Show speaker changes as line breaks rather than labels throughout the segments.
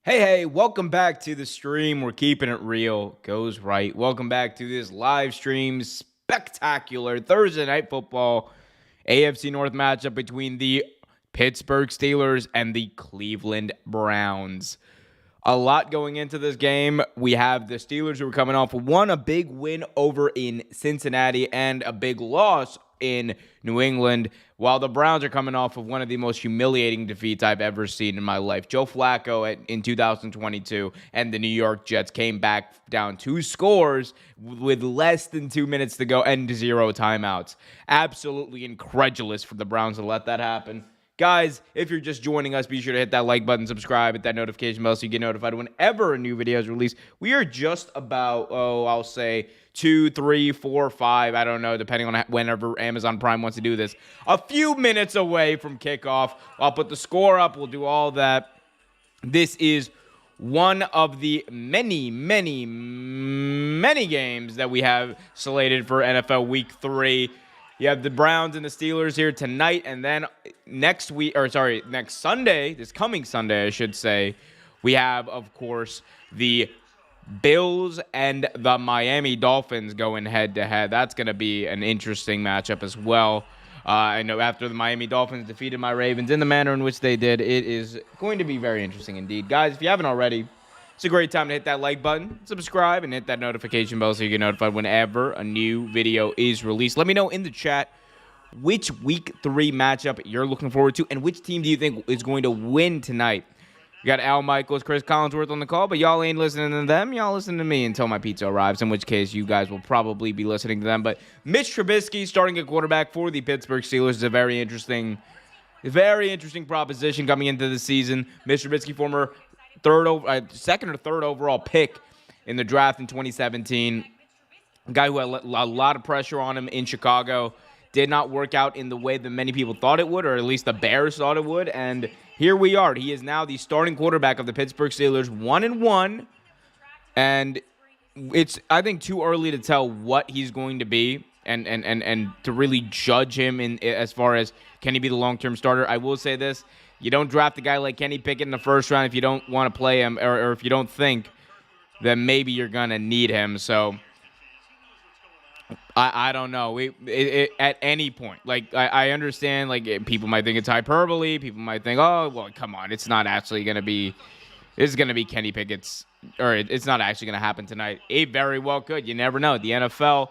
Hey, welcome back to the stream. We're keeping it real. Goes right. Welcome back to this live stream spectacular Thursday night football AFC North matchup between the Pittsburgh Steelers and the Cleveland Browns. A lot going into this game. We have the Steelers who are coming off a big win over in Cincinnati and a big loss in New England, while the Browns are coming off of one of the most humiliating defeats I've ever seen in my life. Joe Flacco in 2022 and the New York Jets came back down 2 scores with less than 2 minutes to go and 0 timeouts. Absolutely incredulous for the Browns to let that happen. Guys, if you're just joining us, be sure to hit that like button, subscribe, hit that notification bell so you get notified whenever a new video is released. We are just about, I'll say 2, 3, 4, 5, I don't know, depending on whenever Amazon Prime wants to do this, a few minutes away from kickoff. I'll put the score up. We'll do all that. This is one of the many games that we have slated for NFL Week 3. You have the Browns and the Steelers here tonight, and then next Sunday, this coming Sunday, I should say, we have, of course, the Bills and the Miami Dolphins going head-to-head. That's going to be an interesting matchup as well. I know after the Miami Dolphins defeated my Ravens in the manner in which they did, it is going to be very interesting indeed. Guys, if you haven't already, it's a great time to hit that like button, subscribe, and hit that notification bell so you get notified whenever a new video is released. Let me know in the chat which Week 3 matchup you're looking forward to and which team do you think is going to win tonight. We got Al Michaels, Chris Collinsworth on the call, but y'all ain't listening to them. Y'all listen to me until my pizza arrives, in which case you guys will probably be listening to them. But Mitch Trubisky starting at quarterback for the Pittsburgh Steelers is a very interesting proposition coming into the season. Mitch Trubisky, former second or third overall pick in the draft in 2017. A guy who had a lot of pressure on him in Chicago. Did not work out in the way that many people thought it would, or at least the Bears thought it would. And here we are. He is now the starting quarterback of the Pittsburgh Steelers, 1-1. And it's, I think, too early to tell what he's going to be and to really judge him as far as can he be the long-term starter. I will say this. You don't draft a guy like Kenny Pickett in the first round if you don't want to play him or if you don't think that maybe you're going to need him. So I don't know. At any point, like I understand, like people might think it's hyperbole. People might think, oh, well, come on, it's not actually going to be. This is going to be Kenny Pickett's, or it's not actually going to happen tonight. It very well could. You never know. The NFL,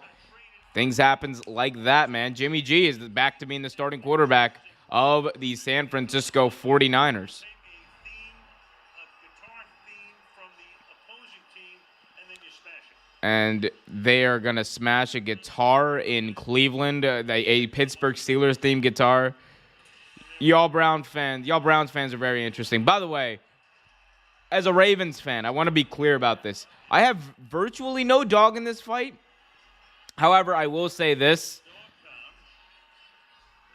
things happens like that, man. Jimmy G is back to being the starting quarterback of the San Francisco 49ers. And they are going to smash a guitar in Cleveland, a Pittsburgh Steelers themed guitar. Y'all Browns fans are very interesting. By the way, as a Ravens fan, I want to be clear about this. I have virtually no dog in this fight. However, I will say this.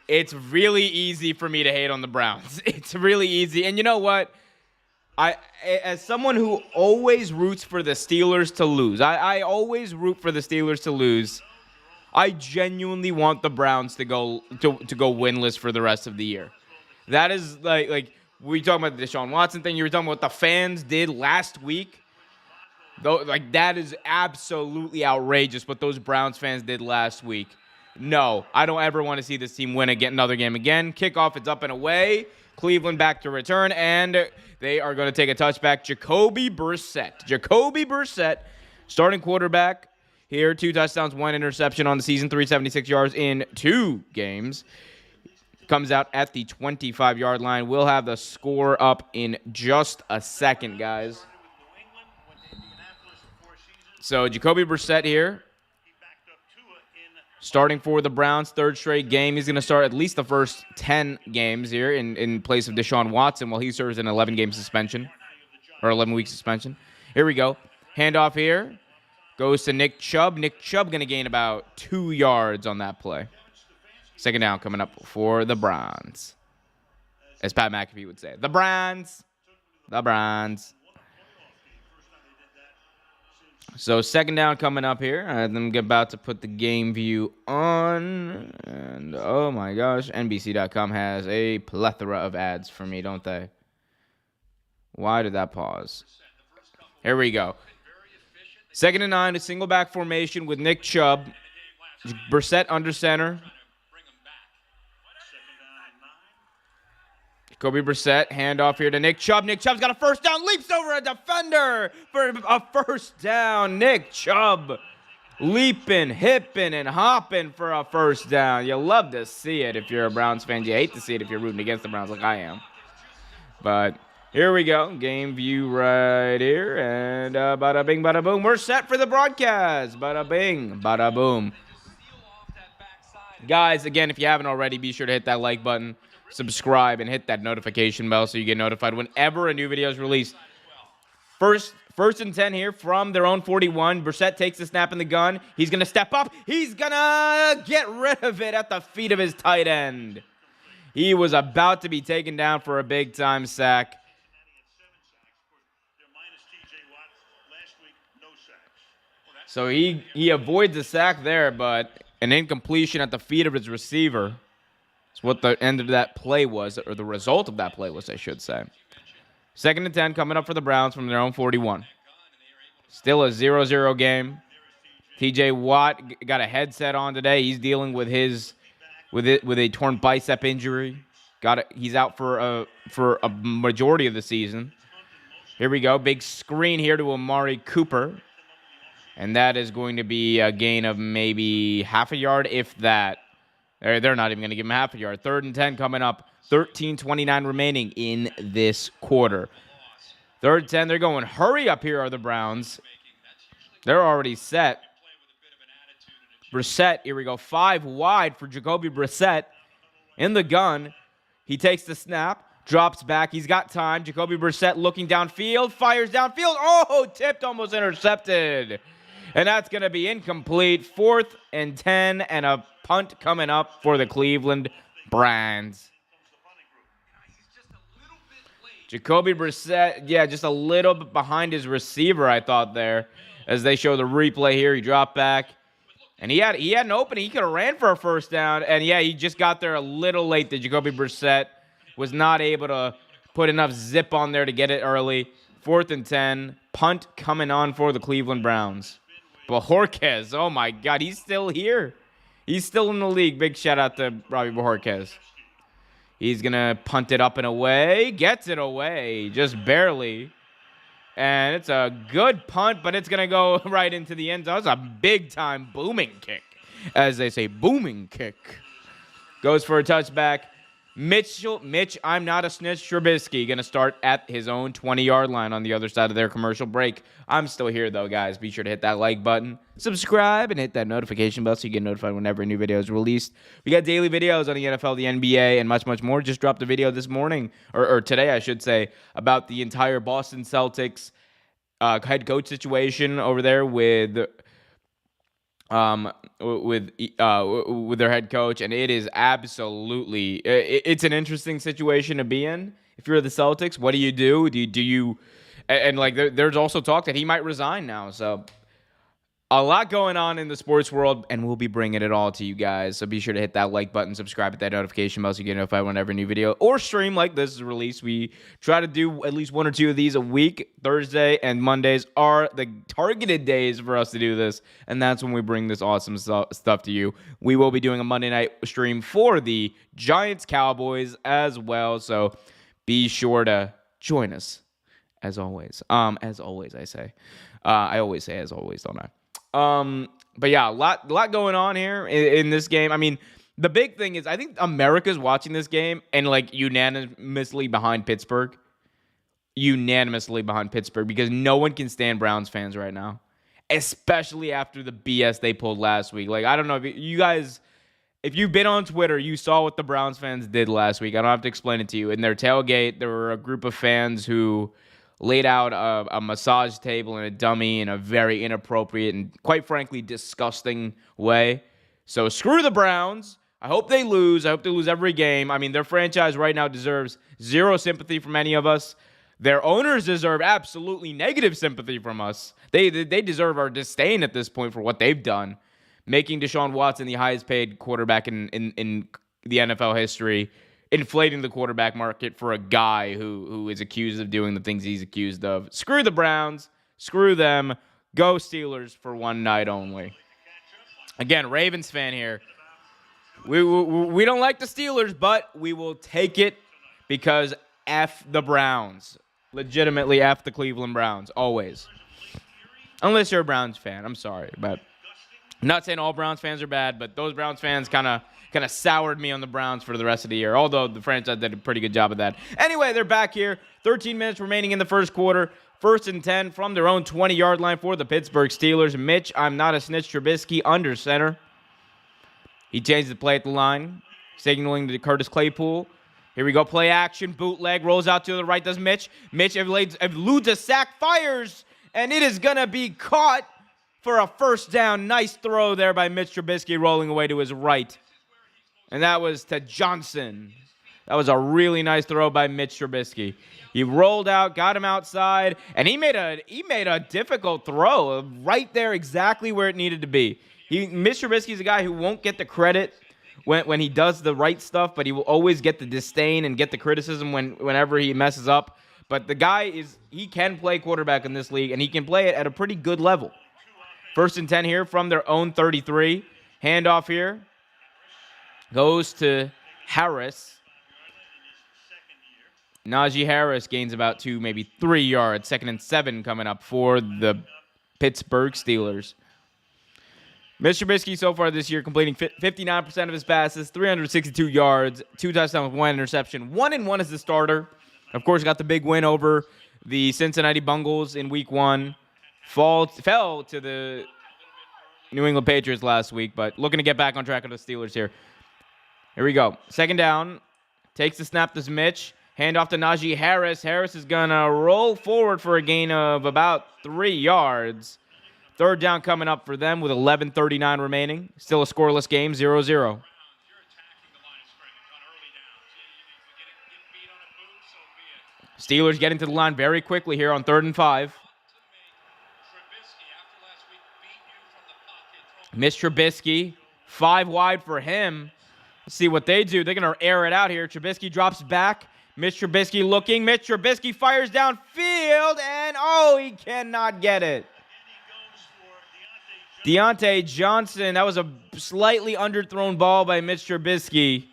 It's really easy for me to hate on the Browns. It's really easy. And you know what? As someone who always roots for the Steelers to lose, I always root for the Steelers to lose. I genuinely want the Browns to go winless for the rest of the year. That is like we talking about the Deshaun Watson thing. You were talking about what the fans did last week. Though, like that is absolutely outrageous what those Browns fans did last week. No, I don't ever want to see this team win another game again. Kickoff, it's up and away. Cleveland back to return, and they are going to take a touchback. Jacoby Brissett, starting quarterback here. 2 touchdowns, 1 interception on the season, 376 yards in 2 games. Comes out at the 25-yard line. We'll have the score up in just a second, guys. So Jacoby Brissett here, starting for the Browns, 3rd straight game. He's going to start at least the first 10 games here in place of Deshaun Watson while he serves an 11-game suspension, or 11-week suspension. Here we go. Handoff here. Goes to Nick Chubb. Nick Chubb going to gain about 2 yards on that play. 2nd down coming up for the Browns. As Pat McAfee would say. The Browns. So second down coming up here. I'm about to put the game view on. And oh my gosh, NBC.com has a plethora of ads for me, don't they? Why did that pause? Here we go. 2nd and 9, a single back formation with Nick Chubb. Brissett under center. Jacoby Brissett, handoff here to Nick Chubb. Nick Chubb's got a first down, leaps over a defender for a first down. Nick Chubb leaping, hipping, and hopping for a first down. You love to see it if you're a Browns fan. You hate to see it if you're rooting against the Browns like I am. But here we go. Game view right here. And bada bing, bada boom. We're set for the broadcast. Bada bing, bada boom. Guys, again, if you haven't already, be sure to hit that like button, subscribe, and hit that notification bell so you get notified whenever a new video is released. First and 10 here from their own 41. Brissett takes the snap in the gun. He's going to step up. He's going to get rid of it at the feet of his tight end. He was about to be taken down for a big-time sack. So he avoids the sack there, but an incompletion at the feet of his receiver is what the end of that play was, or the result of that play was, I should say. 2nd and 10 coming up for the Browns from their own 41. Still a 0-0 game. TJ Watt got a headset on today. He's dealing with a torn bicep injury. He's out for a majority of the season. Here we go. Big screen here to Amari Cooper. And that is going to be a gain of maybe half a yard, if that. They're not even going to give him half a yard. 3rd and 10 coming up. 13:29 remaining in this quarter. 3rd and 10. They're going hurry up here are the Browns. They're already set. Brissett, here we go. 5 wide for Jacoby Brissett. In the gun. He takes the snap. Drops back. He's got time. Jacoby Brissett looking downfield. Fires downfield. Oh, tipped, almost intercepted. And that's going to be incomplete. 4th and 10 and a punt coming up for the Cleveland Browns. Jacoby Brissett, just a little bit behind his receiver, I thought there. As they show the replay here, he dropped back. And he had an opening. He could have ran for a first down. And, he just got there a little late. The Jacoby Brissett was not able to put enough zip on there to get it early. 4th and 10. Punt coming on for the Cleveland Browns. Bojorquez, oh my God, he's still here. He's still in the league. Big shout out to Robbie Bojorquez. He's going to punt it up and away. Gets it away, just barely. And it's a good punt, but it's going to go right into the end zone. It's a big-time booming kick, as they say, booming kick. Goes for a touchback. Mitch, I'm not a snitch, Trubisky, going to start at his own 20-yard line on the other side of their commercial break. I'm still here, though, guys. Be sure to hit that like button, subscribe, and hit that notification bell so you get notified whenever a new video is released. We got daily videos on the NFL, the NBA, and much, much more. Just dropped a video this morning, or today, I should say, about the entire Boston Celtics head coach situation over there with their head coach, and it is absolutely it's an interesting situation to be in. If you're the Celtics, what do you do? Do you and like there's also talk that he might resign now. So a lot going on in the sports world, and we'll be bringing it all to you guys. So be sure to hit that like button, subscribe, hit that notification bell so you get notified whenever a new video or stream like this is released. We try to do at least 1 or 2 of these a week. Thursday and Mondays are the targeted days for us to do this, and that's when we bring this awesome stuff to you. We will be doing a Monday night stream for the Giants-Cowboys as well, so be sure to join us as always. As always, I say. I always say as always, don't I? But yeah, a lot going on here in this game. I mean, the big thing is I think America's watching this game and like unanimously behind Pittsburgh. Unanimously behind Pittsburgh because no one can stand Browns fans right now, especially after the BS they pulled last week. Like, I don't know if you guys, if you've been on Twitter, you saw what the Browns fans did last week. I don't have to explain it to you. In their tailgate, there were a group of fans who laid out a massage table and a dummy in a very inappropriate and, quite frankly, disgusting way. So screw the Browns. I hope they lose. I hope they lose every game. I mean, their franchise right now deserves zero sympathy from any of us. Their owners deserve absolutely negative sympathy from us. They deserve our disdain at this point for what they've done, making Deshaun Watson the highest paid quarterback in the NFL history, inflating the quarterback market for a guy who is accused of doing the things he's accused of. Screw the Browns. Screw them. Go Steelers for one night only. Again, Ravens fan here. We don't like the Steelers, but we will take it because F the Browns. Legitimately F the Cleveland Browns. Always. Unless you're a Browns fan. I'm sorry. But I'm not saying all Browns fans are bad, but those Browns fans kind of soured me on the Browns for the rest of the year, although the franchise did a pretty good job of that. Anyway, they're back here. 13 minutes remaining in the first quarter. 1st and 10 from their own 20-yard line for the Pittsburgh Steelers. Mitch, I'm not a snitch, Trubisky under center. He changed the play at the line, signaling to Curtis Claypool. Here we go, play action, bootleg, rolls out to the right, does Mitch. Mitch eludes a sack, fires, and it is going to be caught for a first down. Nice throw there by Mitch Trubisky, rolling away to his right. And that was to Johnson. That was a really nice throw by Mitch Trubisky. He rolled out, got him outside, and he made a difficult throw right there exactly where it needed to be. Mitch Trubisky is a guy who won't get the credit when he does the right stuff, but he will always get the disdain and get the criticism whenever he messes up. But the guy he can play quarterback in this league, and he can play it at a pretty good level. 1st and 10 here from their own 33. Handoff here goes to Harris. Najee Harris gains about 2, maybe 3 yards. 2nd and 7 coming up for the Pittsburgh Steelers. Mr. Trubisky so far this year completing 59% of his passes, 362 yards, 2 touchdowns, 1 interception. 1-1 as the starter. Of course, got the big win over the Cincinnati Bengals in Week 1. Fell to the New England Patriots last week, but looking to get back on track with the Steelers here. Here we go. 2nd down. Takes the snap to Mitch. Hand off to Najee Harris. Harris is going to roll forward for a gain of about 3 yards. 3rd down coming up for them with 11:39 remaining. Still a scoreless game, 0-0. Steelers getting to the line very quickly here on 3rd and 5. Mitch Trubisky, 5 wide for him. Let's see what they do. They're going to air it out here. Trubisky drops back. Mitch Trubisky looking. Mitch Trubisky fires downfield, and he cannot get it. Deontay Johnson, that was a slightly underthrown ball by Mitch Trubisky.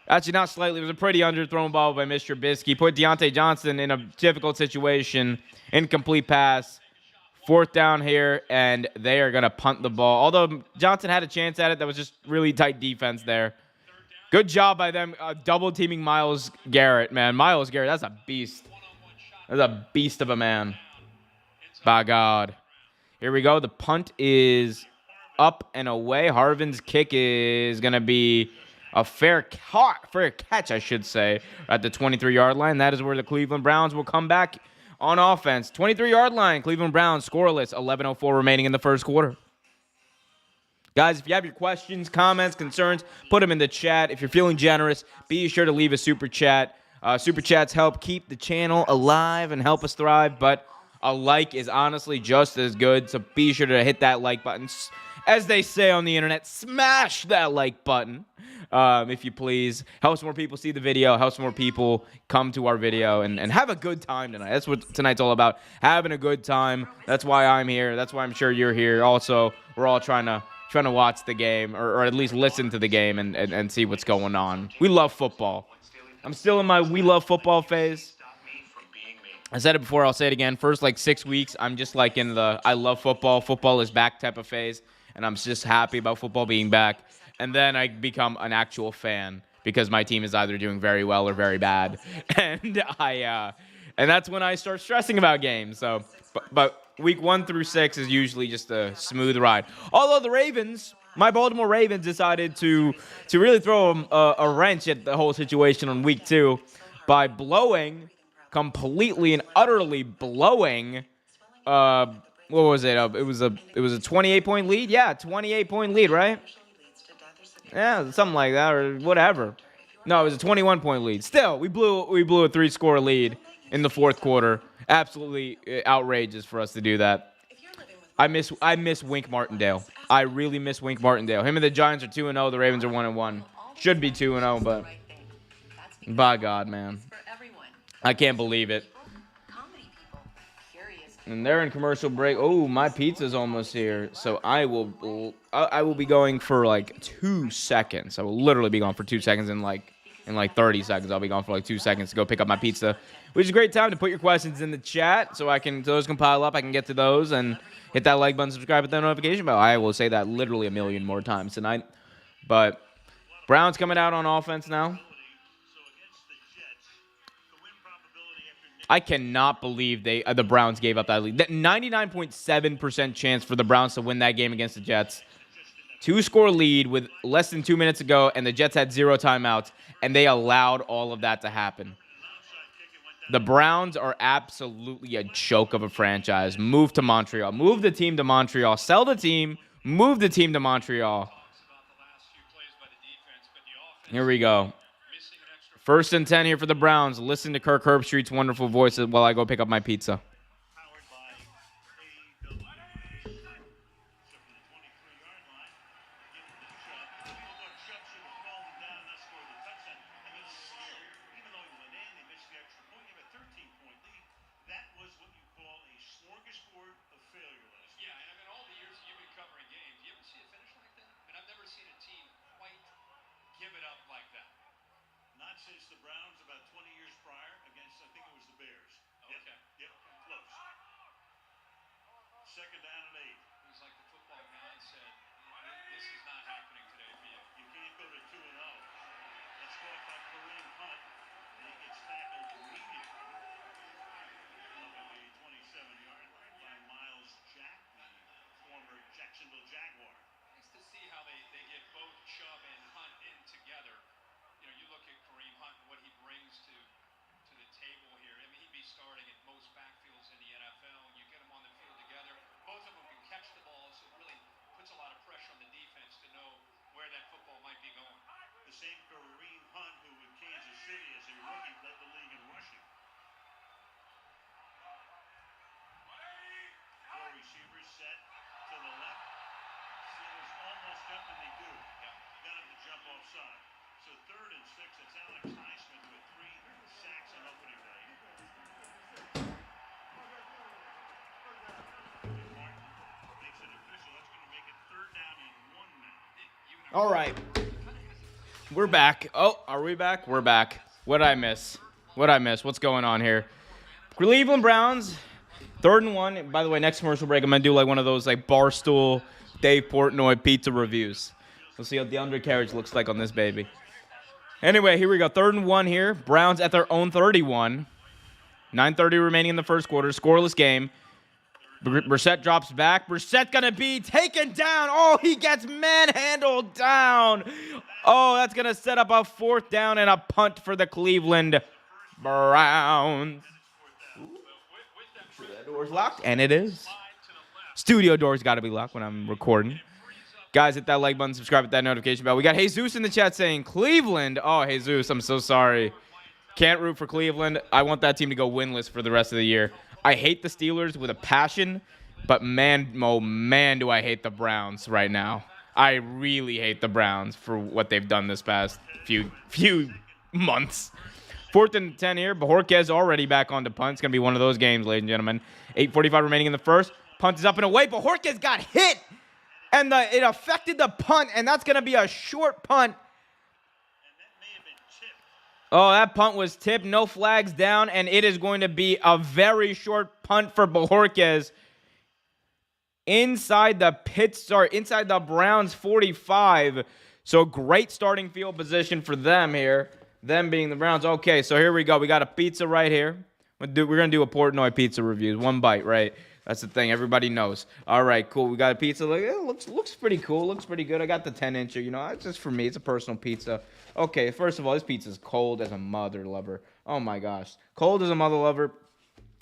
Actually, not slightly. It was a pretty underthrown ball by Mitch Trubisky. Put Deontay Johnson in a difficult situation. Incomplete pass. 4th down here, and they are going to punt the ball. Although Johnson had a chance at it, that was just really tight defense there. Good job by them double-teaming Myles Garrett, man. Myles Garrett, that's a beast. That's a beast of a man. By God. Here we go. The punt is up and away. Harvin's kick is going to be a fair catch, I should say, at the 23-yard line. That is where the Cleveland Browns will come back on offense. 23-yard line. Cleveland Browns scoreless. 11:04 remaining in the first quarter. Guys, if you have your questions, comments, concerns, put them in the chat. If you're feeling generous, be sure to leave a super chat. Super chats help keep the channel alive and help us thrive, but a like is honestly just as good, so be sure to hit that like button. As they say on the internet, smash that like button, if you please. Helps more people see the video, helps more people come to our video and have a good time tonight. That's what tonight's all about, having a good time. That's why I'm here. That's why I'm sure you're here. Also, we're all trying to watch the game or at least listen to the game and see what's going on. We love football. I'm still in my we love football phase. I said it before, I'll say it again. First, 6 weeks, I'm just in the I love football, football is back type of phase, and I'm just happy about football being back. And then I become an actual fan because my team is either doing very well or very bad. And and that's when I start stressing about games. So, but week 1 through 6 is usually just a smooth ride. Although the Ravens, my Baltimore Ravens decided to really throw a wrench at the whole situation on week 2 by completely and utterly blowing. What was it? It was a 28-point lead. Yeah, 28-point lead, right? Yeah, something like that or whatever. No, it was a 21-point lead. Still, we blew a 3-score lead in the fourth quarter. Absolutely outrageous for us to do that. I miss Wink Martindale. I really miss Wink Martindale. Him and the Giants are 2-0. The Ravens are 1-1. Should be 2-0, but by God, man, I can't believe it. And they're in commercial break. Oh, my pizza's almost here, so I will be going for like 2 seconds. I will literally be gone for 2 seconds in like 30 seconds. I'll be gone for like 2 seconds to go pick up my pizza, which is a great time to put your questions in the chat so those can pile up. I can get to those and hit that like button, subscribe, hit that notification bell. I will say that literally a million more times tonight. But Browns coming out on offense now. I cannot believe the Browns gave up that lead. That 99.7% chance for the Browns to win that game against the Jets. 2-score lead with less than 2 minutes ago, and the Jets had 0 timeouts, and they allowed all of that to happen. The Browns are absolutely a joke of a franchise. Move to Montreal. Move the team to Montreal. Sell the team. Move the team to Montreal. Here we go. 1st and 10 here for the Browns. Listen to Kirk Herbstreit's wonderful voice while I go pick up my pizza. All right. We're back. Oh, are we back? We're back. What did I miss? What's going on here? Cleveland Browns, 3rd and 1. By the way, next commercial break, I'm going to do like one of those like Barstool Dave Portnoy pizza reviews. We'll see what the undercarriage looks like on this baby. Anyway, here we go. 3rd and 1 here. Browns at their own 31. 9:30 remaining in the first quarter. Scoreless game. Brissett drops back. Brissett going to be taken down. Oh, he gets manhandled down. Oh, that's going to set up a 4th down and a punt for the Cleveland Browns. Sure that door's locked, and it is. Studio door's got to be locked when I'm recording. Guys, hit that like button, subscribe, hit that notification bell. We got Jesus in the chat saying, Cleveland. Oh, Jesus, I'm so sorry. Can't root for Cleveland. I want that team to go winless for the rest of the year. I hate the Steelers with a passion, but man, oh man, do I hate the Browns right now. I really hate the Browns for what they've done this past few months. 4th and 10 here. Bajorquez already back on to punt. It's going to be one of those games, ladies and gentlemen. 8:45 remaining in the first. Punt is up and away. Bajorquez got hit, and it affected the punt, and that's going to be a short punt. Oh, that punt was tipped. No flags down, and it is going to be a very short punt for Bajorquez inside the Browns 45. So great starting field position for them here, them being the Browns. Okay, so here we go. We got a pizza right here. We're going to do a Portnoy pizza review. One bite, right? That's the thing. Everybody knows. All right, cool. We got a pizza. It looks pretty cool. Looks pretty good. I got the 10-incher. You know, it's just for me. It's a personal pizza. Okay, first of all, this pizza's cold as a mother lover. Oh, my gosh. Cold as a mother lover.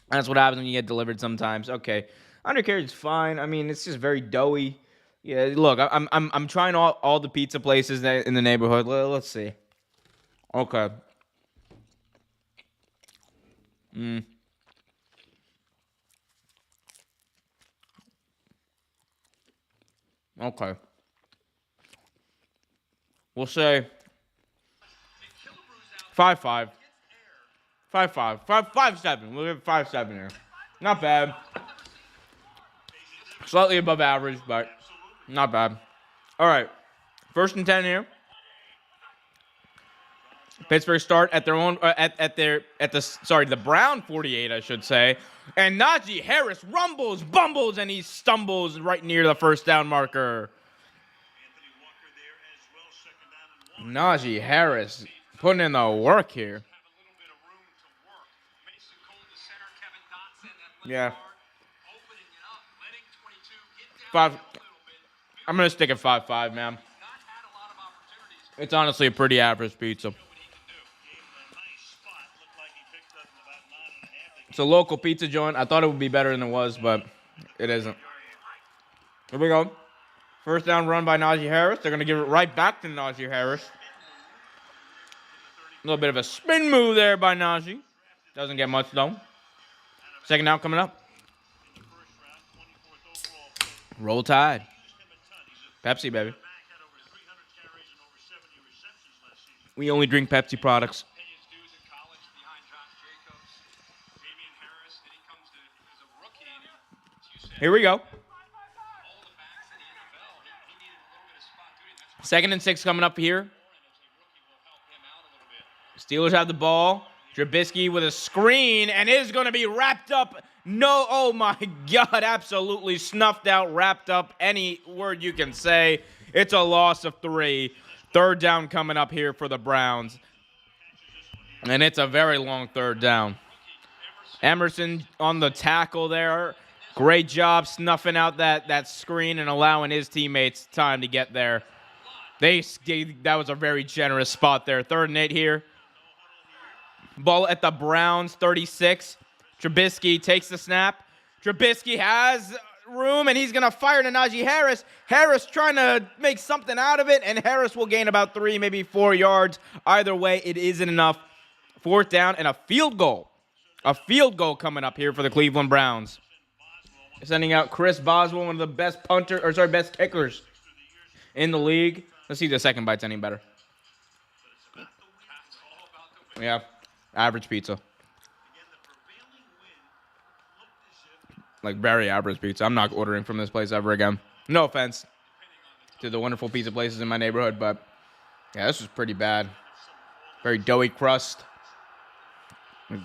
That's what happens when you get delivered sometimes. Okay. Undercarriage is fine. I mean, it's just very doughy. Yeah, look, I'm trying all the pizza places in the neighborhood. Let's see. Okay. Okay. We'll say 5-5. 5-5. 5-7. We'll give 5-7 here. Not bad. Slightly above average, but not bad. All right. 1st and 10 here. Pittsburgh start at their own the Brown 48, I should say. And Najee Harris rumbles, bumbles, and he stumbles right near the 1st down marker. Najee Harris putting in the work here. Yeah. 5. I'm going to stick at 5-5, man. It's honestly a pretty average pizza. It's a local pizza joint. I thought it would be better than it was, but it isn't. Here we go. 1st down run by Najee Harris. They're going to give it right back to Najee Harris. A little bit of a spin move there by Najee. Doesn't get much, though. 2nd down coming up. Roll Tide. Pepsi, baby. We only drink Pepsi products. Here we go. 2nd and 6 coming up here. Steelers have the ball. Trubisky with a screen, and it is going to be wrapped up. No, oh my God, absolutely snuffed out, wrapped up, any word you can say. It's a loss of 3. 3rd down coming up here for the Browns. And it's a very long 3rd down. Emerson on the tackle there. Great job snuffing out that screen and allowing his teammates time to get there. That was a very generous spot there. 3rd and 8 here. Ball at the Browns, 36. Trubisky takes the snap. Trubisky has room, and he's going to fire to Najee Harris. Harris trying to make something out of it, and Harris will gain about 3, maybe 4 yards. Either way, it isn't enough. 4th down and a field goal. A field goal coming up here for the Cleveland Browns. Sending out Chris Boswell, one of the best best kickers in the league. Let's see if the second bite's any better. Yeah, average pizza. Like, very average pizza. I'm not ordering from this place ever again. No offense to the wonderful pizza places in my neighborhood, but yeah, this was pretty bad. Very doughy crust.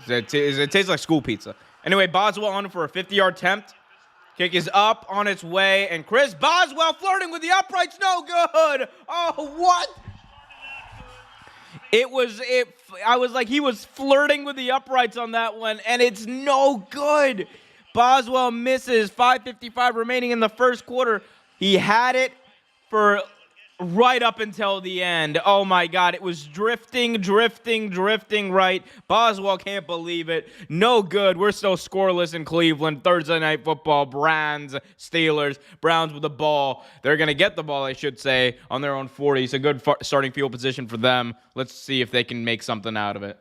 It tastes like school pizza. Anyway, Boswell on for a 50-yard attempt. Kick is up, on its way, and Chris Boswell flirting with the uprights. No good. Oh, what? I was like, he was flirting with the uprights on that one, and it's no good. Boswell misses. 5:55 remaining in the 1st quarter. He had it for right up until the end. Oh, my God. It was drifting right. Boswell can't believe it. No good. We're still scoreless in Cleveland. Thursday Night Football. Browns, Steelers. Browns with the ball. They're going to get the ball, I should say, on their own 40. It's a good starting field position for them. Let's see if they can make something out of it.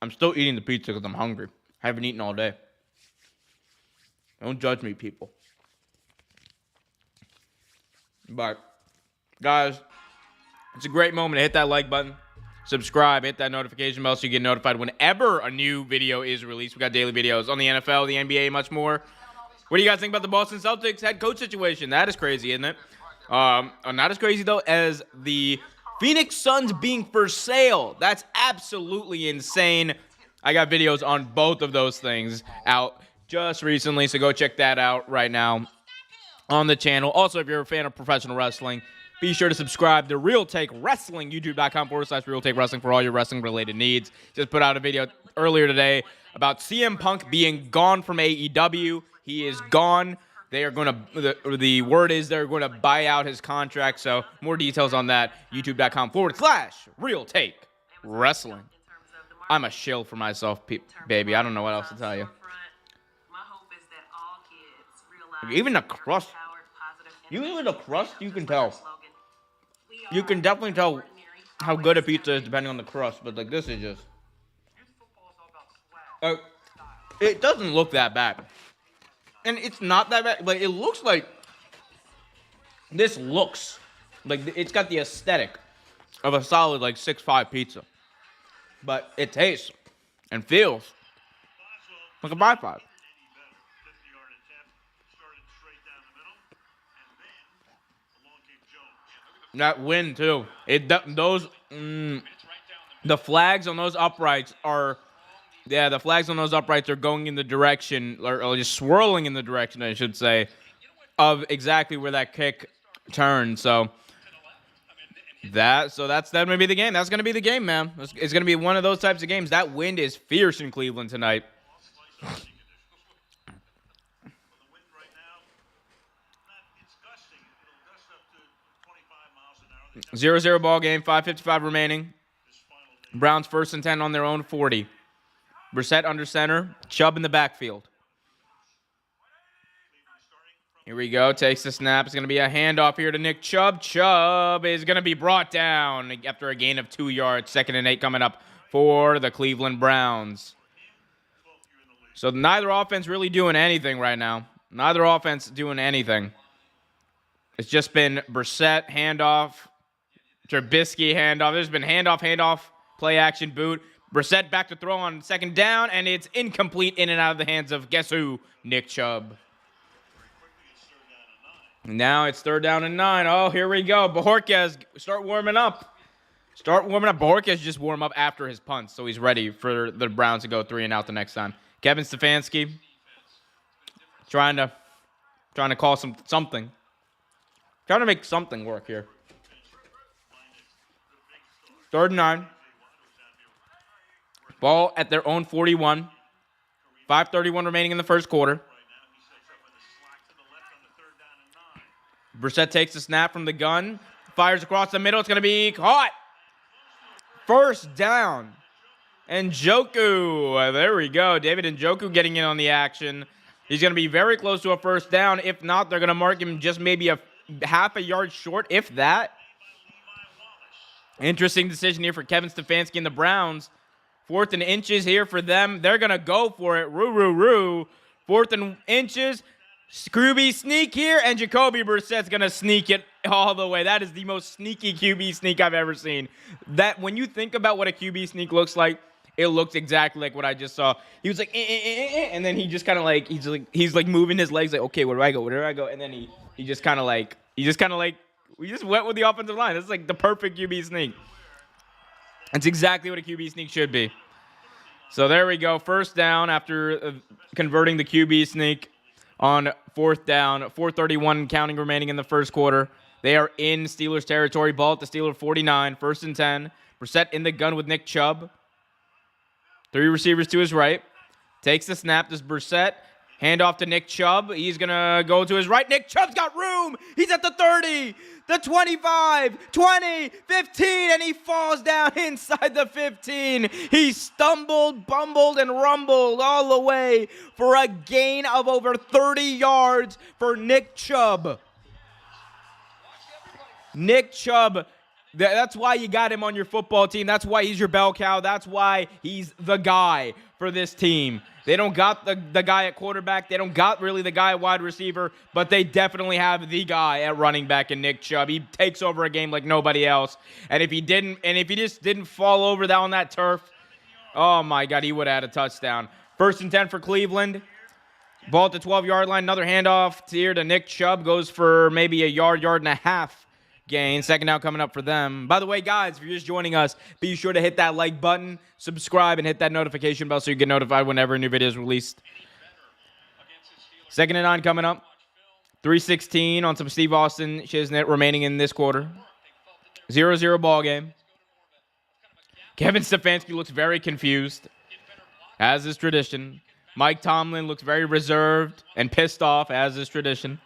I'm still eating the pizza because I'm hungry. I haven't eaten all day. Don't judge me, people. But, guys, it's a great moment to hit that like button, subscribe, hit that notification bell so you get notified whenever a new video is released. We got daily videos on the NFL, the NBA, much more. What do you guys think about the Boston Celtics head coach situation? That is crazy, isn't it? Not as crazy, though, as the Phoenix Suns being for sale. That's absolutely insane. I got videos on both of those things out just recently, so go check that out right now on the channel. Also, if you're a fan of professional wrestling, be sure to subscribe to Real Take Wrestling, youtube.com/Real Take Wrestling for all your wrestling-related needs. Just put out a video earlier today about CM Punk being gone from AEW. He is gone. They are going to, the word is they're going to buy out his contract. So more details on that, youtube.com/Real Take Wrestling. I'm a shill for myself, baby. I don't know what else to tell you. Even the crust, you can tell. You can definitely tell how good a pizza is depending on the crust, but like this is just. Uh, it doesn't look that bad, and it's not that bad. Like it looks like this looks like it's got the aesthetic of a solid like 6'5" pizza, but it tastes and feels like a 5'5". That wind too. The flags on those uprights are, the flags on those uprights are going in the direction, or just swirling in the direction, I should say, of exactly where that kick turned. So that's going to be the game. That's going to be the game, man. It's going to be one of those types of games. That wind is fierce in Cleveland tonight. 0-0 ball game, 5:55 remaining. Browns 1st and 10 on their own 40. Brissett under center, Chubb in the backfield. Here we go, takes the snap. It's going to be a handoff here to Nick Chubb. Chubb is going to be brought down after a gain of 2 yards. 2nd and 8 coming up for the Cleveland Browns. So neither offense really doing anything right now. Neither offense doing anything. It's just been Brissett, handoff, Trubisky, handoff. There's been handoff, play action, boot. Brissett back to throw on 2nd down, and it's incomplete in and out of the hands of, guess who? Nick Chubb. Now it's 3rd down and 9. Oh, here we go. Bojorquez, start warming up. Bojorquez just warm up after his punts, so he's ready for the Browns to go 3 and out the next time. Kevin Stefanski trying to call something. Trying to make something work here. 3rd and 9. Ball at their own 41. 5:31 remaining in the first quarter. Brissett takes the snap from the gun. Fires across the middle. It's going to be caught. 1st down. Njoku. There we go. David Njoku getting in on the action. He's going to be very close to a 1st down. If not, they're going to mark him just maybe a half a yard short, if that. Interesting decision here for Kevin Stefanski and the Browns. 4th and inches here for them. They're going to go for it. 4th and inches. Scooby sneak here, and Jacoby Brissett's going to sneak it all the way. That is the most sneaky QB sneak I've ever seen. That when you think about what a QB sneak looks like, it looks exactly like what I just saw. He was like, and then he just kind of like, he's like moving his legs like, okay, where do I go? And then he just kind of like, we just went with the offensive line. This is like the perfect QB sneak. That's exactly what a QB sneak should be. So there we go. 1st down after converting the QB sneak on 4th down. 4:31 counting remaining in the first quarter. They are in Steelers territory. Ball at the Steelers 49. 1st and 10. Brissett in the gun with Nick Chubb. 3 receivers to his right. Takes the snap. This Brissett. Hand off to Nick Chubb. He's going to go to his right. Nick Chubb's got room. He's at the 30, the 25, 20, 15, and he falls down inside the 15. He stumbled, bumbled, and rumbled all the way for a gain of over 30 yards for Nick Chubb. Nick Chubb, that's why you got him on your football team. That's why he's your bell cow. That's why he's the guy for this team. They don't got the guy at quarterback. They don't got really the guy at wide receiver, but they definitely have the guy at running back in Nick Chubb. He takes over a game like nobody else. And if he just didn't fall over on that turf, oh my God, he would have had a touchdown. 1st and 10 for Cleveland. Ball at the 12-yard line. Another handoff here to Nick Chubb. Goes for maybe a yard and a half gain. 2nd down coming up for them. By the way, guys, if you're just joining us, be sure to hit that like button, subscribe, and hit that notification bell so you get notified whenever a new video is released. 2nd and 9 coming up. 3:16 on some Steve Austin Shiznit remaining in this quarter. 0-0 ball game. Kevin Stefanski looks very confused, as is tradition. Mike Tomlin looks very reserved and pissed off, as is tradition.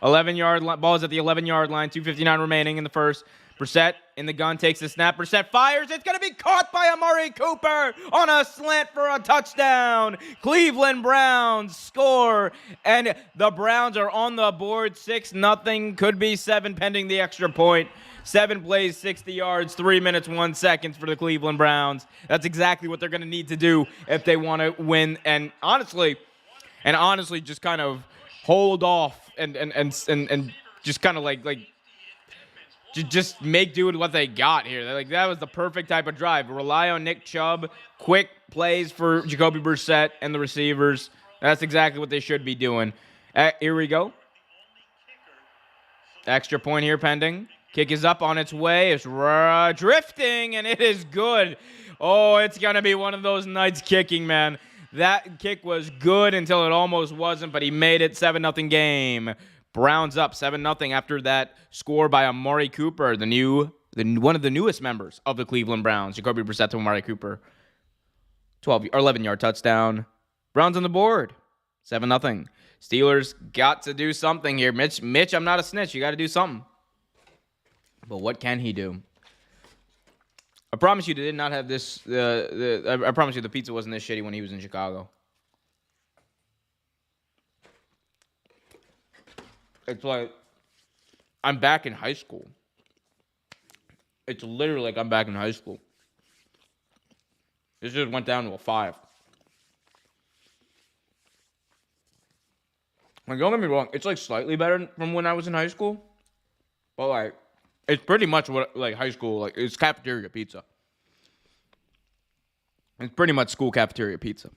11-yard line. Ball is at the 11-yard line. 2:59 remaining in the first. Brissett in the gun takes the snap. Brissett fires. It's going to be caught by Amari Cooper on a slant for a touchdown. Cleveland Browns score, and the Browns are on the board 6-0. Could be 7 pending the extra point. 7 plays, 60 yards, 3 minutes, 1 second for the Cleveland Browns. That's exactly what they're going to need to do if they want to win. And honestly, just kind of hold off and just kind of like just make do with what they got here. Like, that was the perfect type of drive. Rely on Nick Chubb, quick plays for Jacoby Brissett and the receivers. That's exactly what they should be doing. Here we go. Extra point here pending. Kick is up on its way. It's drifting, and it is good. Oh, it's going to be one of those nights kicking, man. That kick was good until it almost wasn't, but he made it. 7-0 game. Browns up 7-0 after that score by Amari Cooper, one of the newest members of the Cleveland Browns. Jacoby Brissett to Amari Cooper. 11-yard touchdown. Browns on the board. 7-0. Steelers got to do something here. Mitch, I'm not a snitch. You got to do something. But what can he do? I promise you they did not have this. I promise you the pizza wasn't this shitty when he was in Chicago. It's like I'm back in high school. It's literally like I'm back in high school. This just went down to a 5. Like, don't get me wrong, it's like slightly better from when I was in high school. But like, it's pretty much what like high school, like it's cafeteria pizza. It's pretty much school cafeteria pizza.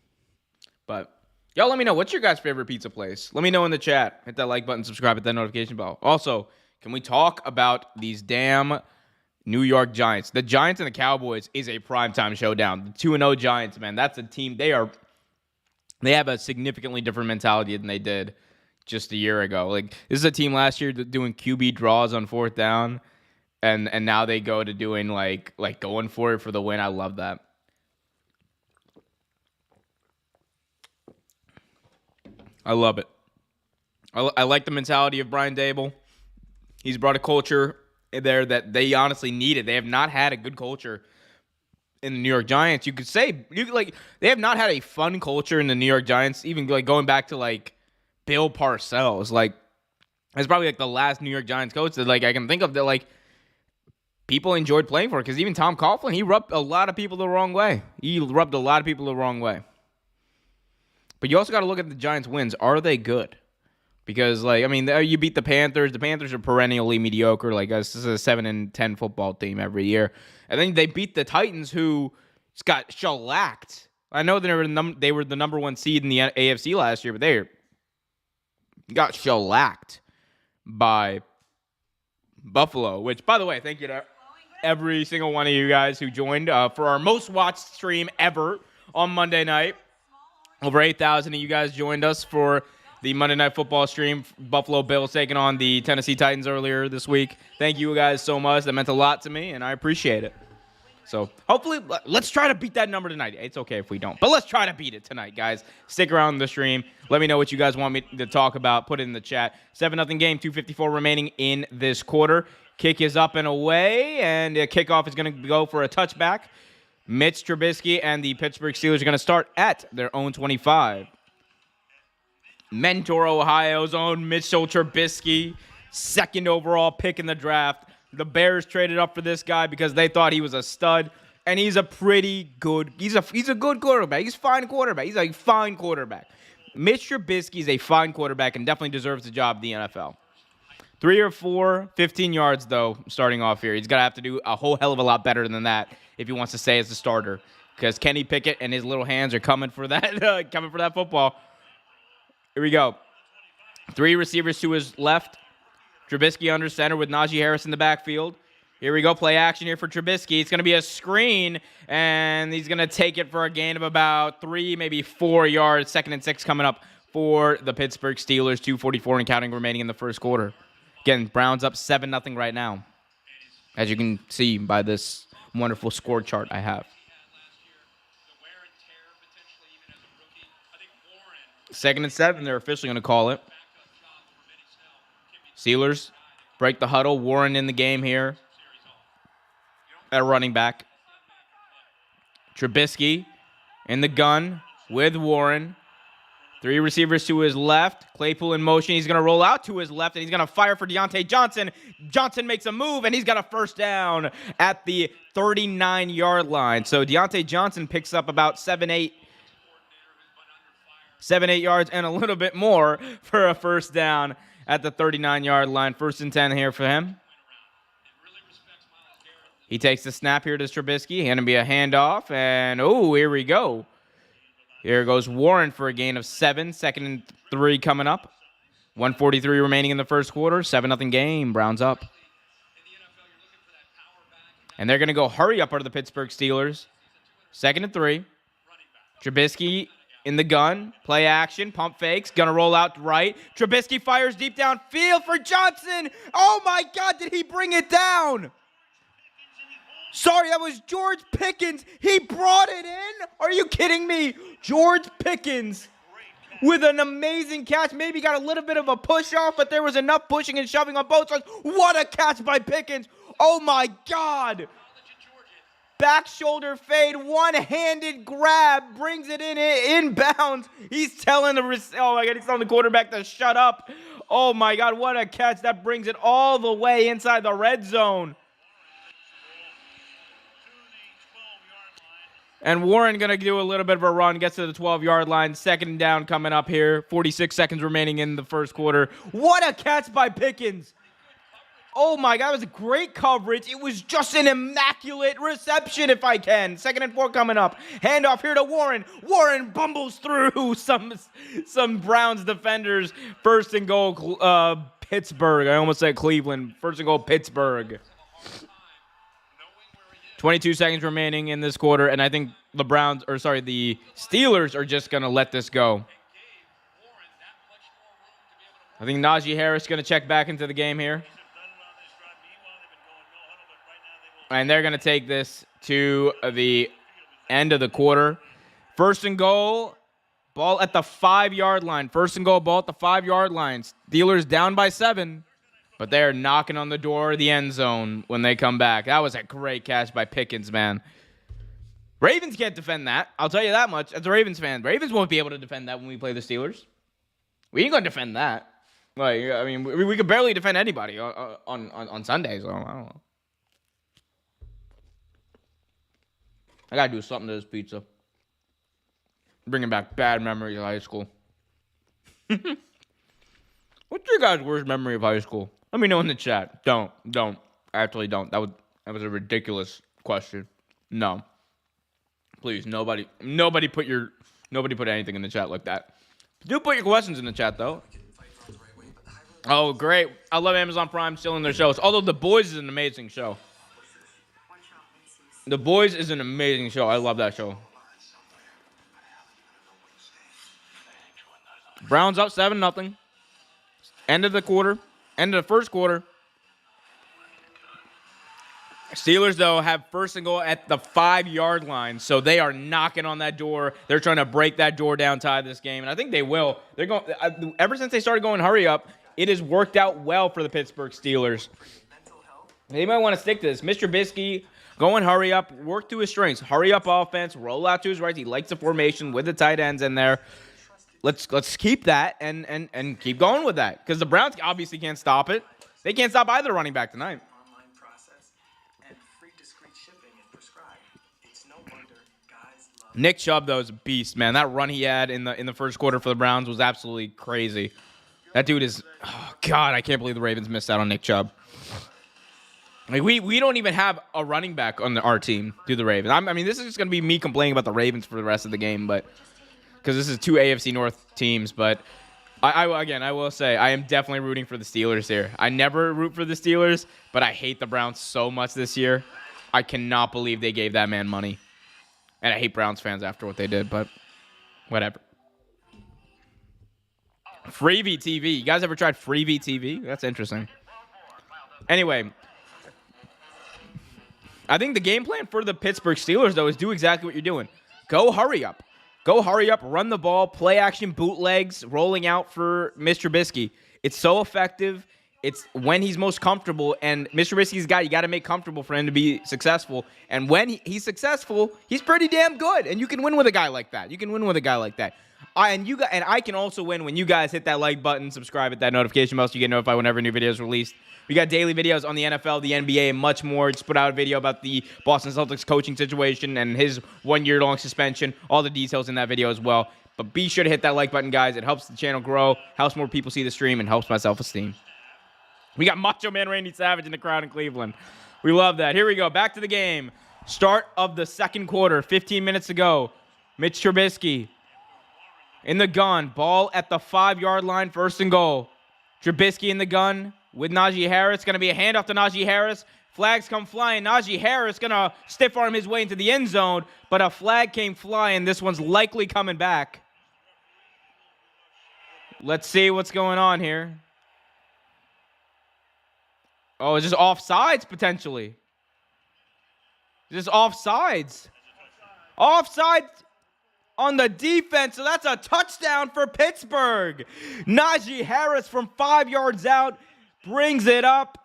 But y'all let me know, what's your guys' favorite pizza place? Let me know in the chat. Hit that like button, subscribe, hit that notification bell. Also, can we talk about these damn New York Giants? The Giants and the Cowboys is a primetime showdown. The 2-0 Giants, man, that's a team. They have a significantly different mentality than they did just a year ago. Like, this is a team last year doing QB draws on 4th down, and now they go to doing like going for it for the win. I love that. I love it. I like the mentality of Brian Daboll. He's brought a culture there that they honestly needed. They have not had a good culture in the New York Giants. You could say they have not had a fun culture in the New York Giants. Even like going back to like Bill Parcells, like that's probably like the last New York Giants coach that like I can think of that like people enjoyed playing for. Because even Tom Coughlin, he rubbed a lot of people the wrong way. But you also got to look at the Giants' wins. Are they good? Because, like, I mean, you beat the Panthers. The Panthers are perennially mediocre. Like, this is a 7-10 football team every year. And then they beat the Titans, who got shellacked. I know they were the number 1 seed in the AFC last year, but they got shellacked by Buffalo. Which, by the way, thank you to every single one of you guys who joined for our most watched stream ever on Monday night. Over 8,000 of you guys joined us for the Monday Night Football stream. Buffalo Bills taking on the Tennessee Titans earlier this week. Thank you guys so much. That meant a lot to me, and I appreciate it. So hopefully, let's try to beat that number tonight. It's okay if we don't, but let's try to beat it tonight, guys. Stick around the stream. Let me know what you guys want me to talk about. Put it in the chat. 7-0 game, 2:54 remaining in this quarter. Kick is up and away, and the kickoff is going to go for a touchback. Mitch Trubisky and the Pittsburgh Steelers are going to start at their own 25. Mentor, Ohio's own Mitchell Trubisky, 2nd overall pick in the draft. The Bears traded up for this guy because they thought he was a stud, and he's a pretty good. He's a good quarterback. He's a fine quarterback. He's a fine quarterback. Mitch Trubisky is a fine quarterback and definitely deserves the job in the NFL. 3 or 4, 15 yards, though, starting off here. He's going to have to do a whole hell of a lot better than that if he wants to stay as a starter, because Kenny Pickett and his little hands are coming for that football. Here we go. 3 receivers to his left. Trubisky under center with Najee Harris in the backfield. Here we go. Play action here for Trubisky. It's going to be a screen, and he's going to take it for a gain of about 3, maybe 4 yards. 2nd and 6 coming up for the Pittsburgh Steelers. 2:44 and counting remaining in the first quarter. Again, Browns up 7-0 right now, as you can see by this wonderful score chart I have. 2nd and 7, they're officially going to call it. Steelers break the huddle. Warren in the game here at running back. Trubisky in the gun with Warren. Three receivers to his left. Claypool in motion. He's going to roll out to his left, and he's going to fire for Deontay Johnson. Johnson makes a move, and he's got a first down at the 39-yard line. So Deontay Johnson picks up about 7-8 yards and a little bit more for a first down at the 39-yard line. First and 10 here for him. He takes the snap here to Trubisky. Going to be a handoff, and here we go. Here goes Warren for a gain of 7. Second and 3 coming up. 1:43 remaining in the first quarter. 7-0 game. Browns up. And they're going to go hurry up out of the Pittsburgh Steelers. 2nd and 3. Trubisky in the gun. Play action. Pump fakes. Going to roll out right. Trubisky fires deep downfield for Johnson. Oh, my God. Did he bring it down? Sorry, that was George Pickens. He brought it in? Are you kidding me? George Pickens with an amazing catch. Maybe got a little bit of a push off, but there was enough pushing and shoving on both sides. What a catch by Pickens. Oh, my God. Back shoulder fade, one-handed grab, brings it in bounds. He's telling the quarterback to shut up. Oh, my God, what a catch. That brings it all the way inside the red zone. And Warren going to do a little bit of a run, gets to the 12-yard line. 2nd down coming up here. 46 seconds remaining in the first quarter. What a catch by Pickens. Oh, my God. It was a great coverage. It was just an immaculate reception, if I can. 2nd and 4 coming up. Handoff here to Warren. Warren bumbles through some Browns defenders. 1st and goal, Pittsburgh. I almost said Cleveland. 1st and goal, Pittsburgh. 22 seconds remaining in this quarter, and I think the Steelers are just going to let this go. I think Najee Harris going to check back into the game here. And they're going to take this to the end of the quarter. 1st and goal, ball at the 5-yard line. 1st and goal, ball at the 5-yard line. Steelers down by 7. But they're knocking on the door of the end zone when they come back. That was a great catch by Pickens, man. Ravens can't defend that. I'll tell you that much. As a Ravens fan, Ravens won't be able to defend that when we play the Steelers. We ain't going to defend that. We could barely defend anybody on Sundays. So I don't know. I got to do something to this pizza. Bringing back bad memories of high school. What's your guys' worst memory of high school? Let me know in the chat. Don't. Actually, don't. That was a ridiculous question. No. Please, nobody put anything in the chat like that. Do put your questions in the chat, though. Oh, great. I love Amazon Prime still in their shows. Although The Boys is an amazing show. The Boys is an amazing show. I love that show. Browns up 7-0. End of the first quarter. Steelers, though, have 1st and goal at the 5-yard line, so they are knocking on that door. They're trying to break that door down, tie this game, and I think they will. They're going. Ever since they started going hurry up, it has worked out well for the Pittsburgh Steelers. They might want to stick to this. Mr. Trubisky going hurry up, work to his strengths. Hurry up offense, roll out to his right. He likes the formation with the tight ends in there. Let's keep that and keep going with that because the Browns obviously can't stop it. They can't stop either running back tonight.
Online process and free discreet shipping and prescribed. It's no wonder guys love
Nick Chubb, though, is a beast, man. That run he had in the first quarter for the Browns was absolutely crazy. That dude is, oh God, I can't believe the Ravens missed out on Nick Chubb. Like we don't even have a running back on our team through the Ravens. I mean, this is just gonna be me complaining about the Ravens for the rest of the game, but. Because this is 2 AFC North teams, but I will say I am definitely rooting for the Steelers here. I never root for the Steelers, but I hate the Browns so much this year. I cannot believe they gave that man money. And I hate Browns fans after what they did, but whatever. Freebie TV. You guys ever tried Freebie TV? That's interesting. Anyway, I think the game plan for the Pittsburgh Steelers, though, is do exactly what you're doing. Go hurry up. Go hurry up, run the ball, play action bootlegs, rolling out for Mr. Trubisky. It's so effective. It's when he's most comfortable, and Mr. Trubisky's guy, you got to make comfortable for him to be successful. And when he's successful, he's pretty damn good, and you can win with a guy like that. I can also win when you guys hit that like button, subscribe, hit that notification bell so you get notified whenever new videos released. We got daily videos on the NFL, the NBA, and much more. Just put out a video about the Boston Celtics coaching situation and his 1-year-long suspension. All the details in that video as well. But be sure to hit that like button, guys. It helps the channel grow, helps more people see the stream, and helps my self-esteem. We got Macho Man Randy Savage in the crowd in Cleveland. We love that. Here we go. Back to the game. Start of the second quarter. 15 minutes ago. Mitch Trubisky in the gun. Ball at the 5-yard line. First and goal. Trubisky in the gun with Najee Harris. Going to be a handoff to Najee Harris. Flags come flying. Najee Harris going to stiff arm his way into the end zone. But a flag came flying. This one's likely coming back. Let's see what's going on here. Oh, it's just offsides, potentially. Just offsides. Offsides on the defense, so that's a touchdown for Pittsburgh. Najee Harris from 5 yards out brings it up,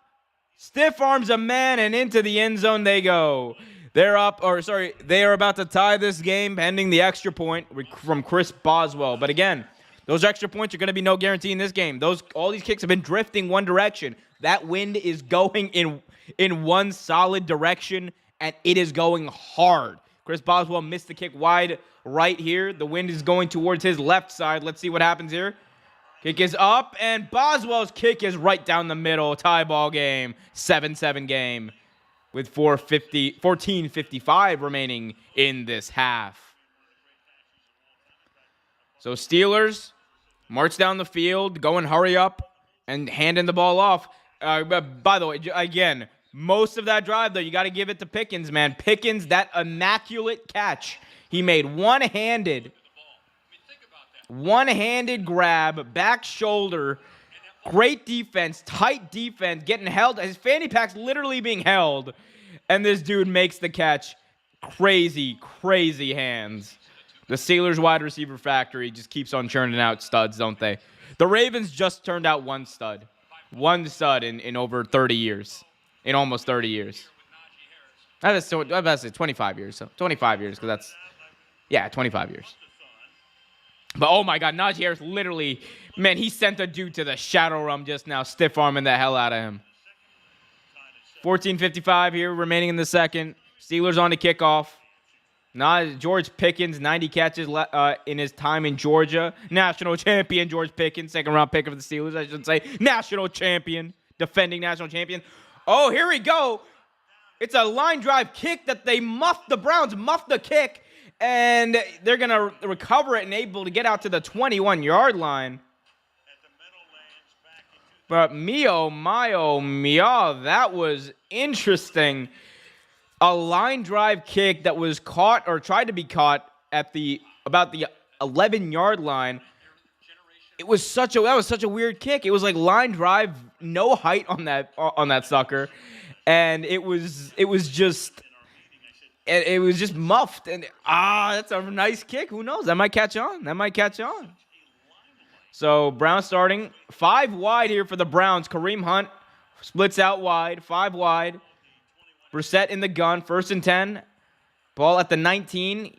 stiff arms a man, and into the end zone they go. They are about to tie this game pending the extra point from Chris Boswell. But again, those extra points are going to be no guarantee in this game. All these kicks have been drifting one direction. That wind is going in one solid direction, and it is going hard. Chris Boswell missed the kick wide right here. The wind is going towards his left side. Let's see what happens here. Kick is up, and Boswell's kick is right down the middle. Tie ball game. 7-7 game with 14:55 remaining in this half. So Steelers march down the field, go and hurry up, and handing the ball off. By the way, again, most of that drive, though, you got to give it to Pickens, man. Pickens, that immaculate catch. He made one-handed grab, back shoulder, great defense, tight defense, getting held. His fanny pack's literally being held, and this dude makes the catch. Crazy, crazy hands. The Steelers wide receiver factory just keeps on churning out studs, don't they? The Ravens just turned out one stud. One stud in over 30 years. In almost 30 years. I'm about to say 25 years. So 25 years, because that's, 25 years. But oh my God, Najee Harris literally, man, he sent a dude to the shadow realm just now, stiff arming the hell out of him. 14:55 here, remaining in the second. Steelers on the kickoff. George Pickens, 90 catches in his time in Georgia. National champion George Pickens, second-round pick of the Steelers, I should say. National champion, defending national champion. Oh, here we go. It's a line drive kick that they muffed. The Browns muffed the kick, and they're going to recover it and able to get out to the 21-yard line. But mio, that was interesting. A line drive kick that was caught or tried to be caught at about the 11-yard line. That was such a weird kick. It was like line drive, no height on that sucker, and it was just muffed. And that's a nice kick. Who knows? That might catch on. So Browns starting 5 wide here for the Browns. Kareem Hunt splits out wide, 5 wide. Brissett in the gun, 1st and 10. Ball at the 19.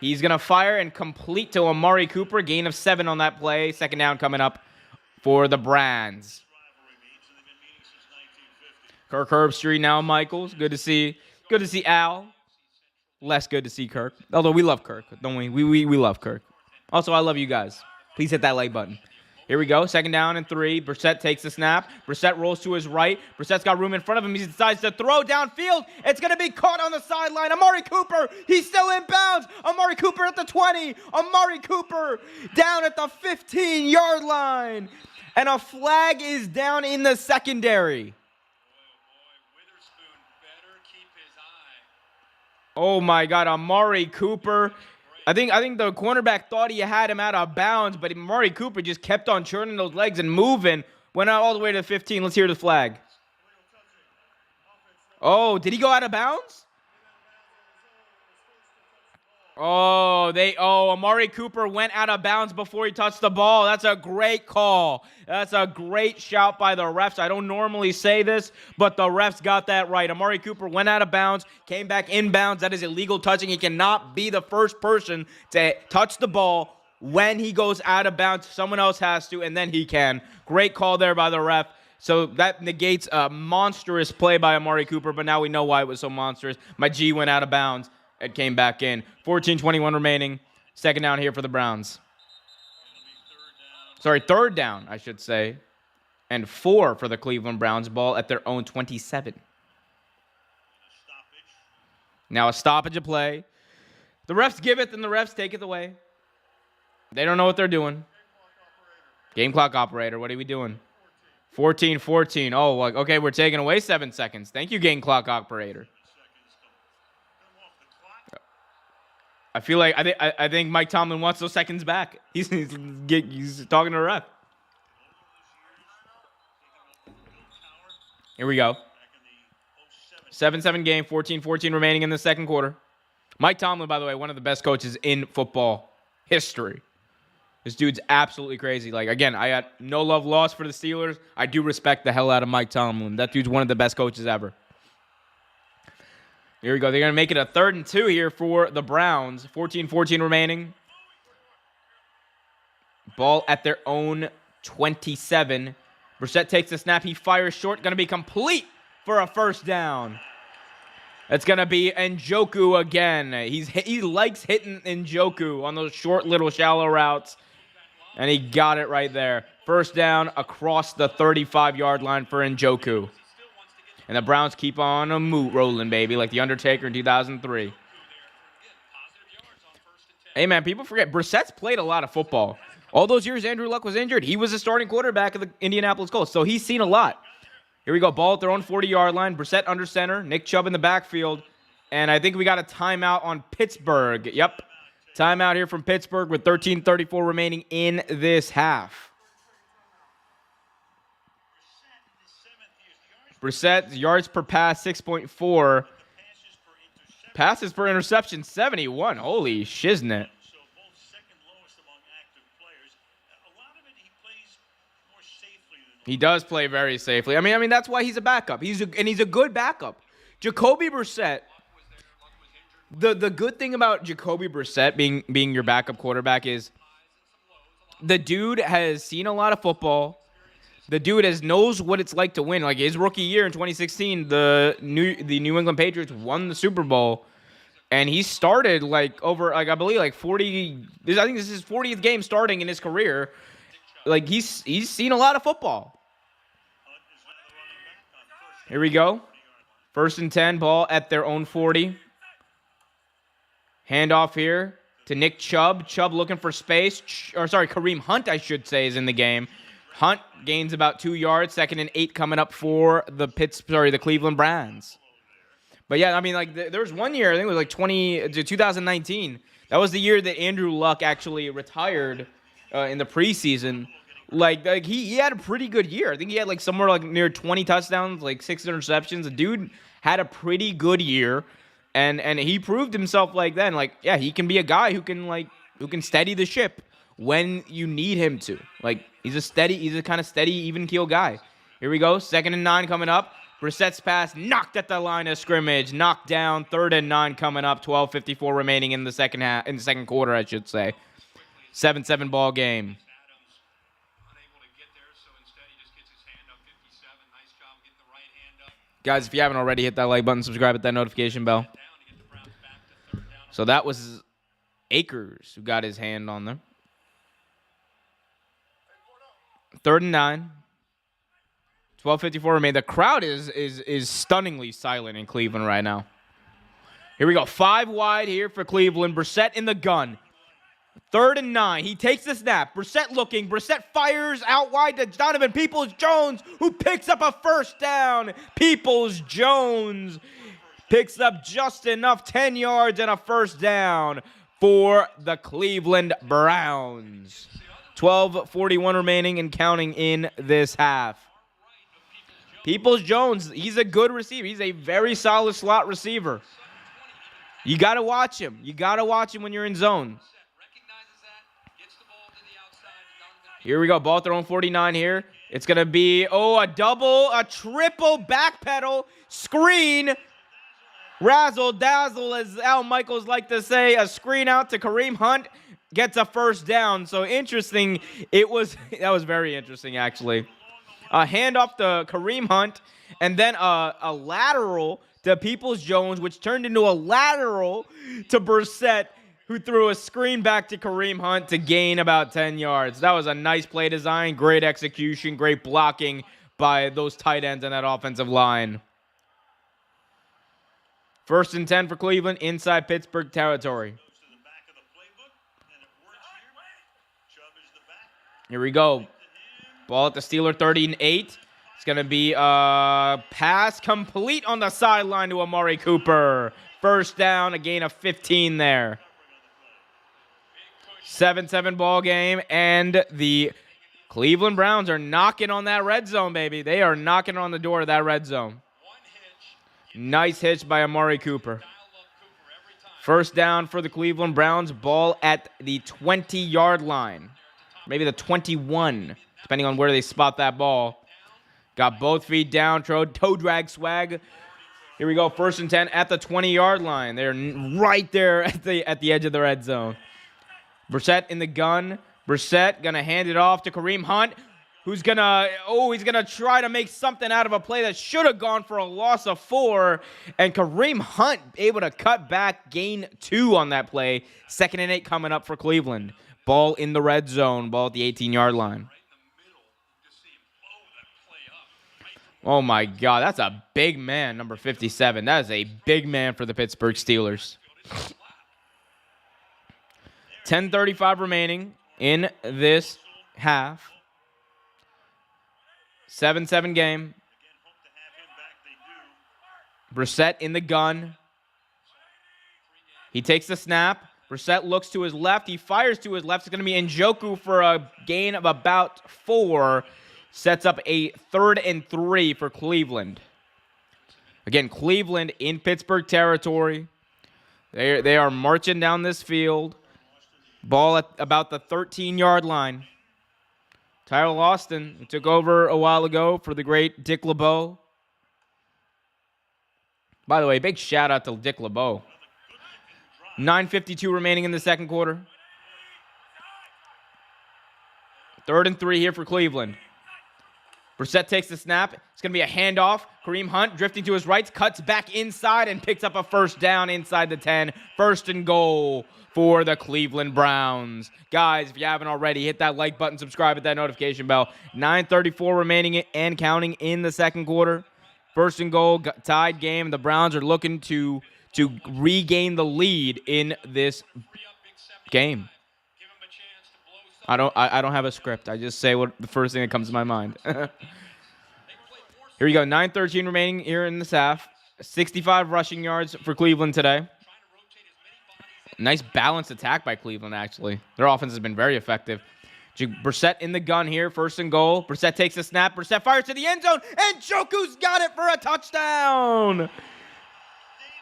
He's going to fire and complete to Amari Cooper. Gain of 7 on that play. Second down coming up for the Brands. Kirk Herbstreit now, Michaels. Good to see Al. Less good to see Kirk. Although we love Kirk, don't we? We love Kirk. Also, I love you guys. Please hit that like button. Here we go. 2nd down and 3. Brissett takes the snap. Brissett rolls to his right. Brissett's got room in front of him. He decides to throw downfield. It's going to be caught on the sideline. Amari Cooper, he's still in bounds. Amari Cooper at the 20. Amari Cooper down at the 15-yard line. And a flag is down in the secondary. Oh, my God. Amari Cooper. I think the cornerback thought he had him out of bounds, but Amari Cooper just kept on churning those legs and moving. Went out all the way to the 15. Let's hear the flag. Oh, did he go out of bounds? Amari Cooper went out of bounds before he touched the ball. That's a great call. That's a great shout by the refs. I don't normally say this, but the refs got that right. Amari Cooper went out of bounds, came back inbounds. That is illegal touching. He cannot be the first person to touch the ball when he goes out of bounds. Someone else has to, and then he can. Great call there by the ref. So that negates a monstrous play by Amari Cooper, but now we know why it was so monstrous. My G went out of bounds. It came back in. 14:21 remaining. Second down here for the Browns. Sorry, third down, I should say. And 4 for the Cleveland Browns. Ball at their own 27. Now a stoppage of play. The refs give it, then the refs take it away. They don't know what they're doing. Game clock operator, what are we doing? 14-14. Oh, okay, we're taking away 7 seconds. Thank you, game clock operator. I feel like I think Mike Tomlin wants those seconds back. He's talking to the ref. Here we go. 7-7 game, 14-14 remaining in the second quarter. Mike Tomlin, by the way, one of the best coaches in football history. This dude's absolutely crazy. Like, again, I got no love lost for the Steelers. I do respect the hell out of Mike Tomlin. That dude's one of the best coaches ever. Here we go. They're going to make it a 3rd and 2 here for the Browns. 14-14 remaining. Ball at their own 27. Brissett takes the snap. He fires short. Going to be complete for a first down. It's going to be Njoku again. He likes hitting Njoku on those short little shallow routes. And he got it right there. First down across the 35-yard line for Njoku. And the Browns keep on rolling, baby, like The Undertaker in 2003. Hey, man, people forget, Brissett's played a lot of football. All those years Andrew Luck was injured, he was the starting quarterback of the Indianapolis Colts, so he's seen a lot. Here we go, ball at their own 40-yard line. Brissett under center, Nick Chubb in the backfield. And I think we got a timeout on Pittsburgh. Yep, timeout here from Pittsburgh with 13:34 remaining in this half. Brissett, yards per pass, 6.4. Passes per interception, 71. Holy shiznit. He does play very safely. I mean, that's why he's a backup. He's a good backup. Jacoby Brissett. The good thing about Jacoby Brissett being your backup quarterback is the dude has seen a lot of football. The dude knows what it's like to win. Like his rookie year in 2016, the New England Patriots won the Super Bowl, and he started I believe 40. I think this is his 40th game starting in his career. Like he's seen a lot of football. Here we go. 1st and 10, ball at their own 40. Handoff here to Nick Chubb. Chubb looking for space. Kareem Hunt, I should say, is in the game. Hunt gains about 2 yards. 2nd and 8 coming up for the Cleveland Browns. But yeah, I mean, there was one year, I think it was 2019. That was the year that Andrew Luck actually retired in the preseason. He had a pretty good year. I think he had somewhere near 20 touchdowns, 6 interceptions. The dude had a pretty good year, and he proved himself then. He can be a guy who can steady the ship when you need him to. He's a kind of steady, even keel guy. Here we go. 2nd and 9 coming up. Brissett's pass knocked at the line of scrimmage. Knocked down. 3rd and 9 coming up. 12:54 remaining in the second quarter, I should say. 7-7 ball game. Guys, if you haven't already, hit that like button, subscribe, hit that notification bell. So that was Akers who got his hand on there. 3rd and 9. 12:54 remain. The crowd is stunningly silent in Cleveland right now. Here we go. 5 wide here for Cleveland. Brissett in the gun. 3rd and 9. He takes the snap. Brissett looking. Brissett fires out wide to Donovan Peoples-Jones, who picks up a first down. Peoples-Jones picks up just enough, 10 yards and a first down for the Cleveland Browns. 12:41 remaining and counting in this half. Peoples-Jones, he's a good receiver. He's a very solid slot receiver. You got to watch him. You got to watch him when you're in zone. Here we go. Ball thrown 49 here. It's going to be, a double, a triple backpedal, screen, razzle dazzle, as Al Michaels like to say, a screen out to Kareem Hunt, gets a first down. So interesting. That was very interesting, actually. A handoff to Kareem Hunt, and then a lateral to Peoples-Jones, which turned into a lateral to Brissett, who threw a screen back to Kareem Hunt to gain about 10 yards. That was a nice play design, great execution, great blocking by those tight ends on that offensive line. 1st and 10 for Cleveland, inside Pittsburgh territory. Here we go. Ball at the Steeler 38. It's going to be a pass complete on the sideline to Amari Cooper. First down, a gain of 15 there. 7-7 ball game, and the Cleveland Browns are knocking on that red zone, baby. They are knocking on the door of that red zone. Nice hitch by Amari Cooper. First down for the Cleveland Browns. Ball at the 20-yard line. Maybe the 21, depending on where they spot that ball. Got both feet down, toe drag swag. Here we go, 1st and 10 at the 20-yard line. They're right there at the edge of the red zone. Brissett in the gun. Brissett gonna hand it off to Kareem Hunt, who's he's gonna try to make something out of a play that should have gone for a loss of 4. And Kareem Hunt able to cut back, gain 2 on that play. 2nd and 8 coming up for Cleveland. Ball in the red zone, ball at the 18-yard line. Oh my God, that's a big man, number 57. That is a big man for the Pittsburgh Steelers. 10:35 remaining in this half. 7-7 game. Brissett in the gun. He takes the snap. Brissett looks to his left. He fires to his left. It's going to be Njoku for a gain of about 4. Sets up a 3rd and 3 for Cleveland. Again, Cleveland in Pittsburgh territory. They are marching down this field. Ball at about the 13-yard line. Tyrell Austin, who took over a while ago for the great Dick LeBeau. By the way, big shout out to Dick LeBeau. 9:52 remaining in the second quarter. 3rd and 3 here for Cleveland. Brissett takes the snap. It's going to be a handoff. Kareem Hunt drifting to his right, cuts back inside and picks up a first down inside the 10. 1st and goal for the Cleveland Browns. Guys, if you haven't already, hit that like button, subscribe, hit that notification bell. 9:34 remaining and counting in the second quarter. 1st and goal, tied game. The Browns are looking to regain the lead in this game. I don't have a script. I just say what the first thing that comes to my mind. Here we go. 9:13 remaining here in this half. 65 rushing yards for Cleveland today. Nice balanced attack by Cleveland, actually. Their offense has been very effective. Brissett in the gun here. 1st and goal. Brissett takes a snap. Brissett fires to the end zone. And Njoku's got it for a touchdown.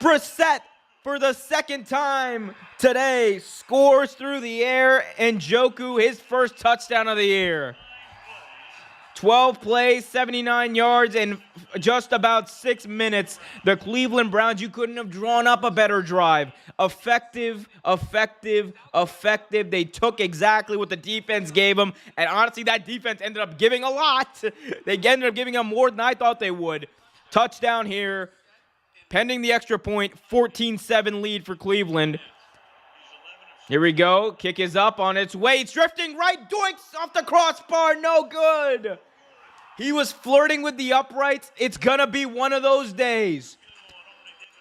Brissett, for the 2nd time today, scores through the air. And Njoku, his first touchdown of the year. 12 plays, 79 yards, in just about 6 minutes. The Cleveland Browns, you couldn't have drawn up a better drive. Effective, effective, effective. They took exactly what the defense gave them. And honestly, that defense ended up giving a lot. They ended up giving them more than I thought they would. Touchdown here. Pending the extra point, 14-7 lead for Cleveland. Here we go. Kick is up on its way. It's drifting right. Doinks off the crossbar. No good. He was flirting with the uprights. It's going to be one of those days.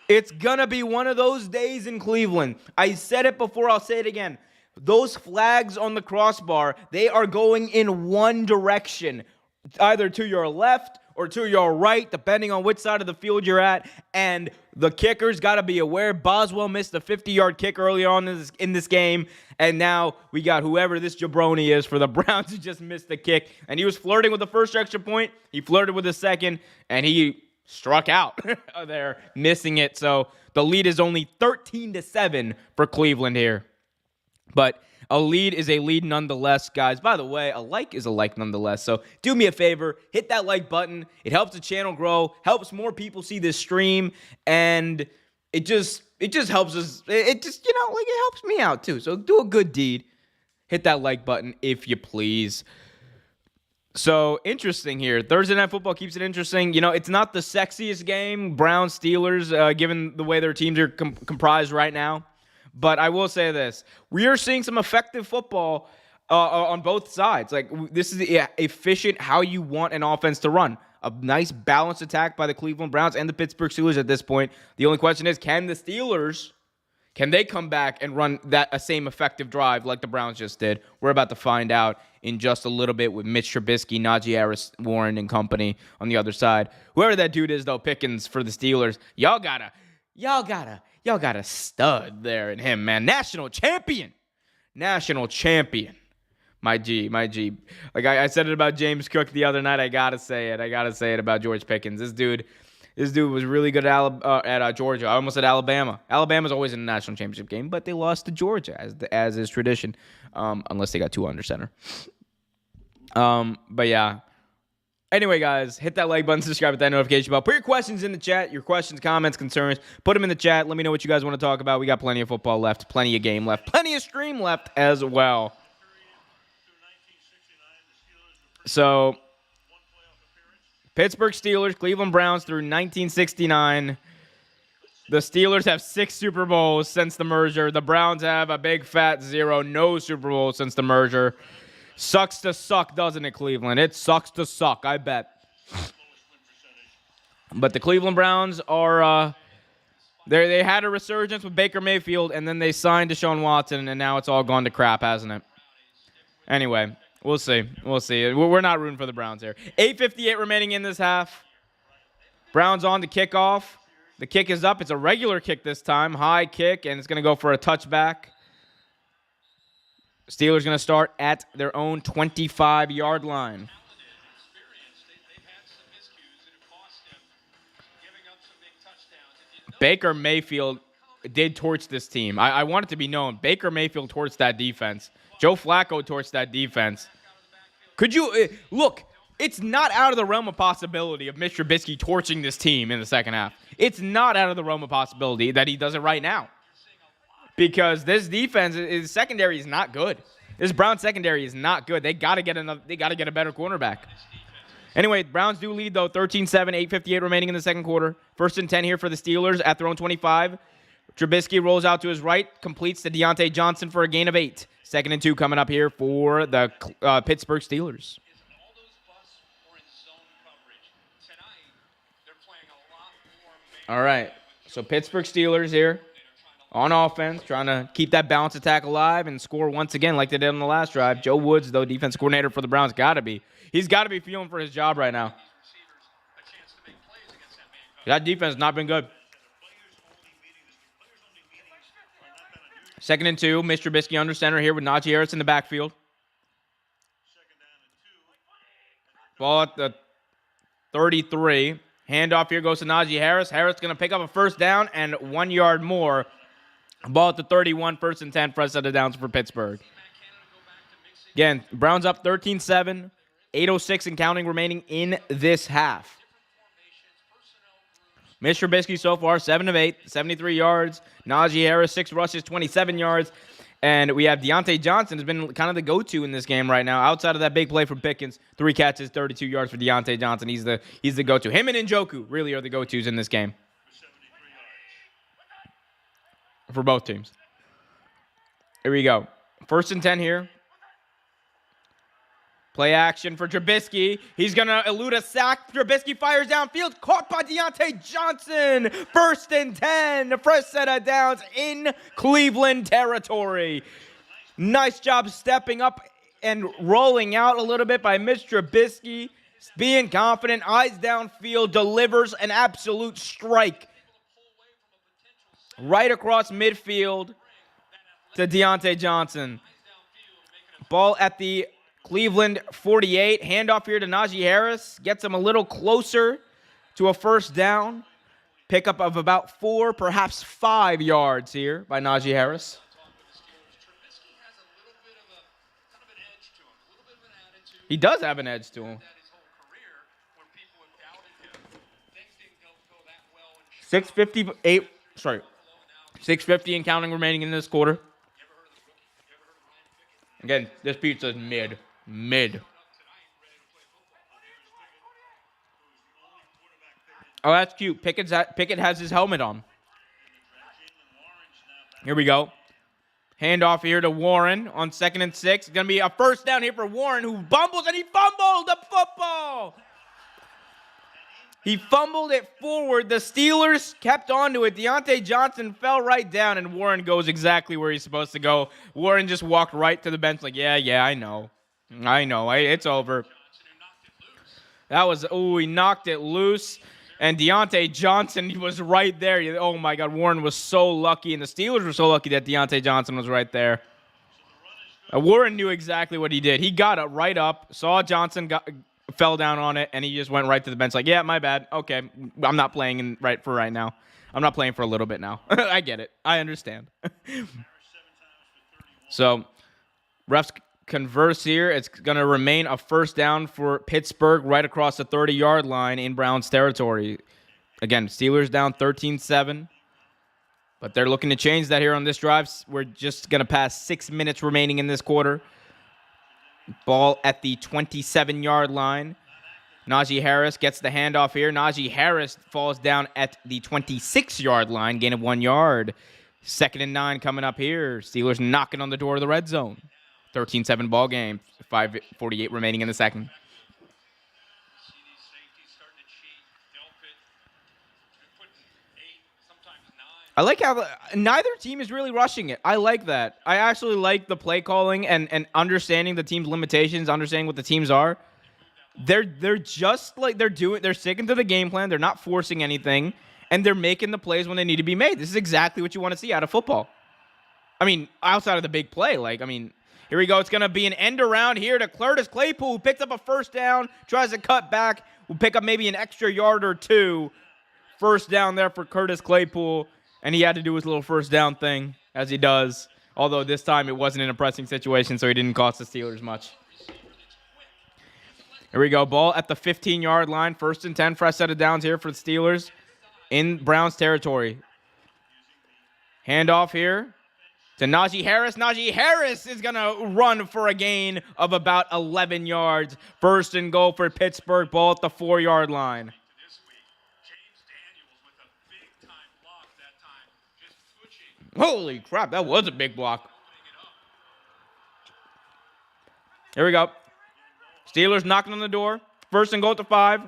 It's going to be one of those days in Cleveland. I said it before. I'll say it again. Those flags on the crossbar, they are going in one direction, either to your left or to your right, depending on which side of the field you're at. And the kicker's got to be aware. Boswell missed a 50-yard kick early on in this game. And now we got whoever this jabroni is for the Browns who just missed the kick. And he was flirting with the first extra point. He flirted with the second. And he struck out there, missing it. So The lead is only 13-7 for Cleveland here. But a lead is a lead nonetheless, guys. By the way, a like is a like nonetheless. So do me a favor, hit that like button. It helps the channel grow, helps more people see this stream, and it just helps us. It just, it helps me out too. So do a good deed. Hit that like button if you please. So, interesting here. Thursday Night Football keeps it interesting. It's not the sexiest game, Browns, Steelers, given the way their teams are comprised right now. But I will say this. We are seeing some effective football on both sides. Like, this is efficient how you want an offense to run. A nice balanced attack by the Cleveland Browns and the Pittsburgh Steelers at this point. The only question is, can the Steelers... Can they come back and run a same effective drive like the Browns just did? We're about to find out in just a little bit with Mitch Trubisky, Najee Harris, Warren, and company on the other side. Whoever that dude is, though, Pickens for the Steelers, y'all got a stud there in him, man. National champion. My G. Like I said it about James Cook the other night. I gotta say it about George Pickens. This dude was really good at Georgia. I almost said Alabama. Alabama's always in a national championship game, but they lost to Georgia, as is tradition, unless they got two under center. But yeah. Anyway, guys, hit that like button, subscribe, hit that notification bell. Put your questions in the chat, your questions, comments, concerns. Put them in the chat. Let me know what you guys want to talk about. We got plenty of football left, plenty of game left, plenty of stream left as well. So... Pittsburgh Steelers, Cleveland Browns through 1969. The Steelers have 6 Super Bowls since the merger. The Browns have a big fat 0, no Super Bowls since the merger. Sucks to suck, doesn't it, Cleveland? It sucks to suck, I bet. But the Cleveland Browns are, they had a resurgence with Baker Mayfield, and then they signed Deshaun Watson, and now it's all gone to crap, hasn't it? Anyway. We'll see. We're not rooting for the Browns here. 8:58 remaining in this half. Browns on to kickoff. The kick is up. It's a regular kick this time. High kick, and it's going to go for a touchback. Steelers going to start at their own 25-yard line. Baker Mayfield did torch this team. I want it to be known. Baker Mayfield torched that defense. Joe Flacco torched that defense. Could you look? It's not out of the realm of possibility of Mitch Trubisky torching this team in the second half. It's not out of the realm of possibility that he does it right now, because this defense, his secondary is not good. This Browns secondary is not good. They got to get a better cornerback. Anyway, Browns do lead though, 13-7, 8:58 remaining in the second quarter. 1st and 10 here for the Steelers at their own 25. Trubisky rolls out to his right, completes to Deontay Johnson for a gain of 8. 2nd and 2 coming up here for the Pittsburgh Steelers. All right, so Pittsburgh Steelers here on offense, trying to keep that balanced attack alive and score once again like they did on the last drive. Joe Woods, though, defense coordinator for the Browns, he's got to be feeling for his job right now. That defense has not been good. 2nd and 2, Mr. Trubisky under center here with Najee Harris in the backfield. Ball at the 33. Handoff here goes to Najee Harris. Harris going to pick up a first down and 1 yard more. Ball at the 31, 1st and 10, first set of downs for Pittsburgh. Again, Browns up 13-7, 8:06 and counting remaining in this half. Mr. Trubisky so far, 7 of 8, 73 yards. Najee Harris, 6 rushes, 27 yards. And we have Deontay Johnson, who's been kind of the go-to in this game right now. Outside of that big play from Pickens, 3 catches, 32 yards for Deontay Johnson. He's the go-to. Him and Njoku really are the go-tos in this game for both teams. Here we go. 1st and 10 here. Play action for Trubisky. He's going to elude a sack. Trubisky fires downfield. Caught by Deontay Johnson. 1st and 10. The first set of downs in Cleveland territory. Nice job stepping up and rolling out a little bit by Mitch Trubisky. Being confident. Eyes downfield. Delivers an absolute strike. Right across midfield to Deontay Johnson. Ball at the Cleveland 48. Handoff here to Najee Harris. Gets him a little closer to a first down. pickup of about 4, perhaps 5 yards here by Najee Harris. He does have an edge to him. 6:50 and counting remaining in this quarter. Again, this pizza's mid. Oh, that's cute. Pickett has his helmet on. Here we go. Handoff here to Warren on 2nd and 6. It's going to be a first down here for Warren, who bumbles, and he fumbled the football. He fumbled it forward. The Steelers kept onto it. Deontay Johnson fell right down, and Warren goes exactly where he's supposed to go. Warren just walked right to the bench like, yeah, I know. It's over. He knocked it loose. And Deontay Johnson was right there. Oh, my God. Warren was so lucky, and the Steelers were so lucky that Deontay Johnson was right there. Warren knew exactly what he did. He got it right up, saw Johnson fell down on it, and he just went right to the bench like, yeah, my bad. Okay, I'm not playing right now. I'm not playing for a little bit now. I get it. I understand. So, refs converse here. It's going to remain a first down for Pittsburgh right across the 30-yard line in Browns territory. Again, Steelers down 13-7. But they're looking to change that here on this drive. We're just going to pass 6 minutes remaining in this quarter. Ball at the 27-yard line. Najee Harris gets the handoff here. Najee Harris falls down at the 26-yard line, gain of 1 yard. 2nd and 9 coming up here. Steelers knocking on the door of the red zone. 13-7 ball game. 5:48 remaining in the second. I like how neither team is really rushing it. I like that. I actually like the play calling and understanding the team's limitations, understanding what the teams are. They're just like they're sticking to the game plan. They're not forcing anything, and they're making the plays when they need to be made. This is exactly what you want to see out of football. I mean, outside of the big play, here we go. It's going to be an end around here to Curtis Claypool, who picks up a first down, tries to cut back, will pick up maybe an extra yard or two. First down there for Curtis Claypool. And he had to do his little first down thing, as he does. Although this time it wasn't in a pressing situation, so he didn't cost the Steelers much. Here we go. Ball at the 15-yard line. 1st and 10. Fresh set of downs here for the Steelers in Browns territory. Handoff here to Najee Harris. Najee Harris is going to run for a gain of about 11 yards. 1st and goal for Pittsburgh. Ball at the 4-yard line. Holy crap, that was a big block. Here we go. Steelers knocking on the door. 1st and goal to 5.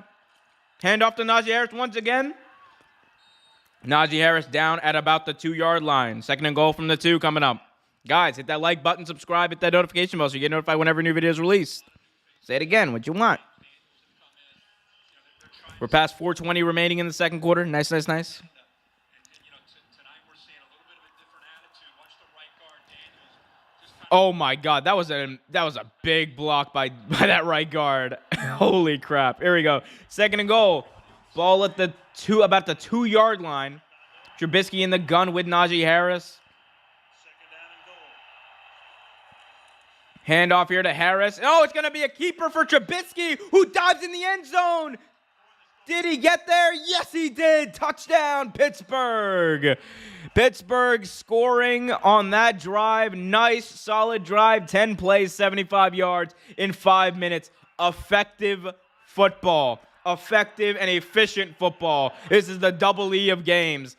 Handoff to Najee Harris once again. Najee Harris down at about the 2-yard line. 2nd and goal from the 2 coming up. Guys, hit that like button, subscribe, hit that notification bell so you get notified whenever a new video is released. Say it again, what you want. We're past 4:20 remaining in the second quarter. Nice. Oh my God, that was a big block by that right guard. Holy crap. Here we go. 2nd and goal. Ball at about the 2-yard line. Trubisky in the gun with Najee Harris. Handoff here to Harris. Oh, it's going to be a keeper for Trubisky, who dives in the end zone. Did he get there? Yes, he did. Touchdown, Pittsburgh. Pittsburgh scoring on that drive. Nice, solid drive. 10 plays, 75 yards in 5 minutes. Effective football. Effective and efficient football. This is the double E of games.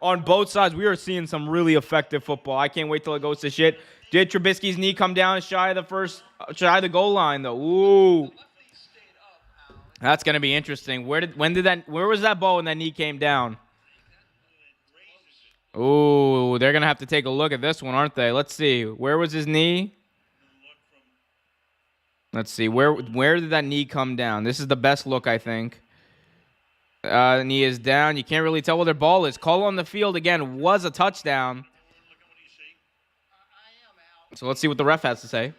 On both sides, we are seeing some really effective football. I can't wait till it goes to shit. Did Trubisky's knee come down shy of the goal line, though? Ooh. That's going to be interesting. Where was that ball when that knee came down? Ooh, they're going to have to take a look at this one, aren't they? Let's see. Where was his knee? Let's see. Where did that knee come down? This is the best look, I think. The knee is down. You can't really tell where their ball is. Call on the field, again, was a touchdown. So let's see what the ref has to say.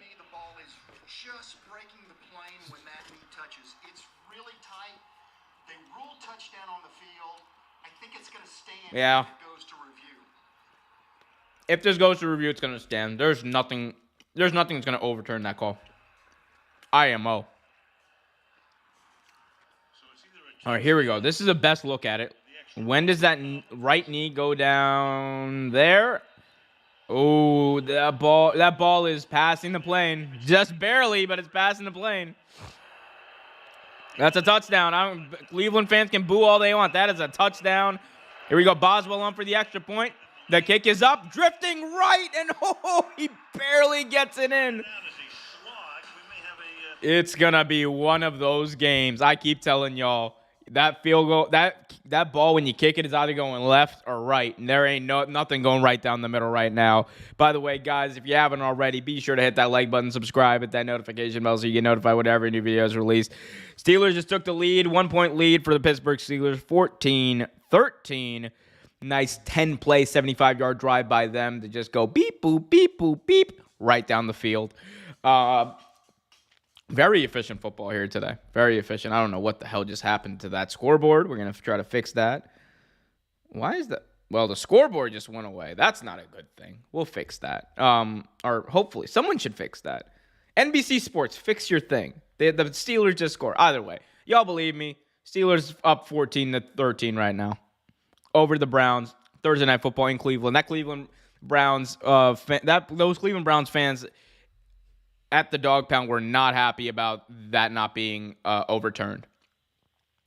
Yeah.
Goes to review.
If this goes to review, it's going to stand. There's nothing that's going to overturn that call. IMO. All right, here we go. This is the best look at it. When does that right knee go down there? Oh, that ball is passing the plane. Just barely, but it's passing the plane. That's a touchdown. Cleveland fans can boo all they want. That is a touchdown. Here we go. Boswell on for the extra point. The kick is up, drifting right, and he barely gets it in. It's going to be one of those games. I keep telling y'all, that field goal, that ball, when you kick it, is either going left or right, and there ain't nothing going right down the middle right now. By the way, guys, if you haven't already, be sure to hit that like button, subscribe, hit that notification bell so you get notified whenever a new video is released. Steelers just took the lead, 1-point lead for the Pittsburgh Steelers, 14-13. Nice 10-play, 75-yard drive by them to just go beep, boop, beep, boop, beep, right down the field. Very efficient football here today. Very efficient. I don't know what the hell just happened to that scoreboard. We're going to try to fix that. Why is that? Well, the scoreboard just went away. That's not a good thing. We'll fix that. Or hopefully. Someone should fix that. NBC Sports, fix your thing. The Steelers just scored. Either way. Y'all believe me. Steelers up 14-13 right now. Over the Browns. Thursday Night Football in Cleveland. That Cleveland Browns, those Cleveland Browns fans at the dog pound were not happy about that not being overturned.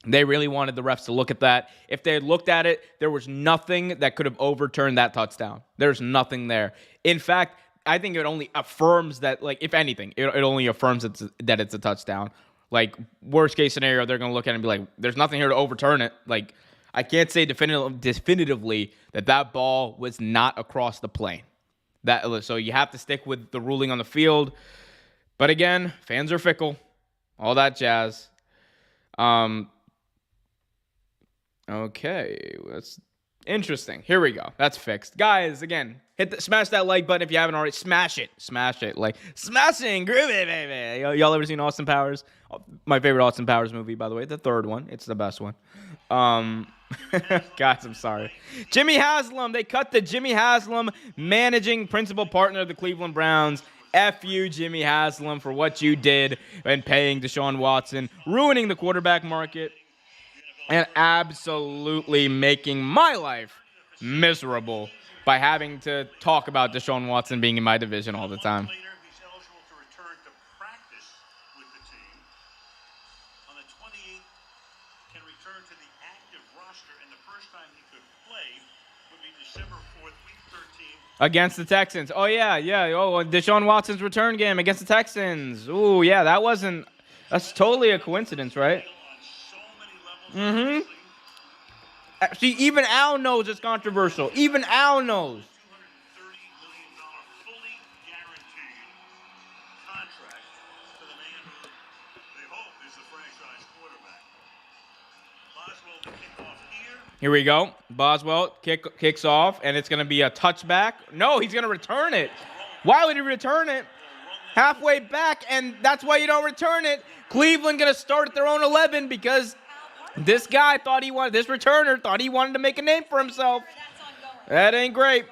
They really wanted the refs to look at that. If they had looked at it, there was nothing that could have overturned that touchdown. There's nothing there. In fact, I think it only affirms that, like, if anything, it only affirms that it's a touchdown. Like, worst case scenario, they're going to look at it and be like, there's nothing here to overturn it. Like, I can't say definitively that ball was not across the plane. So you have to stick with the ruling on the field. But again, fans are fickle. All that jazz. Okay, that's interesting. Here we go. That's fixed. Guys, again, smash that like button if you haven't already. Smash it. Smash it. Like, smashing, groovy, baby. Y'all ever seen Austin Powers? My favorite Austin Powers movie, by the way. The third one. It's the best one. Guys, I'm sorry. Jimmy Haslam. They cut the Jimmy Haslam, managing principal partner of the Cleveland Browns. F you, Jimmy Haslam, for what you did in paying Deshaun Watson, ruining the quarterback market, and absolutely making my life miserable by having to talk about Deshaun Watson being in my division all the time.
He's eligible to return to practice with the team. On the 28th, can return to the active roster, and the first time he could play would be December 4th, week 13.
Against the Texans. Oh, yeah. Oh, Deshaun Watson's return game against the Texans. Ooh, yeah, that's totally a coincidence, right? Mm-hmm. See, even Al knows it's controversial. Even Al knows.
$230 million fully guaranteed contract to the man who they hope is the franchise quarterback. Boswell to kick off here.
Here we go. Boswell kicks off, and it's going to be a touchback. No, he's going to return it. Why would he return it? Halfway back, and that's why you don't return it. Cleveland going to start at their own 11 because this returner thought he wanted to make a name for himself. That ain't great.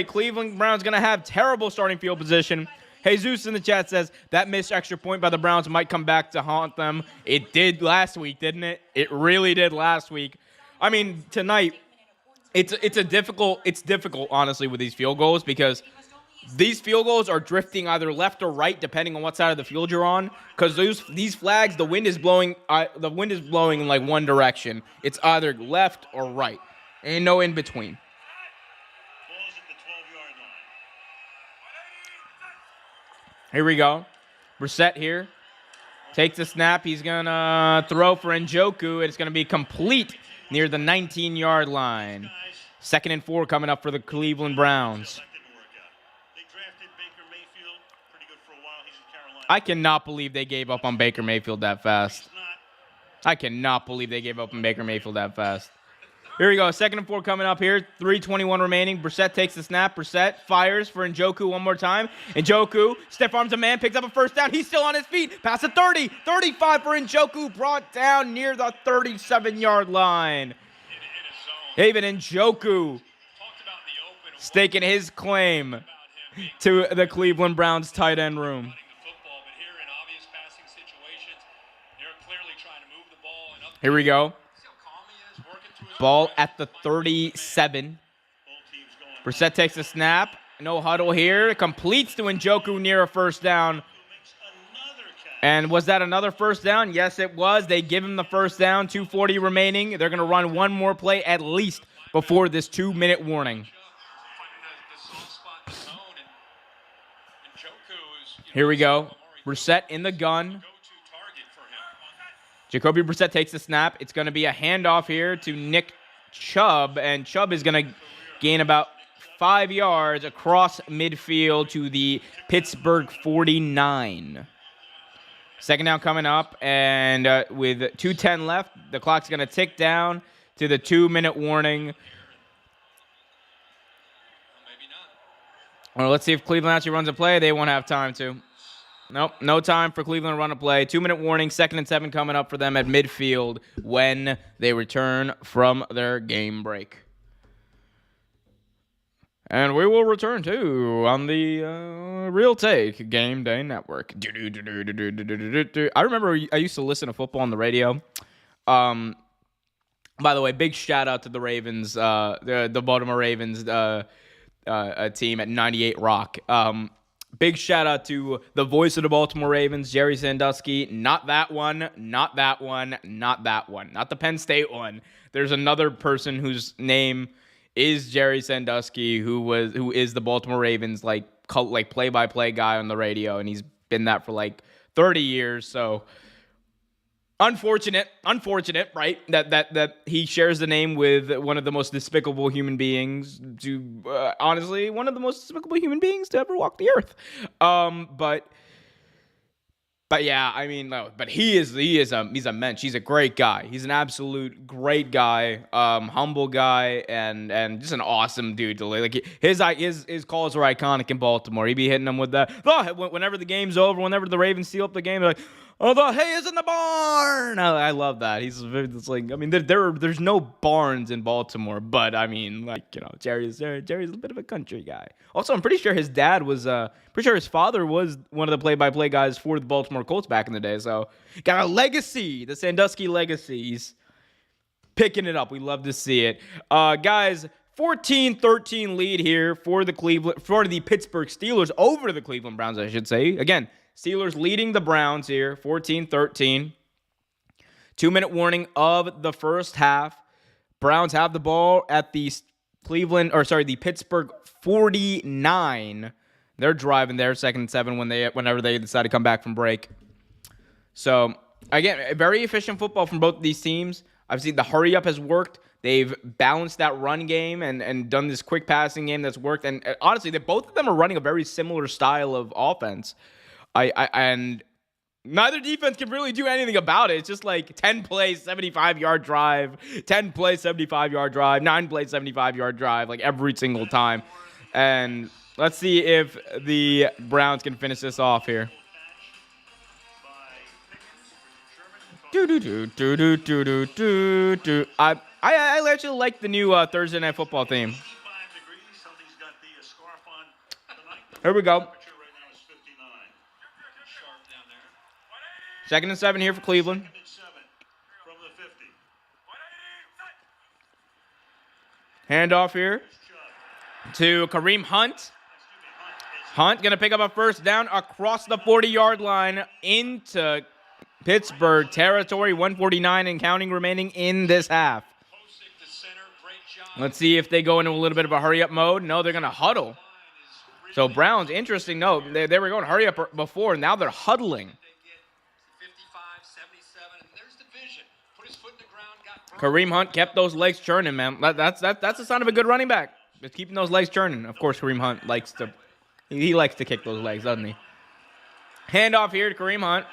Cleveland Browns going to have terrible starting field position. Jesus in the chat says that missed extra point by the Browns might come back to haunt them. It did last week, didn't it? It really did last week. I mean, tonight, it's difficult, honestly, with these field goals because these field goals are drifting either left or right, depending on what side of the field you're on. Because these flags, the wind is blowing in like one direction. It's either left or right. Ain't no in between.
Ball's at the 12-yard line.
Here we go. Brissett here. Takes the snap. He's going to throw for Njoku. It's going to be complete near the 19-yard line. 2nd and 4 coming up for the Cleveland Browns. I cannot believe they gave up on Baker Mayfield that fast. Here we go. 2nd and 4 coming up here. 3:21 remaining. Brissett takes the snap. Brissett fires for Njoku one more time. Njoku, stiff arms a man, picks up a first down. He's still on his feet. Past the 30. 35 for Njoku. Brought down near the 37-yard line. David Njoku staking his claim to the Cleveland Browns tight end room. Here we go. Ball at the 37. Brissett takes a snap. No huddle here. Completes to Njoku near a first down. And was that another first down? Yes, it was. They give him the first down. 2:40 remaining. They're going to run one more play at least before this 2-minute warning. Here we go. Brissett in the gun. Jacoby Brissett takes the snap. It's going to be a handoff here to Nick Chubb, and Chubb is going to gain about 5 yards across midfield to the Pittsburgh 49. Second down coming up, and with 2:10 left, the clock's going to tick down to the 2-minute warning. Well, let's see if Cleveland actually runs a play. They won't have time to. Nope, no time for Cleveland to run a play. 2-minute warning, 2nd and 7 coming up for them at midfield when they return from their game break. And we will return to on the Real Take Game Day Network. I remember I used to listen to football on the radio. By the way, big shout out to the Ravens, the Baltimore Ravens team at 98 Rock. Big shout out to the voice of the Baltimore Ravens, Jerry Sandusky. Not that one, not that one, not that one. Not the Penn State one. There's another person whose name is Jerry Sandusky, who is the Baltimore Ravens play-by-play guy on the radio, and he's been that for 30 years. So unfortunate, right? That he shares the name with one of the most despicable human beings honestly, one of the most despicable human beings to ever walk the earth. But yeah, I mean, no, but he's a mensch. He's a great guy. He's an absolute great guy, humble guy, and just an awesome dude to his calls are iconic in Baltimore. He'd be hitting them with that. Whenever the game's over, whenever the Ravens seal up the game, they're like, "Oh, the hay is in the barn." I love that. There's no barns in Baltimore, but I mean, Jerry's a bit of a country guy. Also, I'm pretty sure his dad was, his father was one of the play-by-play guys for the Baltimore Colts back in the day. So, got a legacy, the Sandusky legacy. He's picking it up. We love to see it. Guys, 14-13 lead here for the Pittsburgh Steelers over the Cleveland Browns, I should say. Again, Steelers leading the Browns here, 14-13. 2-minute warning of the first half. Browns have the ball at the Pittsburgh 49. They're driving there, 2nd and 7 whenever they decide to come back from break. So, again, very efficient football from both of these teams. I've seen the hurry up has worked. They've balanced that run game and done this quick passing game that's worked. And honestly, both of them are running a very similar style of offense. And neither defense can really do anything about it. It's just 10 plays, 75-yard drive, 10 plays, 75-yard drive, 9 plays, 75-yard drive, every single time. And let's see if the Browns can finish this off here. I actually like the new Thursday Night Football theme. Here we go. 2nd and 7 here for Cleveland. Handoff here to Kareem Hunt. Hunt going to pick up a first down across the 40-yard line into Pittsburgh territory. 1:49 and counting remaining in this half. Let's see if they go into a little bit of a hurry-up mode. No, they're going to huddle. So Browns, interesting note. They were going hurry up before. Now they're huddling. Kareem Hunt kept those legs churning, man. That's a sign of a good running back. Just keeping those legs churning. Of course, Kareem Hunt likes to kick those legs, doesn't he? Handoff here to Kareem Hunt.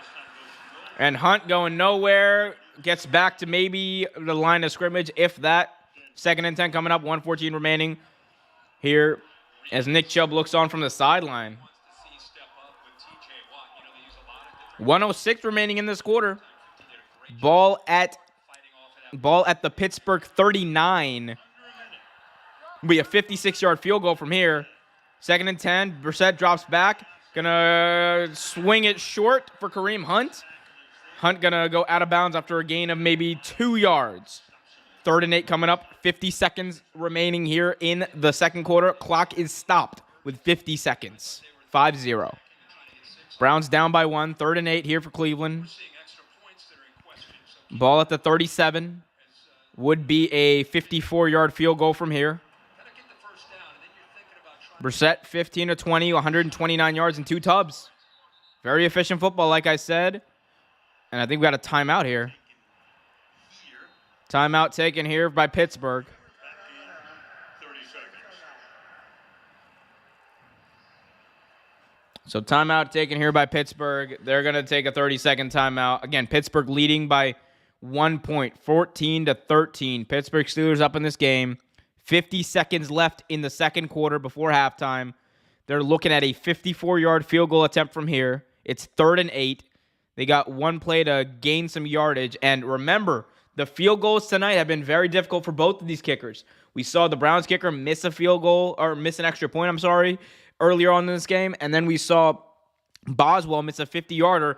And Hunt going nowhere. Gets back to maybe the line of scrimmage, if that. 2nd and 10 coming up, 1:14 remaining here as Nick Chubb looks on from the sideline. 1:06 remaining in this quarter. Ball at the Pittsburgh 39. Will be a 56-yard field goal from here. 2nd and 10. Brissett drops back. Gonna swing it short for Kareem Hunt. Hunt gonna go out of bounds after a gain of maybe 2 yards. 3rd and 8 coming up. 50 seconds remaining here in the second quarter. Clock is stopped with 50 seconds. 5-0. Browns down by 1. 3rd and 8 here for Cleveland. Ball at the 37. Would be a 54-yard field goal from here. Brissett, 15 of 20, 129 yards and 2 tubs. Very efficient football, like I said. And I think we got a timeout here. Timeout taken here by Pittsburgh. So timeout taken here by Pittsburgh. They're going to take a 30-second timeout. Again, Pittsburgh leading by 1 point, 14-13. Pittsburgh Steelers up in this game. 50 seconds left in the second quarter before halftime. They're looking at a 54-yard field goal attempt from here. It's 3rd and 8. They got one play to gain some yardage. And remember, the field goals tonight have been very difficult for both of these kickers. We saw the Browns kicker miss a field goal, or miss an extra point, earlier on in this game. And then we saw Boswell miss a 50-yarder.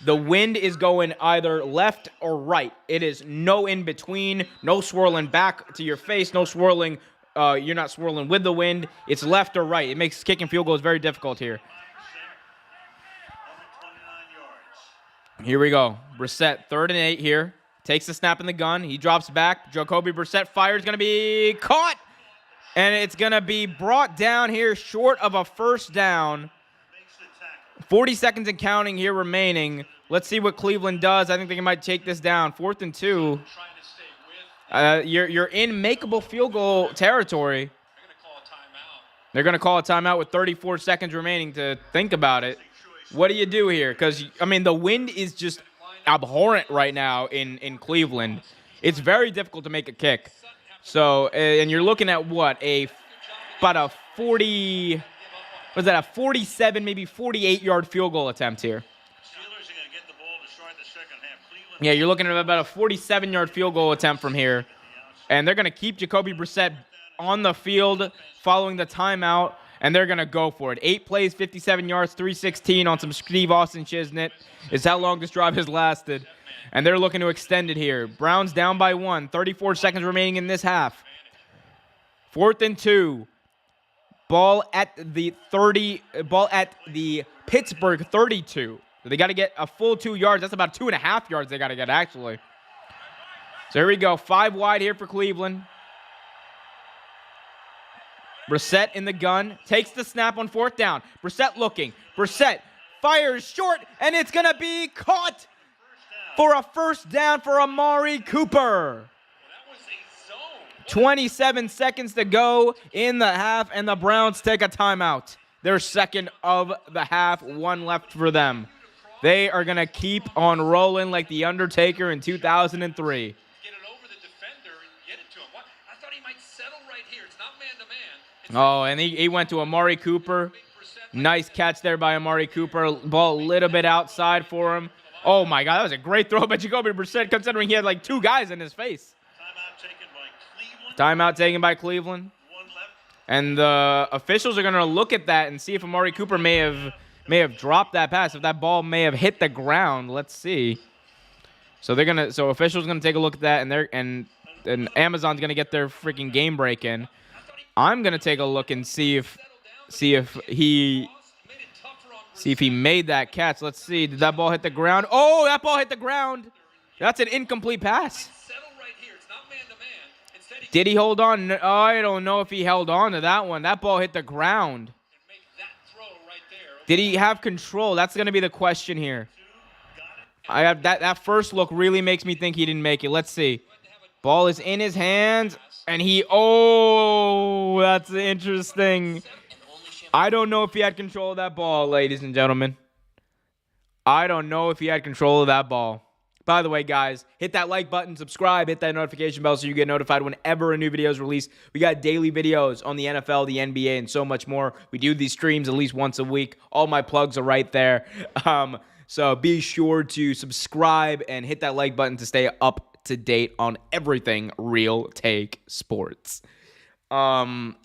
The wind is going either left or right. It is no in between, no swirling back to your face, no swirling. You're not swirling with the wind. It's left or right. It makes kicking field goals very difficult here. Here we go. Brissett, 3rd and 8 here. Takes the snap in the gun. He drops back. Jacoby Brissett fires. Going to be caught. And it's going to be brought down here short of a first down. 40 seconds and counting here remaining. Let's see what Cleveland does. I think they might take this down. 4th and 2. You're in makeable field goal territory. They're going to call a timeout with 34 seconds remaining to think about it. What do you do here? Because, I mean, the wind is just abhorrent right now in Cleveland. It's very difficult to make a kick. So, and you're looking at what? About a 40... Was that a 47, maybe 48-yard field goal attempt here? Yeah, you're looking at about a 47-yard field goal attempt from here. And they're going to keep Jacoby Brissett on the field following the timeout, and they're going to go for it. 8 plays, 57 yards, 316 on some Steve Austin Chisnett is how long this drive has lasted. And they're looking to extend it here. Browns down by 1, 34 seconds remaining in this half. 4th and 2. Ball at the Pittsburgh 32. So they got to get a full 2 yards. That's about 2.5 yards they got to get, actually. So here we go. 5 wide here for Cleveland. Brissett in the gun. Takes the snap on 4th down. Brissett looking. Brissett fires short, and it's going to be caught for a first down for Amari Cooper. 27 seconds to go in the half, and the Browns take a timeout. Their second of the half, 1 left for them. They are going to keep on rolling like The Undertaker in 2003.
Get it over the defender and get it to him. What? I thought he might settle right here. It's not man-to-man.
Oh, and he went to Amari Cooper. Nice catch there by Amari Cooper. Ball a little bit outside for him. Oh, my God, that was a great throw by Jacoby Brissett, considering he had like 2 guys in his face. Timeout taken by Cleveland. And the officials are going to look at that and see if Amari Cooper may have dropped that pass, if that ball may have hit the ground. Let's see. So officials are going to take a look at that, and Amazon's going to get their freaking game break in. I'm going to take a look and see if he made that catch. Let's see. Did that ball hit the ground? Oh, that ball hit the ground. That's an incomplete pass. Did he hold on? Oh, I don't know if he held on to that one. That ball hit the ground. Did he have control? That's going to be the question here. I have that first look really makes me think he didn't make it. Let's see. Ball is in his hands, and that's interesting. I don't know if he had control of that ball, ladies and gentlemen. I don't know if he had control of that ball. By the way, guys, hit that like button, subscribe, hit that notification bell so you get notified whenever a new video is released. We got daily videos on the NFL, the NBA, and so much more. We do these streams at least once a week. All my plugs are right there. So be sure to subscribe and hit that like button to stay up to date on everything Real Take Sports. That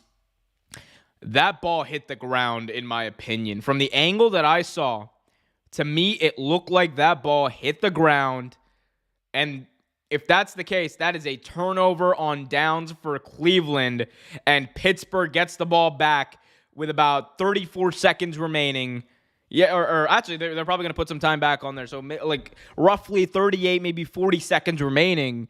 ball hit the ground, in my opinion. From the angle that I saw, to me, it looked like that ball hit the ground. And if that's the case, that is a turnover on downs for Cleveland. And Pittsburgh gets the ball back with about 34 seconds remaining. Yeah, or actually, they're probably going to put some time back on there. So, like, roughly 38, maybe 40 seconds remaining.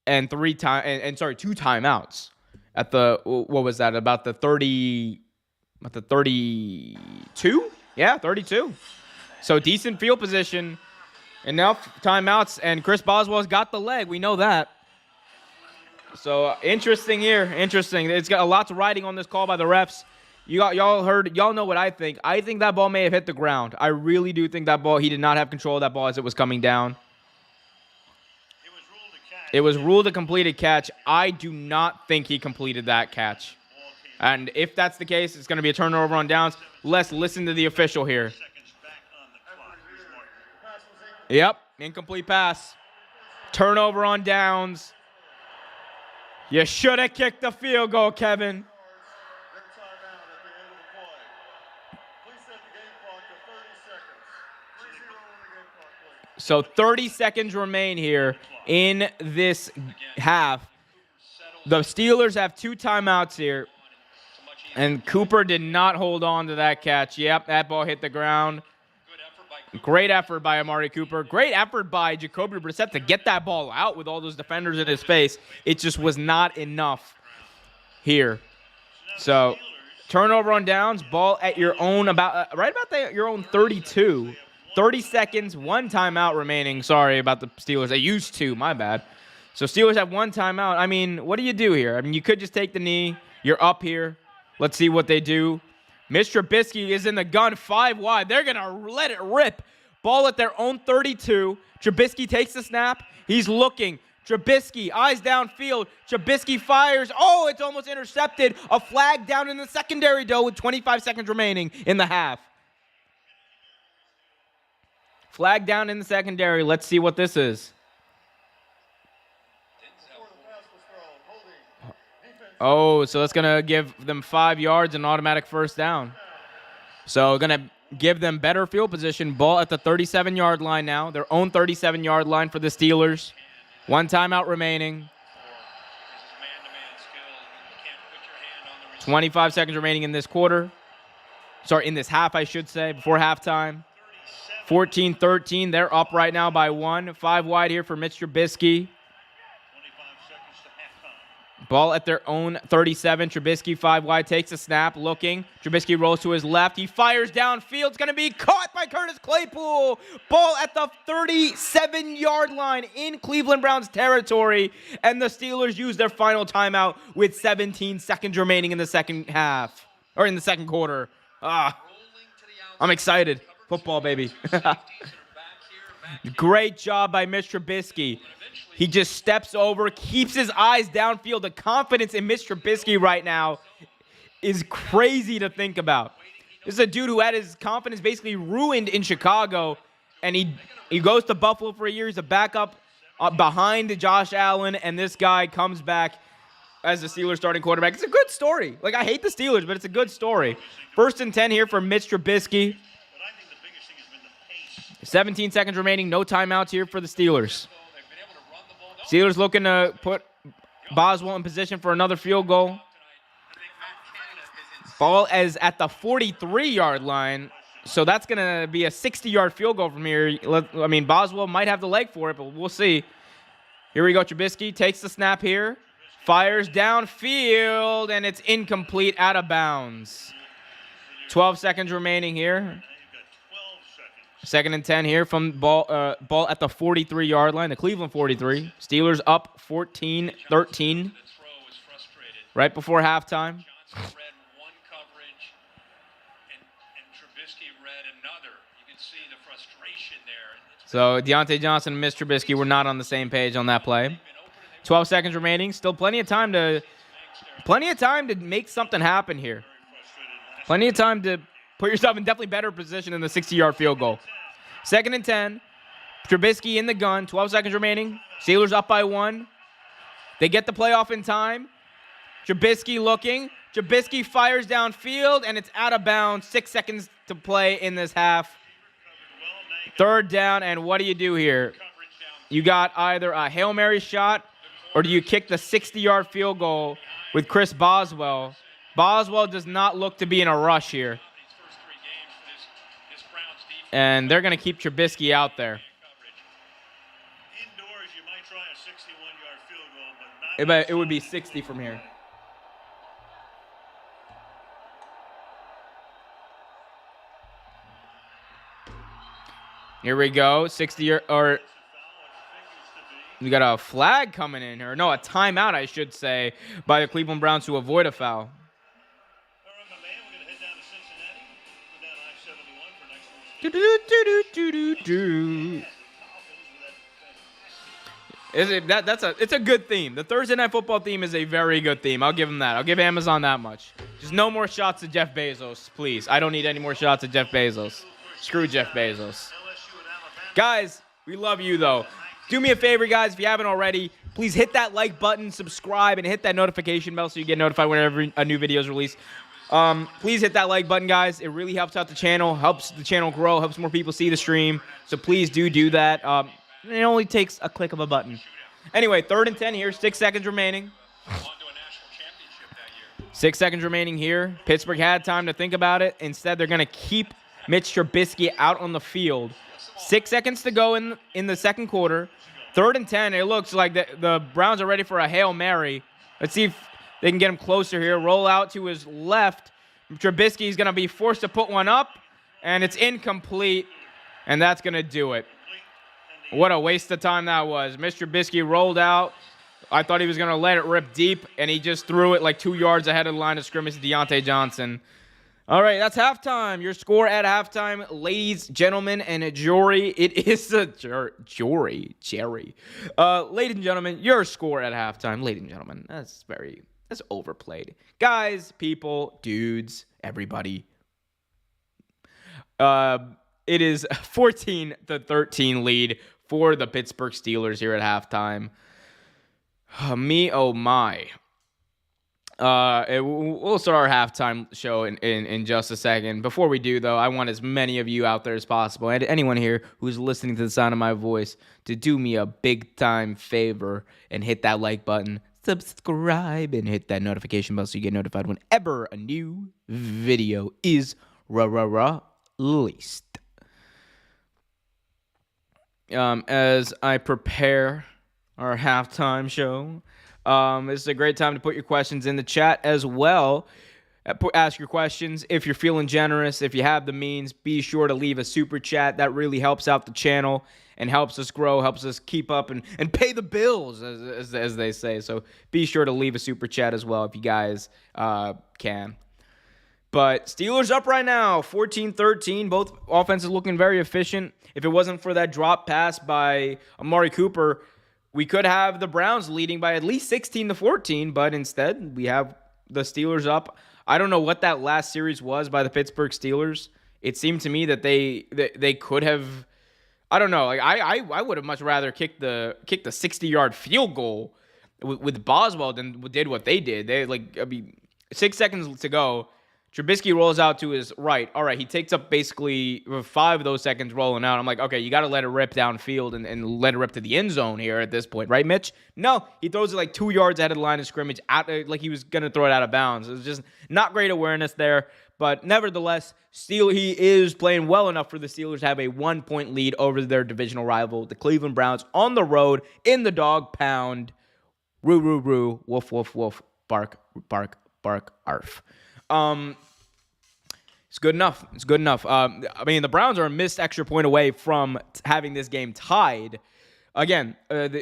And two timeouts. At the, what was that? About the 32? Yeah, 32. So decent field position. Enough timeouts, and Chris Boswell's got the leg. We know that. So interesting here. Interesting. It's got a lot riding on this call by the refs. Y'all know what I think. I think that ball may have hit the ground. I really do think that ball, he did not have control of that ball as it was coming down. It was ruled a completed catch. I do not think he completed that catch. And if that's the case, it's going to be a turnover on downs. Let's listen to the official here. Yep, incomplete pass. Turnover on downs. You should have kicked the field goal, Kevin. So 30 seconds remain here in this half. The Steelers have 2 timeouts here. And Cooper did not hold on to that catch. Yep, that ball hit the ground. Great effort by Amari Cooper. Great effort by Jacoby Brissett to get that ball out with all those defenders in his face. It just was not enough here. So, turnover on downs. Ball at your own, your own 32. 30 seconds, 1 timeout remaining. Sorry about the Steelers. They used 2, my bad. So Steelers have 1 timeout. I mean, what do you do here? I mean, you could just take the knee. You're up here. Let's see what they do. Mitch Trubisky is in the gun 5 wide. They're going to let it rip. Ball at their own 32. Trubisky takes the snap. He's looking. Trubisky, eyes downfield. Trubisky fires. Oh, it's almost intercepted. A flag down in the secondary, though, with 25 seconds remaining in the half. Flag down in the secondary. Let's see what this is. Oh, so that's going to give them 5 yards and automatic first down. So going to give them better field position. Ball at the 37-yard line now. Their own 37-yard line for the Steelers. 1 timeout remaining. 25 seconds remaining in this quarter. Sorry, in this half, I should say, before halftime. 14-13. They're up right now by 1. 5 wide here for Mitch Trubisky. Ball at their own 37. Trubisky 5 wide, takes a snap, looking. Trubisky rolls to his left. He fires downfield. It's going to be caught by Curtis Claypool. Ball at the 37-yard line in Cleveland Browns territory. And the Steelers use their final timeout with 17 seconds remaining in the second half. Or in the second quarter. I'm excited. Football, baby. Great job by Mitch Trubisky. He just steps over, keeps his eyes downfield. The confidence in Mitch Trubisky right now is crazy to think about. This is a dude who had his confidence basically ruined in Chicago, and he goes to Buffalo for a year. He's a backup behind Josh Allen, and this guy comes back as the Steelers starting quarterback. It's a good story. Like, I hate the Steelers, but it's a good story. 1st and 10 here for Mitch Trubisky. 17 seconds remaining. No timeouts here for the Steelers. Steelers looking to put Boswell in position for another field goal. Ball is at the 43-yard line, so that's going to be a 60-yard field goal from here. I mean, Boswell might have the leg for it, but we'll see. Here we go. Trubisky takes the snap here, fires downfield, and it's incomplete, out of bounds. 12 seconds remaining here. 2nd and 10 here from ball at the 43-yard line, the Cleveland 43. Steelers up 14-13 right before halftime. So Deontay Johnson and Mr. Trubisky were not on the same page on that play. 12 seconds remaining. Still plenty of time to make something happen here. Plenty of time to put yourself in definitely better position in the 60-yard field goal. 2nd and 10. Trubisky in the gun. 12 seconds remaining. Steelers up by 1. They get the play off in time. Trubisky looking. Trubisky fires downfield, and it's out of bounds. 6 seconds to play in this half. Third down, and what do you do here? You got either a Hail Mary shot, or do you kick the 60-yard field goal with Chris Boswell? Boswell does not look to be in a rush here. And they're going to keep Trubisky out there.
Indoors, you might try a 61-yard field goal, but not
It would be 60 from here. Here we go. 60 or we got a flag coming in here. No, a timeout, I should say, by the Cleveland Browns to avoid a foul.
All right, my man, we're going to head down to Cincinnati. Go down I-71 for next week's.
It's a good theme. The Thursday Night Football theme is a very good theme. I'll give them that. I'll give Amazon that much. Just no more shots at Jeff Bezos, please. I don't need any more shots at Jeff Bezos. Screw Jeff Bezos. Guys, we love you, though. Do me a favor, guys, if you haven't already, please hit that like button, subscribe, and hit that notification bell so you get notified whenever a new video is released. Please hit that like button, guys. It really helps out the channel, helps the channel grow, helps more people see the stream. So please do that. It only takes a click of a button. Anyway, 3rd and 10 here, 6 seconds remaining. 6 seconds remaining here. Pittsburgh had time to think about it. Instead, they're going to keep Mitch Trubisky out on the field. 6 seconds to go in the second quarter. 3rd and 10. It looks like the Browns are ready for a Hail Mary. Let's see if they can get him closer here. Roll out to his left. Trubisky's going to be forced to put one up, and it's incomplete, and that's going to do it. What a waste of time that was. Mr. Trubisky rolled out. I thought he was going to let it rip deep, and he just threw it like 2 yards ahead of the line of scrimmage to Deontay Johnson. All right, that's halftime. Your score at halftime, ladies, gentlemen, and jury. It is a jury, Jerry. Ladies and gentlemen, your score at halftime. Ladies and gentlemen, that's overplayed. Guys, people, dudes, everybody. It is 14-13 lead for the Pittsburgh Steelers here at halftime. Oh my. We'll start our halftime show in just a second. Before we do, though, I want as many of you out there as possible, and anyone here who's listening to the sound of my voice, to do me a big-time favor and hit that like button, subscribe, and hit that notification bell so you get notified whenever a new video is released. As I prepare our halftime show, this is a great time to put your questions in the chat as well. Ask your questions. If you're feeling generous, if you have the means, be sure to leave a super chat. That really helps out the channel and helps us grow, helps us keep up and pay the bills, as they say. So be sure to leave a super chat as well if you guys can. But Steelers up right now, 14-13. Both offenses looking very efficient. If it wasn't for that drop pass by Amari Cooper, we could have the Browns leading by at least 16-14, but instead we have the Steelers up. I don't know what that last series was by the Pittsburgh Steelers. It seemed to me that they could have. I don't know. Like I would have much rather kicked the 60-yard field goal with Boswell than did what they did. 6 seconds to go. Trubisky rolls out to his right. All right, he takes up basically 5 of those seconds rolling out. I'm like, okay, you got to let it rip downfield and let it rip to the end zone here at this point, right, Mitch? No, he throws it like 2 yards ahead of the line of scrimmage, like he was going to throw it out of bounds. It was just not great awareness there. But nevertheless, he is playing well enough for the Steelers to have a 1-point lead over their divisional rival, the Cleveland Browns, on the road in the dog pound. Roo, roo, roo, woof, woof, woof, bark, bark, bark, arf. It's good enough. It's good enough. The Browns are a missed extra point away from having this game tied. Again,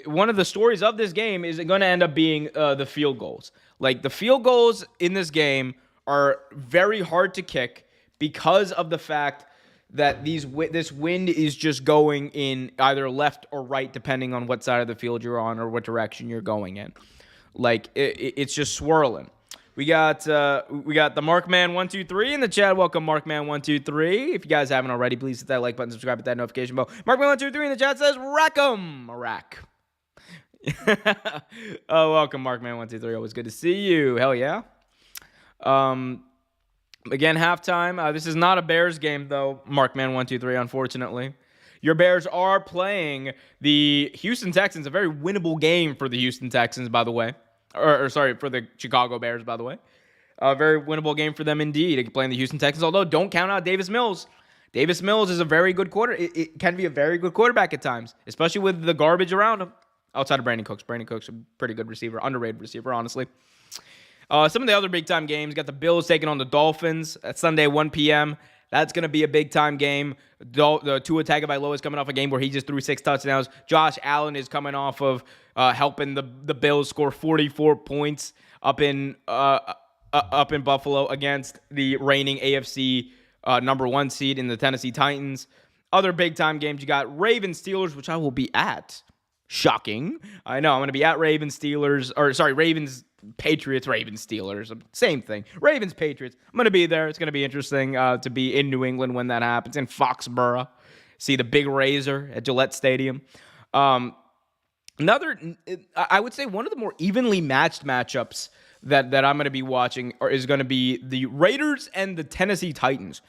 one of the stories of this game is going to end up being the field goals. Like, the field goals in this game are very hard to kick because of the fact that this wind is just going in either left or right, depending on what side of the field you're on or what direction you're going in. Like, it's just swirling. We got the Markman123 in the chat. Welcome, Markman123. If you guys haven't already, please hit that like button, subscribe, hit that notification bell. Markman123 in the chat says, "Rack 'em, rack." Oh, welcome, Markman123. Always good to see you. Hell yeah. Again, halftime. This is not a Bears game, though, Markman123, unfortunately. Your Bears are playing the Houston Texans, a very winnable game for the Houston Texans, by the way. Or sorry, for the Chicago Bears, by the way. A very winnable game for them indeed, playing the Houston Texans. Although, don't count out Davis Mills. Davis Mills is a very good It can be a very good quarterback at times, especially with the garbage around him. Outside of Brandon Cooks. Brandon Cooks, a pretty good receiver. Underrated receiver, honestly. Some of the other big-time games, got the Bills taking on the Dolphins at Sunday, 1 p.m. That's going to be a big-time game. The Tua Tagovailoa is coming off a game where he just threw 6 touchdowns. Josh Allen is coming off of helping the Bills score 44 points up in Buffalo against the reigning AFC number 1 seed in the Tennessee Titans. Other big-time games, you got Ravens-Steelers, which I will be at. Shocking. I know. I'm going to be at Ravens-Patriots, Ravens-Steelers. Same thing. Ravens-Patriots. I'm going to be there. It's going to be interesting to be in New England when that happens, in Foxborough. See the big razor at Gillette Stadium. I would say one of the more evenly matched matchups that I'm going to be watching is going to be the Raiders and the Tennessee Titans.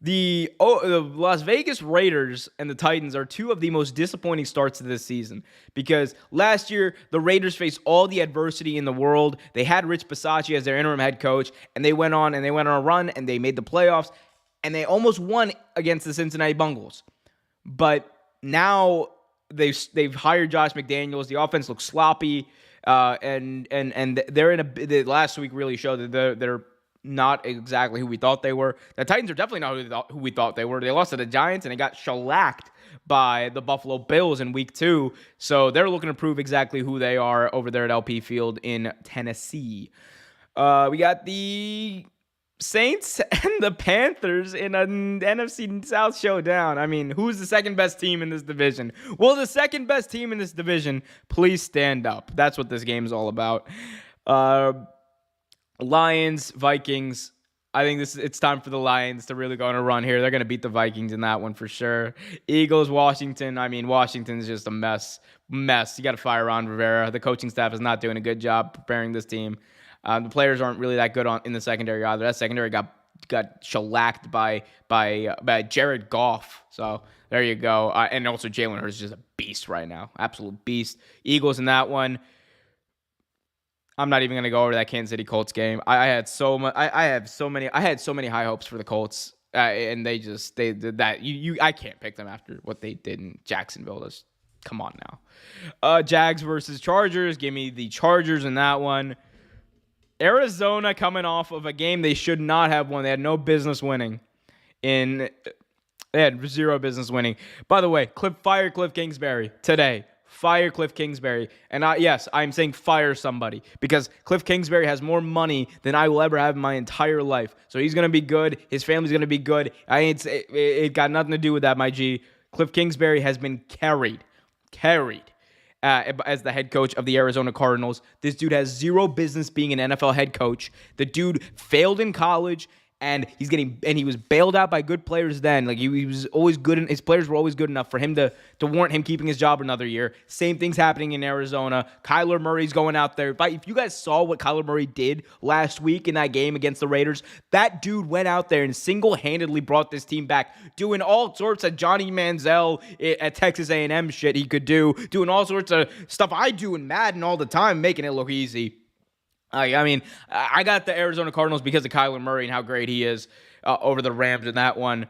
The Las Vegas Raiders and the Titans are 2 of the most disappointing starts of this season because last year the Raiders faced all the adversity in the world. They had Rich Bisaccia as their interim head coach, and they went on a run and they made the playoffs and they almost won against the Cincinnati Bengals. But now they've hired Josh McDaniels. The offense looks sloppy, and they're the last week really showed that they're not exactly who we thought they were. The Titans are definitely not who we thought they were. They lost to the Giants, and they got shellacked by the Buffalo Bills in week 2. So they're looking to prove exactly who they are over there at LP Field in Tennessee. We got the Saints and the Panthers in an NFC South showdown. I mean, who's the second best team in this division? Well, the second best team in this division, please stand up. That's what this game is all about. Lions, Vikings. I think it's time for the Lions to really go on a run here. They're going to beat the Vikings in that one for sure. Eagles, Washington. I mean, Washington's just a mess. You got to fire Ron Rivera. The coaching staff is not doing a good job preparing this team. The players aren't really that good in the secondary either. That secondary got shellacked by Jared Goff. So there you go. And also Jalen Hurts is just a beast right now. Absolute beast. Eagles in that one. I'm not even gonna go over that Kansas City Colts game. I had so many high hopes for the Colts, and they did that. I can't pick them after what they did in Jacksonville. Just come on now. Jags versus Chargers. Give me the Chargers in that one. Arizona coming off of a game they should not have won. They had no business winning. They had zero business winning. By the way, fire Cliff Kingsbury today. Fire Cliff Kingsbury. And yes, I'm saying fire somebody because Cliff Kingsbury has more money than I will ever have in my entire life. So he's going to be good. His family's going to be good. It got nothing to do with that, my G. Cliff Kingsbury has been carried as the head coach of the Arizona Cardinals. This dude has zero business being an NFL head coach. The dude failed in college. And he was bailed out by good players then. Like he was always good, and his players were always good enough for him to warrant him keeping his job another year. Same thing's happening in Arizona. Kyler Murray's going out there. But if you guys saw what Kyler Murray did last week in that game against the Raiders, that dude went out there and single-handedly brought this team back, doing all sorts of Johnny Manziel at Texas A&M shit he could do, doing all sorts of stuff I do in Madden all the time, making it look easy. I mean, I got the Arizona Cardinals because of Kyler Murray and how great he is over the Rams in that one.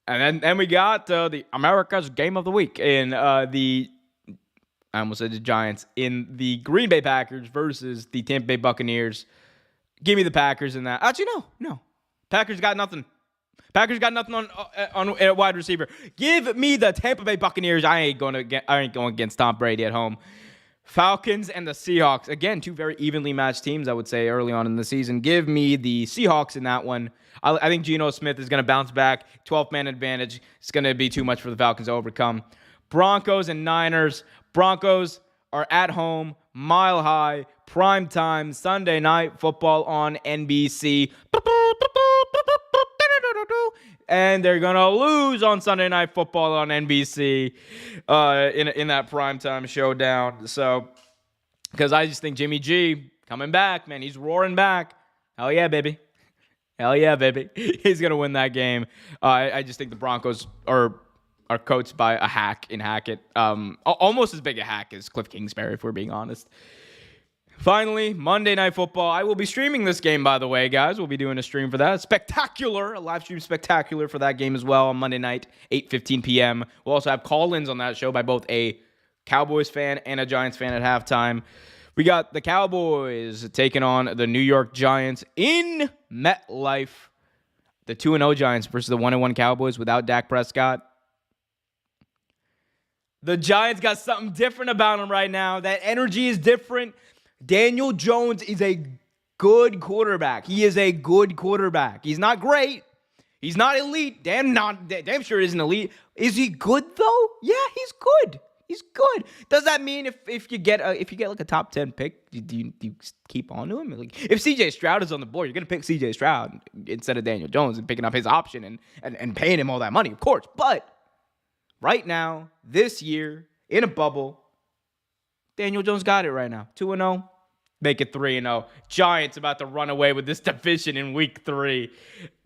And then we got the America's Game of the Week in I almost said the Giants, in the Green Bay Packers versus the Tampa Bay Buccaneers. Give me the Packers in that. Actually, no. Packers got nothing. On wide receiver. Give me the Tampa Bay Buccaneers. I ain't going against Tom Brady at home. Falcons and the Seahawks. Again, 2 very evenly matched teams, I would say, early on in the season. Give me the Seahawks in that one. I think Geno Smith is going to bounce back. 12-man advantage. It's going to be too much for the Falcons to overcome. Broncos and Niners. Broncos are at home, Mile High, prime time, Sunday night football on NBC. and they're going to lose on Sunday Night Football on NBC in that primetime showdown. So, because I just think Jimmy G coming back, man. He's roaring back. Hell yeah, baby. Hell yeah, baby. He's going to win that game. I just think the Broncos are coached by a hack in Hackett. Almost as big a hack as Cliff Kingsbury, if we're being honest. Finally, Monday Night Football. I will be streaming this game, by the way, guys. We'll be doing a stream for that. A live stream spectacular for that game as well on Monday night, 8:15 p.m. We'll also have call-ins on that show by both a Cowboys fan and a Giants fan at halftime. We got the Cowboys taking on the New York Giants in MetLife. The 2-0 Giants versus the 1-1 Cowboys without Dak Prescott. The Giants got something different about them right now. That energy is different. Daniel Jones is a good quarterback. He is a good quarterback. He's not great. He's not elite. Damn sure isn't elite. Is he good though? Yeah, he's good. He's good. Does that mean if you get like a top 10 pick, do you keep on to him? Like if CJ Stroud is on the board, you're gonna pick CJ Stroud instead of Daniel Jones and picking up his option and paying him all that money, of course. But right now, this year in a bubble, Daniel Jones got it right now. 2-0. Make it 3-0. Giants about to run away with this division in week 3.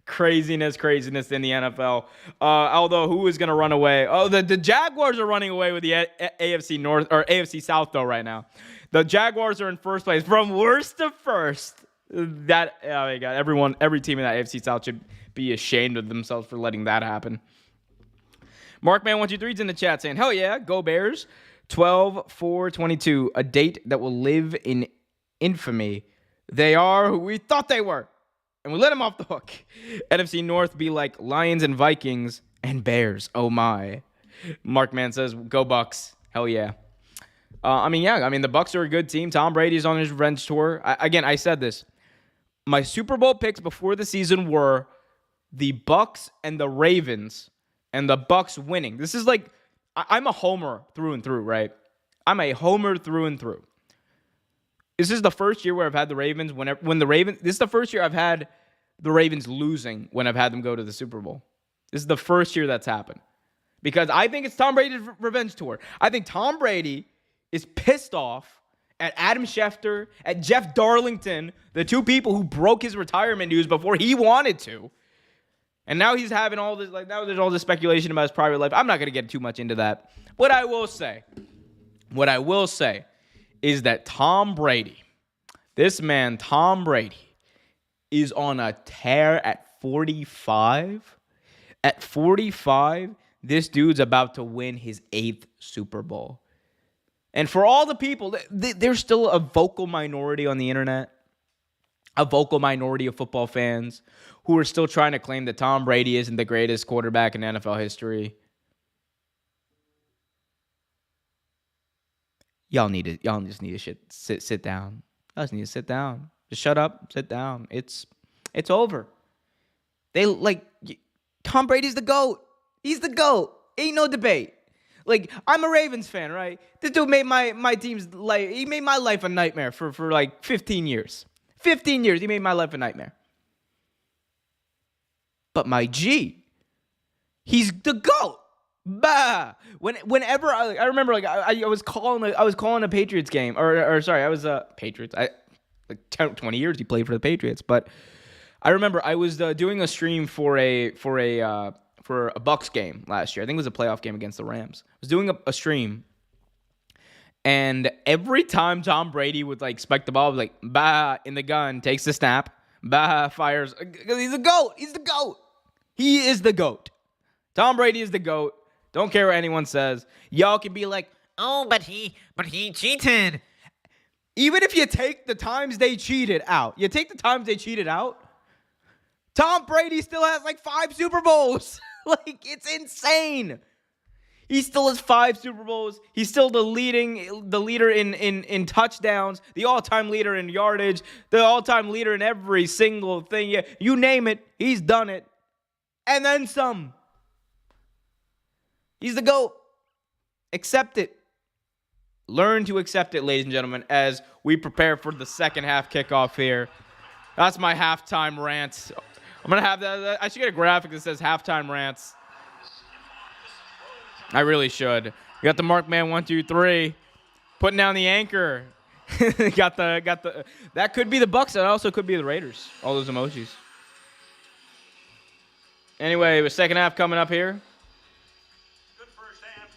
Craziness in the NFL. Although, who is going to run away? Oh, the Jaguars are running away with the AFC North or AFC South, though, right now. The Jaguars are in first place from worst to first. Oh my God. Every team in that AFC South should be ashamed of themselves for letting that happen. Markman123's in the chat saying, hell yeah, go Bears. 12-4-22, a date that will live in infamy. They are who we thought they were, and we let them off the hook. NFC North be like Lions and Vikings and Bears. Oh my. Markman says, go Bucks. Hell yeah. The Bucks are a good team. Tom Brady's on his revenge tour. I said this. My Super Bowl picks before the season were the Bucks and the Ravens, and the Bucks winning. This is like, I'm a homer through and through, right? I'm a homer through and through. This is the first year where I've had the Ravens this is the first year I've had the Ravens losing when I've had them go to the Super Bowl. This is the first year that's happened. Because I think it's Tom Brady's revenge tour. I think Tom Brady is pissed off at Adam Schefter, at Jeff Darlington, the two people who broke his retirement news before he wanted to. And now he's having all this, now there's all this speculation about his private life. I'm not going to get too much into that. What I will say is that Tom Brady, is on a tear at 45. At 45, this dude's about to win his 8th Super Bowl. And for all the people, there's still a vocal minority on the internet, a vocal minority of football fans who are still trying to claim that Tom Brady isn't the greatest quarterback in NFL history. Y'all just need to sit down. Y'all just need to sit down. Just shut up, sit down. It's over. Tom Brady's the GOAT. He's the GOAT. Ain't no debate. Like, I'm a Ravens fan, right? This dude made my team's life. He made my life a nightmare for like 15 years. 15 years, he made my life a nightmare. But my G, he's the GOAT. Bah. Whenever I remember, like I was calling a Patriots game, I was Patriots. Like 20 years he played for the Patriots, but I remember I was doing a stream for a Bucs game last year. I think it was a playoff game against the Rams. I was doing a stream, and every time Tom Brady would like spike the ball, like bah in the gun, takes the snap, bah fires. He's the GOAT. He's the GOAT. He is the GOAT. Tom Brady is the GOAT. Don't care what anyone says. Y'all can be like, oh, but he cheated. Even if you take the times they cheated out, Tom Brady still has like 5 Super Bowls. Like, it's insane. He still has 5 Super Bowls. He's still the leader in touchdowns, the all-time leader in yardage, the all-time leader in every single thing. Yeah, you name it, he's done it. And then some. He's the GOAT. Accept it. Learn to accept it, ladies and gentlemen, as we prepare for the second half kickoff here. That's my halftime rant I'm going to have that. I should get a graphic that says halftime rants. I really should. We got the mark man 1, 2, 3. Putting down the anchor. got the. That could be the Bucks. That also could be the Raiders. All those emojis. Anyway, the second half coming up here.
Good first half.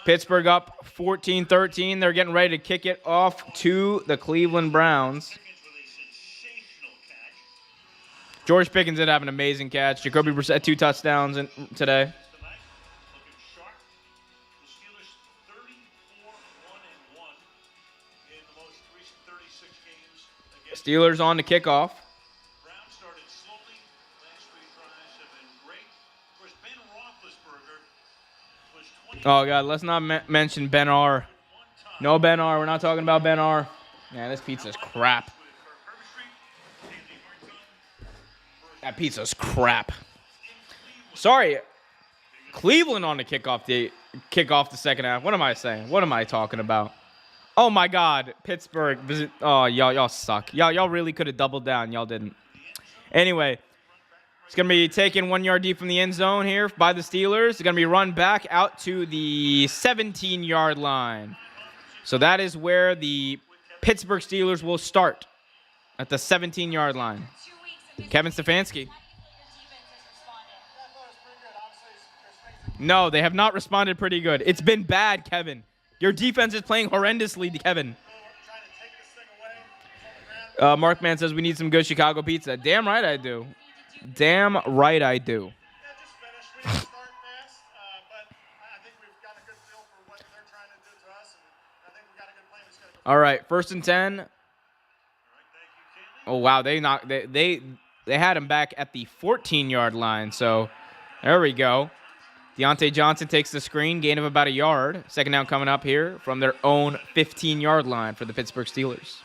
Pittsburgh up 14-13. They're getting ready to kick it off to the Cleveland Browns.
With a sensational catch.
George Pickens did have an amazing catch. Jacoby Brissett 2 touchdowns today.
Tonight, looking sharp. The Steelers 34-1-1 in the most recent 36 games against
Steelers on the kickoff.
Browns started slowly. Last 3 drives have been great. Of course, Ben Roethlisberger was 20
Oh, God, let's not mention Ben R.
one time.
No Ben R. We're not talking about Ben R. Man, this pizza's crap.
With Kirk Herbstreit, Andy Hartman,
That pizza's crap. Sorry, Cleveland on the kickoff the second half. What am I saying? What am I talking about? Oh my God, Pittsburgh. Oh, y'all suck. Y'all really could have doubled down. Y'all didn't. Anyway, it's gonna be taken 1 yard deep from the end zone here by the Steelers. It's gonna be run back out to the 17-yard line. So that is where the Pittsburgh Steelers will start, at the 17-yard line. Kevin Stefanski. No, they have not responded pretty good. It's been bad, Kevin. Your defense is playing horrendously, Kevin. Markman says we need some good Chicago pizza. Damn right I do. Damn right I do.
Just finished. We didn't start fast, but I think we've got a good feel for what they're trying to do to us, and I think we've got a good plan. We just gotta go.
All right, 1st and 10. Oh wow, they had him back at the 14-yard line. So there we go. Deontay Johnson takes the screen, gain of about a yard. Second down coming up here from their own 15-yard line for the Pittsburgh Steelers.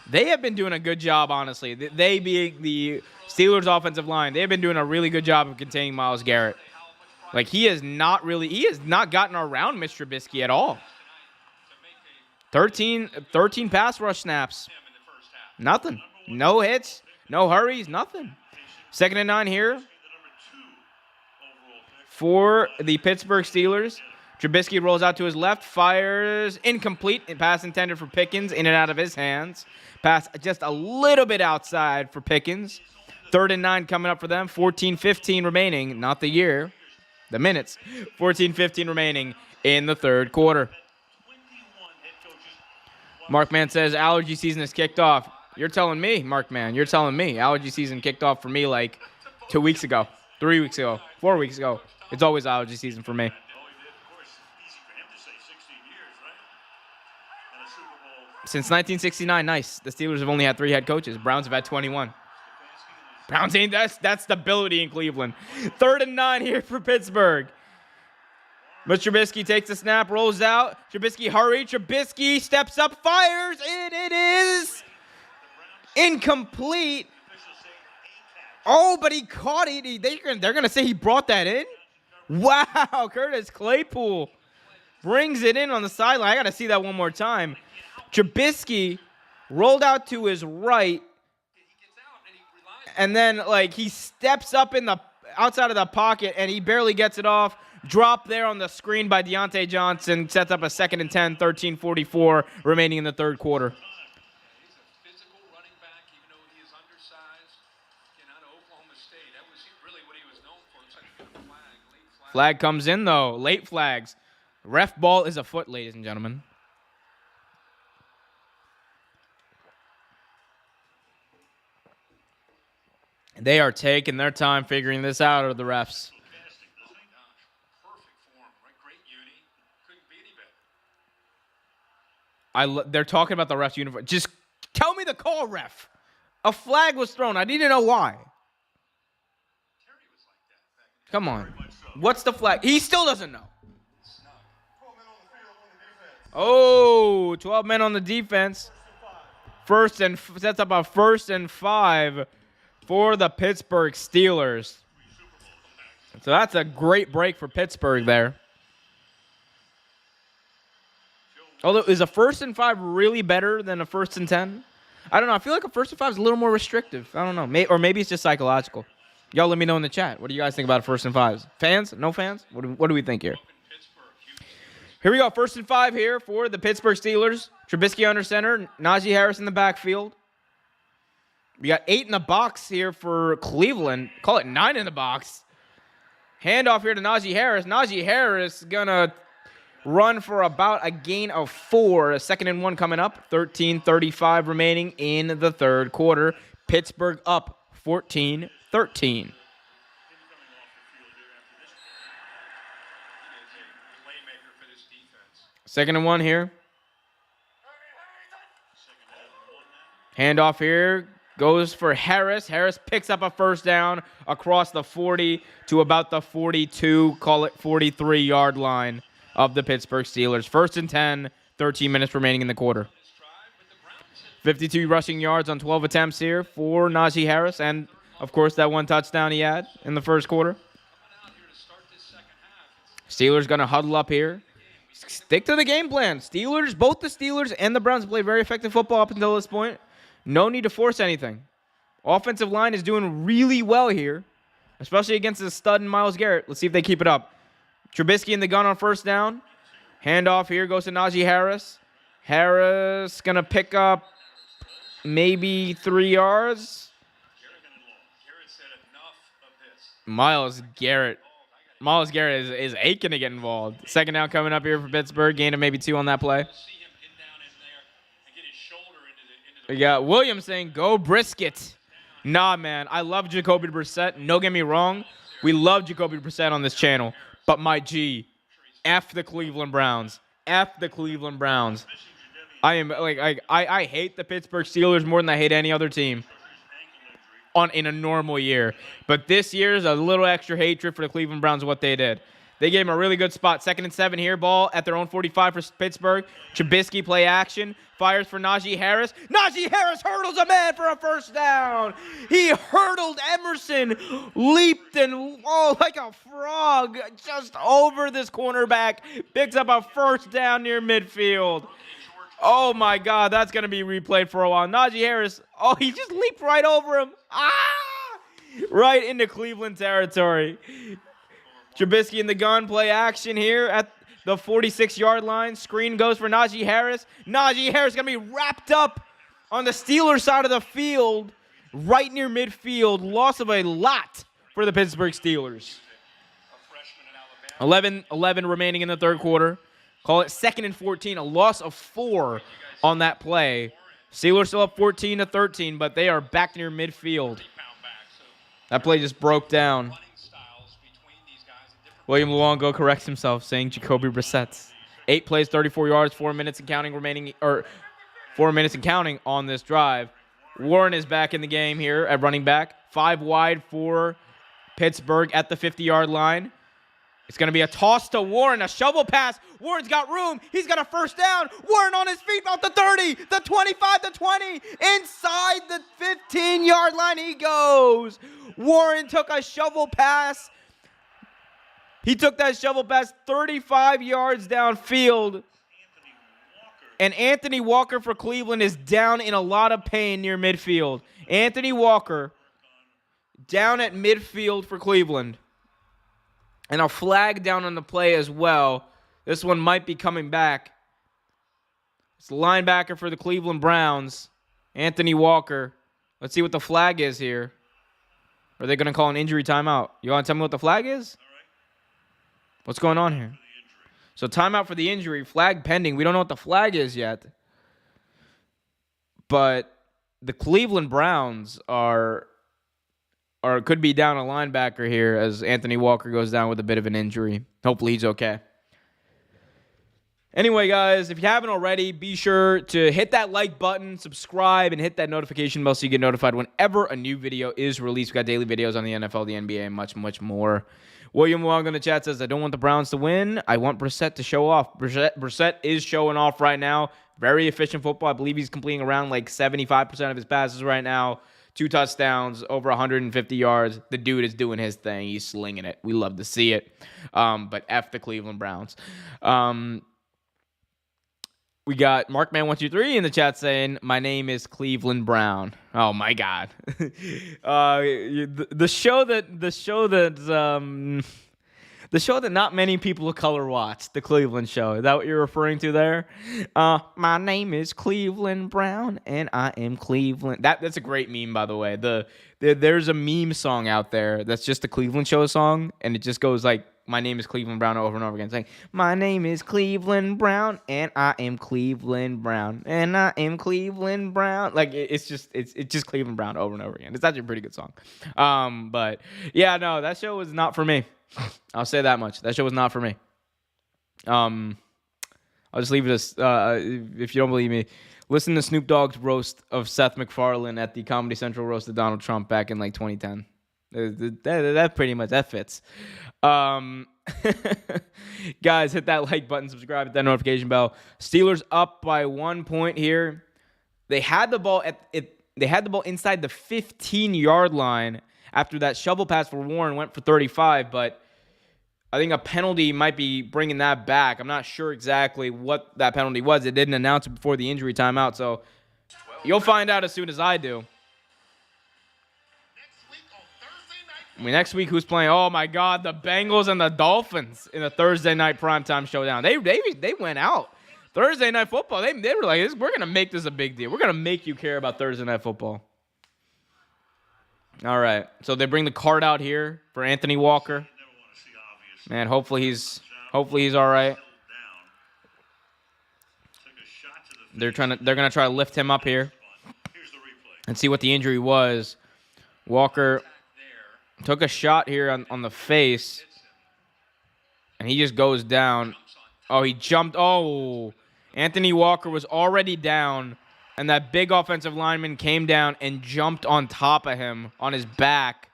They have been doing a good job, honestly. They being the Steelers' offensive line, they have been doing a really good job of containing Myles Garrett. Like, he has not gotten around Mr. Trubisky at all. 13 pass rush snaps. Nothing. No hits. No hurries. Nothing. 2nd and 9 here for the Pittsburgh Steelers. Trubisky rolls out to his left, fires incomplete. Pass intended for Pickens, in and out of his hands. Pass just a little bit outside for Pickens. 3rd and 9 coming up for them. 14-15 remaining. Not the year. The minutes. 14-15 remaining in the third quarter. Markman says allergy season is kicked off. You're telling me, Markman. You're telling me. Allergy season kicked off for me like 2 weeks ago, 3 weeks ago, 4 weeks ago. It's always allergy season for me. Since 1969, nice. The Steelers have only had 3 head coaches. Browns have had 21. Browns ain't that's stability in Cleveland. 3rd and 9 here for Pittsburgh. But Trubisky takes the snap, rolls out. Trubisky hurry. Trubisky steps up, fires, and it is incomplete. Oh, but he caught it. They're gonna say he brought that in. Wow, Curtis Claypool brings it in on the sideline. I gotta see that one more time. Trubisky rolled out to his right, and then he steps up in the outside of the pocket, and he barely gets it off. Drop there on the screen by Deontay Johnson, sets up a 2nd and 10, 13:44 remaining in the third quarter.
He's a physical running back, even though he is undersized. Out of Oklahoma State, that was really what he was known for. Looks like a flag, late flag.
Flag comes in though. Late flags. Ref ball is afoot, ladies and gentlemen. They are taking their time figuring this out, or the refs.
Perfect form, right? Great uni. Couldn't be any better.
They're talking about the ref's uniform. Just tell me the call, ref. A flag was thrown. I need to know why.
Terry was like that back in
Come on. What's the flag? He still doesn't know.
12 men on the field on the defense.
Oh, 12 men on the defense. Sets up a 1st and 5 for the Pittsburgh Steelers. So that's a great break for Pittsburgh there. Although, is a 1st and 5 really better than a 1st and 10? I don't know. I feel like a first and 5 is a little more restrictive. I don't know. Or maybe it's just psychological. Y'all let me know in the chat. What do you guys think about first and 5s? Fans? No fans? What do we think here? Here we go. First and 5 here for the Pittsburgh Steelers. Trubisky under center. Najee Harris in the backfield. We got 8 in the box here for Cleveland. Call it 9 in the box. Handoff here to Najee Harris. Najee Harris gonna run for about a gain of 4. A 2nd and 1 coming up. 13:35 remaining in the third quarter. Pittsburgh up 14-13. Second and 1 here. Handoff here. Goes for Harris. Harris picks up a first down across the 40 to about the 42, call it 43-yard line of the Pittsburgh Steelers. 1st and 10, 13 minutes remaining in the quarter. 52 rushing yards on 12 attempts here for Najee Harris, and, of course, that 1 touchdown he had in the first quarter. Steelers going to huddle up here. Stick to the game plan. Both the Steelers and the Browns played very effective football up until this point. No need to force anything. Offensive line is doing really well here, especially against the stud and Myles Garrett. Let's see if they keep it up. Trubisky in the gun on first down. Handoff here goes to Najee Harris. Harris going to pick up maybe 3 yards. Myles Garrett is aching to get involved. 2nd down coming up here for Pittsburgh. Gain of maybe 2 on that play. We got Williams saying, go Brisket. Nah, man. I love Jacoby Brissett. Don't get me wrong. We love Jacoby Brissett on this channel. But my G, F the Cleveland Browns. F the Cleveland Browns. I hate the Pittsburgh Steelers more than I hate any other team in a normal year. But this year's a little extra hatred for the Cleveland Browns what they did. They gave him a really good spot. 2nd and 7 here. Ball at their own 45 for Pittsburgh. Trubisky play action. Fires for Najee Harris. Najee Harris hurdles a man for a first down. He hurdled Emerson. Leaped and like a frog just over this cornerback. Picks up a first down near midfield. Oh, my God. That's going to be replayed for a while. Najee Harris. Oh, he just leaped right over him. Right into Cleveland territory. Trubisky in the gun, play action here at the 46-yard line. Screen goes for Najee Harris. Najee Harris going to be wrapped up on the Steelers side of the field, right near midfield. Loss of a lot for the Pittsburgh Steelers. 11 remaining in the third quarter. Call it 2nd and 14, a loss of 4 on that play. Steelers still up 14-13, but they are back near midfield. That play just broke down. William Luongo corrects himself, saying Jacoby Brissett. 8 plays, 34 yards, 4 minutes and counting remaining, or 4 minutes and counting on this drive. Warren is back in the game here at running back. 5 wide for Pittsburgh at the 50-yard line. It's going to be a toss to Warren, a shovel pass. Warren's got room. He's got a first down. Warren on his feet out the 30, the 25, the 20. Inside the 15-yard line he goes. Warren took a shovel pass. He took that shovel pass 35 yards downfield. And Anthony Walker for Cleveland is down in a lot of pain near midfield. Anthony Walker down at midfield for Cleveland. And a flag down on the play as well. This one might be coming back. It's the linebacker for the Cleveland Browns, Anthony Walker. Let's see what the flag is here. Are they going to call an injury timeout? You want to tell me what the flag is? What's going on here? So timeout for the injury, flag pending. We don't know what the flag is yet. But the Cleveland Browns could be down a linebacker here as Anthony Walker goes down with a bit of an injury. Hopefully he's okay. Anyway, guys, if you haven't already, be sure to hit that like button, subscribe, and hit that notification bell so you get notified whenever a new video is released. We've got daily videos on the NFL, the NBA, and much, much more. William Wong in the chat says, I don't want the Browns to win. I want Brissett to show off. Brissett is showing off right now. Very efficient football. I believe he's completing around like 75% of his passes right now. 2 touchdowns, over 150 yards. The dude is doing his thing. He's slinging it. We love to see it. But F the Cleveland Browns. We got Markman123 in the chat saying, "My name is Cleveland Brown." Oh my God. The show that not many people of color watch, the Cleveland Show. Is that what you're referring to there? My name is Cleveland Brown, and I am Cleveland. That's a great meme, by the way. There's a meme song out there that's just the Cleveland Show song, and it just goes like, "My name is Cleveland Brown" over and over again, saying, "My name is Cleveland Brown, and I am Cleveland Brown, and I am Cleveland Brown." Like it's just Cleveland Brown over and over again. It's actually a pretty good song. But yeah, no, that show was not for me. I'll say that much. That show was not for me. I'll just leave it as if you don't believe me, listen to Snoop Dogg's roast of Seth MacFarlane at the Comedy Central roast of Donald Trump back in like 2010. That pretty much that fits. Guys, hit that like button, subscribe, hit that notification bell. Steelers up by 1 point here. They had the ball They had the ball inside the 15-yard line after that shovel pass for Warren went for 35, but I think a penalty might be bringing that back. I'm not sure exactly what that penalty was. It didn't announce it before the injury timeout, so you'll find out as soon as I do. Next week, who's playing? Oh, my God, the Bengals and the Dolphins in the Thursday night primetime showdown. They went out. Thursday night football, they were like, we're going to make this a big deal. We're going to make you care about Thursday night football. All right, so they bring the card out here for Anthony Walker. Man, hopefully he's all right. They're going to try to lift him up here and see what the injury was. Walker took a shot here on the face, and he just goes down. Oh, he jumped. Oh, Anthony Walker was already down, and that big offensive lineman came down and jumped on top of him on his back.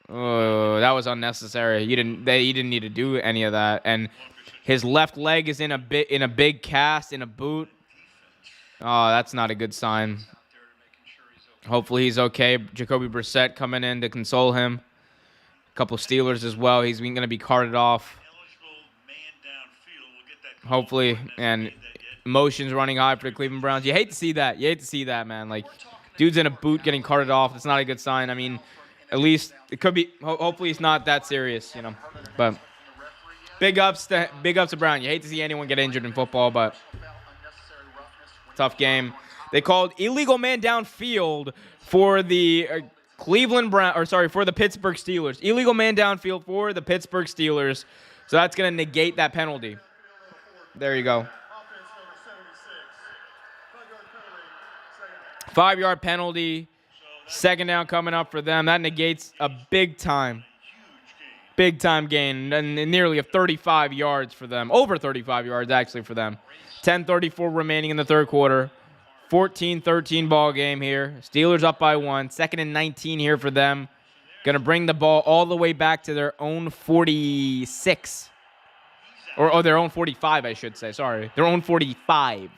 Oh, that was unnecessary. He didn't need to do any of that. And his left leg is in a big cast, in a boot. Oh, that's not a good sign. Hopefully he's okay. Jacoby Brissett coming in to console him. A couple Steelers as well. He's going to be carted off. Hopefully, and emotions running high for the Cleveland Browns. You hate to see that. Man. Like, dude's in a boot getting carted off. It's not a good sign. I mean, at least it could be. Hopefully, it's not that serious, you know. But big ups to Brown. You hate to see anyone get injured in football, but tough game. They called illegal man downfield for the for the Pittsburgh Steelers. Illegal man downfield for the Pittsburgh Steelers. So that's going to negate that penalty. There you go. 5-yard penalty. Second down coming up for them. That negates a big time gain. And nearly a 35 yards for them. Over 35 yards, actually, for them. 10:34 remaining in the third quarter. 14-13 ball game here. Steelers up by 1. 2nd and 19 here for them. Going to bring the ball all the way back to their own 46. Or their own 45, I should say. Sorry. Their own 45.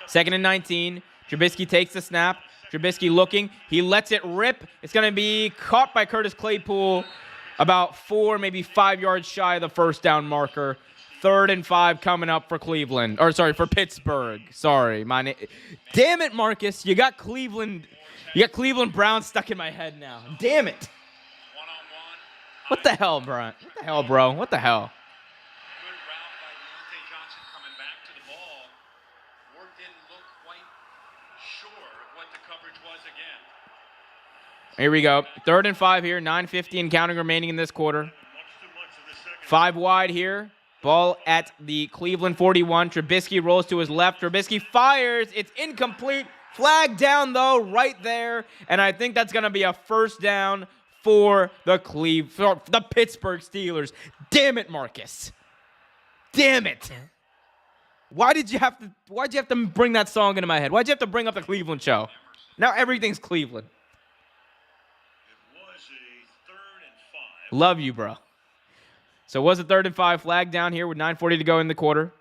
2nd and 19. Trubisky takes the snap. Trubisky looking. He lets it rip. It's going to be caught by Curtis Claypool about 4, maybe 5 yards shy of the first down marker. 3rd and 5 coming up for for Pittsburgh. Sorry. Damn it, Marcus. You got Cleveland Browns stuck in my head now. Damn it. What the hell, bro? What the hell?
Good route by Deontay Johnson coming back to the ball. Ward didn't look quite sure of what the coverage was again.
Here we go. 3rd and 5 here. 9:50 and counting remaining in this quarter. 5 wide here. Ball at the Cleveland 41. Trubisky rolls to his left. Trubisky fires. It's incomplete. Flag down, though, right there. And I think that's going to be a first down for the Pittsburgh Steelers. Damn it, Marcus. Damn it. Why'd you have to bring that song into my head? Why'd you have to bring up the Cleveland show? Now everything's Cleveland.
It was a 3rd and 5.
Love you, bro. So it was a 3rd and 5 flag down here with 9:40 to go in the quarter.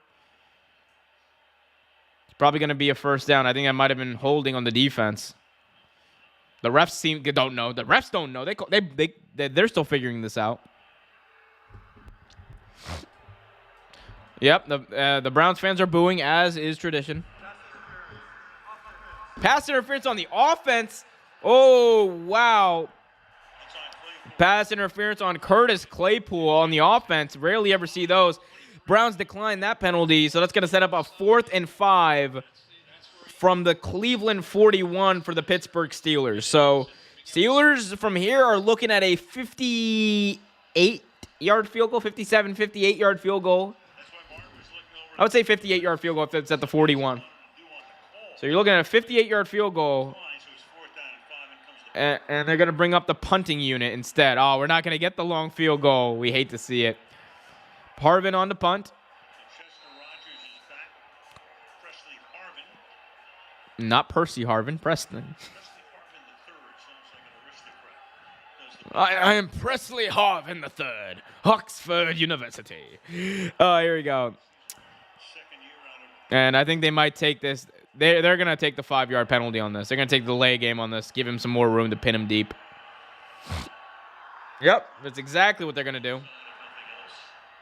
It's probably going to be a first down. I think I might have been holding on the defense. The refs don't know. The refs don't know. They're still figuring this out. Yep, the Browns fans are booing, as is tradition. Pass interference on the offense. Oh, wow. Pass interference on Curtis Claypool on the offense. Rarely ever see those. Browns decline that penalty, so that's going to set up a 4th and 5 from the Cleveland 41 for the Pittsburgh Steelers. So Steelers from here are looking at a 58-yard field goal, 57, 58-yard field goal. I would say 58-yard field goal if it's at the 41. So you're looking at a 58-yard field goal, and they're going to bring up the punting unit instead. Oh, we're not going to get the long field goal. We hate to see it. Harvin on the punt. Not Percy Harvin, Preston. I am Presley Harvin III, Oxford University. Oh, here we go. And I think they might take this. They're going to take the 5-yard penalty on this. They're going to take the delay game on this, give him some more room to pin him deep. Yep, that's exactly what they're going to do.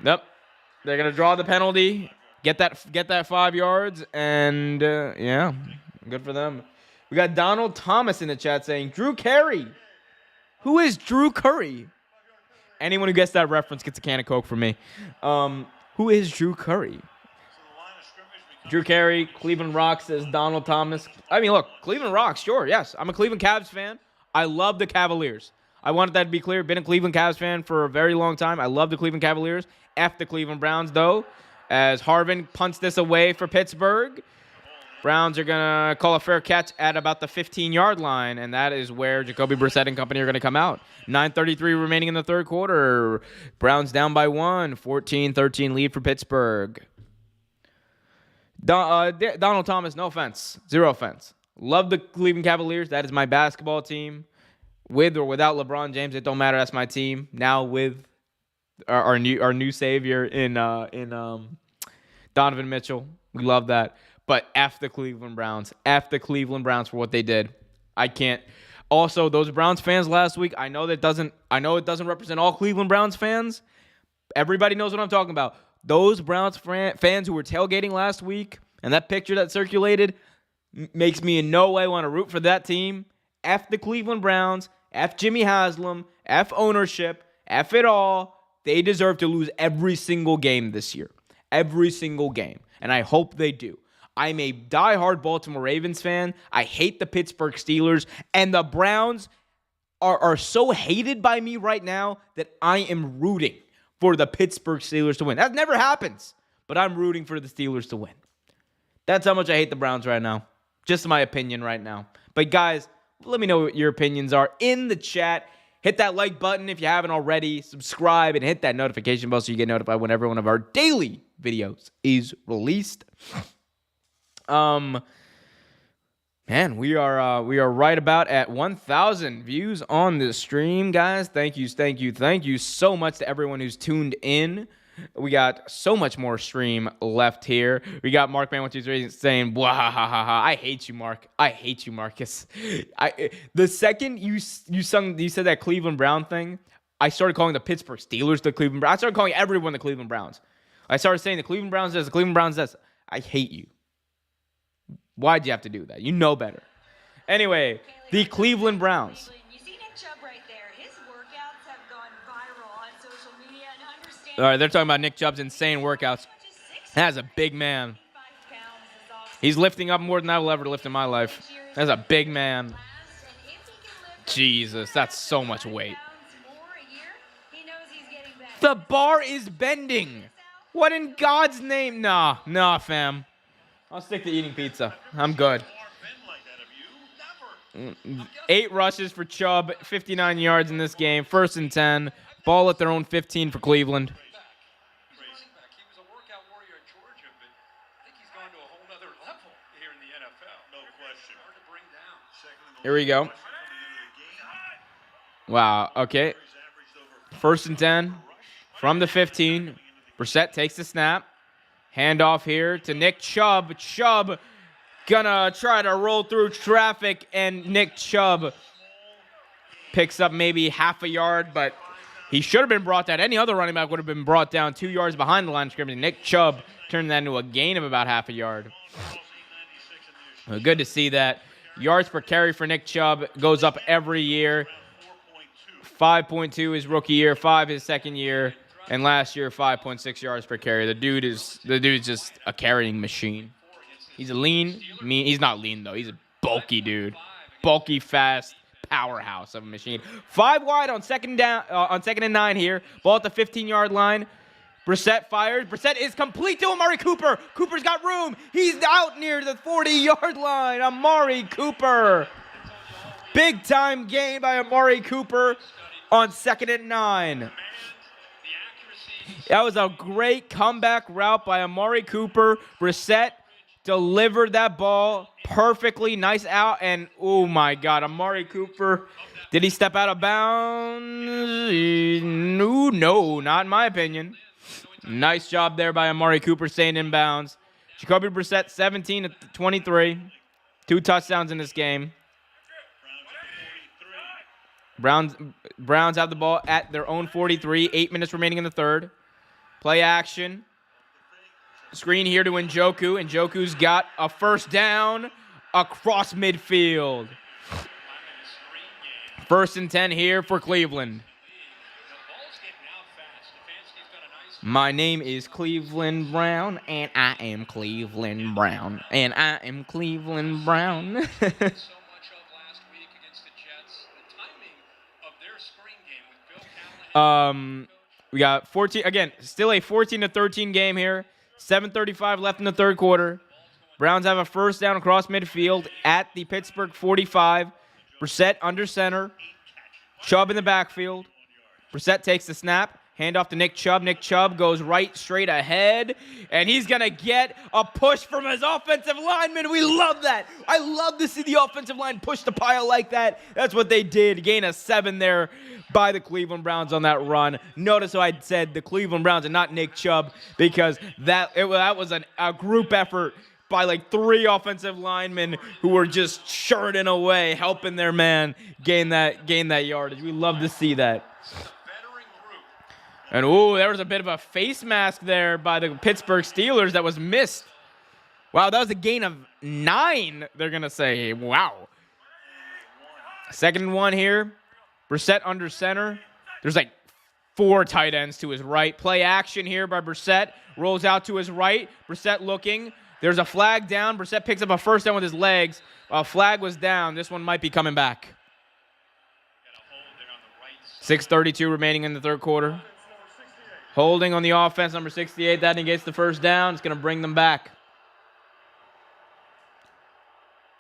Yep, they're going to draw the penalty, get that 5 yards, and yeah, good for them. We got Donald Thomas in the chat saying, Drew Carey. Who is Drew Curry? Anyone who gets that reference gets a can of Coke from me. Who is Drew Curry? Drew Carey, Cleveland Rocks, says Donald Thomas. I mean, look, Cleveland Rocks, sure, yes. I'm a Cleveland Cavs fan. I love the Cavaliers. I wanted that to be clear. Been a Cleveland Cavs fan for a very long time. I love the Cleveland Cavaliers. F the Cleveland Browns, though, as Harvin punts this away for Pittsburgh. Browns are going to call a fair catch at about the 15-yard line, and that is where Jacoby Brissett and company are going to come out. 9:33 remaining in the third quarter. Browns down by 1. 14-13 lead for Pittsburgh. Donald Thomas, no offense. Zero offense. Love the Cleveland Cavaliers. That is my basketball team. With or without LeBron James, it don't matter. That's my team. Now with our new savior in Donovan Mitchell. We love that. But F the Cleveland Browns. F the Cleveland Browns for what they did. I can't. Also, those Browns fans last week, I know it doesn't represent all Cleveland Browns fans. Everybody knows what I'm talking about. Those Browns fans who were tailgating last week and that picture that circulated makes me in no way want to root for that team. F the Cleveland Browns. F Jimmy Haslam. F ownership. F it all. They deserve to lose every single game this year. Every single game. And I hope they do. I'm a diehard Baltimore Ravens fan. I hate the Pittsburgh Steelers. And the Browns are so hated by me right now that I am rooting for the Pittsburgh Steelers to win. That never happens. But I'm rooting for the Steelers to win. That's how much I hate the Browns right now. Just my opinion right now. But guys, let me know what your opinions are in the chat. Hit that like button if you haven't already. Subscribe and hit that notification bell so you get notified whenever one of our daily videos is released. Man, we are right about at 1,000 views on this stream, guys. Thank you so much to everyone who's tuned in. We got so much more stream left here. We got Markman123 saying, "Blah ha ha ha ha." I hate you, Mark. I hate you, Marcus. The second you said that Cleveland Brown thing, I started calling the Pittsburgh Steelers the Cleveland Browns. I started calling everyone the Cleveland Browns. I started saying the Cleveland Browns this, the Cleveland Browns this. I hate you. Why'd you have to do that? You know better. Anyway, the Cleveland Browns.
You see Nick Chubb right there. His workouts have gone viral on social media and understand.
All right, they're talking about Nick Chubb's insane workouts. That's a big man. He's lifting up more than I will ever lift in my life. That's a big man. Jesus, that's so much weight. The bar is bending. What in God's name? Nah, fam. I'll stick to eating pizza. I'm good. 8 rushes for Chubb, 59 yards in this game. 1st and 10. Ball at their own 15 for Cleveland.
He was a workout warrior at Georgia, but I think he's gone to a whole other level here in the NFL. No question. Hard to bring down.
Here we go. Wow, okay. 1st and 10 from the 15. Brissett takes the snap. Handoff here to Nick Chubb. Chubb gonna try to roll through traffic, and Nick Chubb picks up maybe half a yard, but He should have been brought down. Any other running back would have been brought down 2 yards behind the line of scrimmage. Nick Chubb turned that into a gain of about half a yard. Well, good to see that. Yards per carry for Nick Chubb goes up every year. 5.2 his rookie year, 5 his second year, and last year 5.6 yards per carry. The dude's just a carrying machine. He's a mean. He's not lean though. He's a bulky dude, bulky, fast powerhouse of a machine. 5 wide on second and 9 here. Ball at the 15-yard line. Brissett fires. Brissett is complete to Amari Cooper. Cooper's got room. He's out near the 40-yard line. Amari Cooper. Big time gain by Amari Cooper on 2nd and 9. That was a great comeback route by Amari Cooper. Brissett delivered that ball perfectly. Nice out. And, oh, my God, Amari Cooper. Did he step out of bounds? No, not in my opinion. Nice job there by Amari Cooper staying in bounds. Jacoby Brissett, 17 of 23. 2 touchdowns in this game. Browns have the ball at their own 43. 8 minutes remaining in the third. Play action. Screen here to Njoku. Njoku's got a first down across midfield. 1st and 10 here for Cleveland. My name is Cleveland Brown, and I am Cleveland Brown, and I am Cleveland Brown. We got 14 again. Still a 14-13 game here. 7:35 left in the third quarter. Browns have a first down across midfield at the Pittsburgh 45. Brissett under center. Chubb in the backfield. Brissett takes the snap. Hand off to Nick Chubb. Nick Chubb goes right straight ahead, and he's going to get a push from his offensive lineman. We love that. I love to see the offensive line push the pile like that. That's what they did. Gain of 7 there by the Cleveland Browns on that run. Notice how I said the Cleveland Browns and not Nick Chubb, because that was a group effort by like 3 offensive linemen who were just churning away, helping their man gain that yardage. We love to see that. And, there was a bit of a face mask there by the Pittsburgh Steelers that was missed. Wow, that was a gain of 9, they're going to say. Wow. 2nd and 1 here. Brissett under center. There's like 4 tight ends to his right. Play action here by Brissett. Rolls out to his right. Brissett looking. There's a flag down. Brissett picks up a first down with his legs. A flag was down. This one might be coming back. 6:32 remaining in the third quarter. Holding on the offense, number 68. That negates the first down. It's going to bring them back.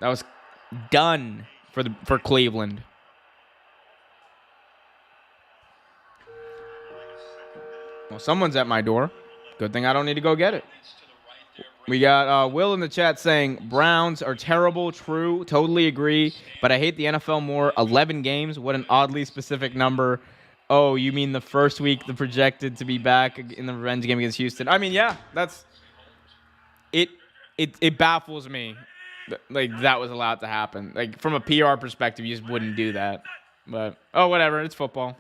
That was done for Cleveland. Well, someone's at my door. Good thing I don't need to go get it. We got Will in the chat saying, Browns are terrible, true, totally agree, but I hate the NFL more. 11 games, what an oddly specific number. Oh, you mean the first week, the projected to be back in the revenge game against Houston? I mean, yeah, that's it. It baffles me, like that was allowed to happen. Like from a PR perspective, you just wouldn't do that. But whatever, it's football.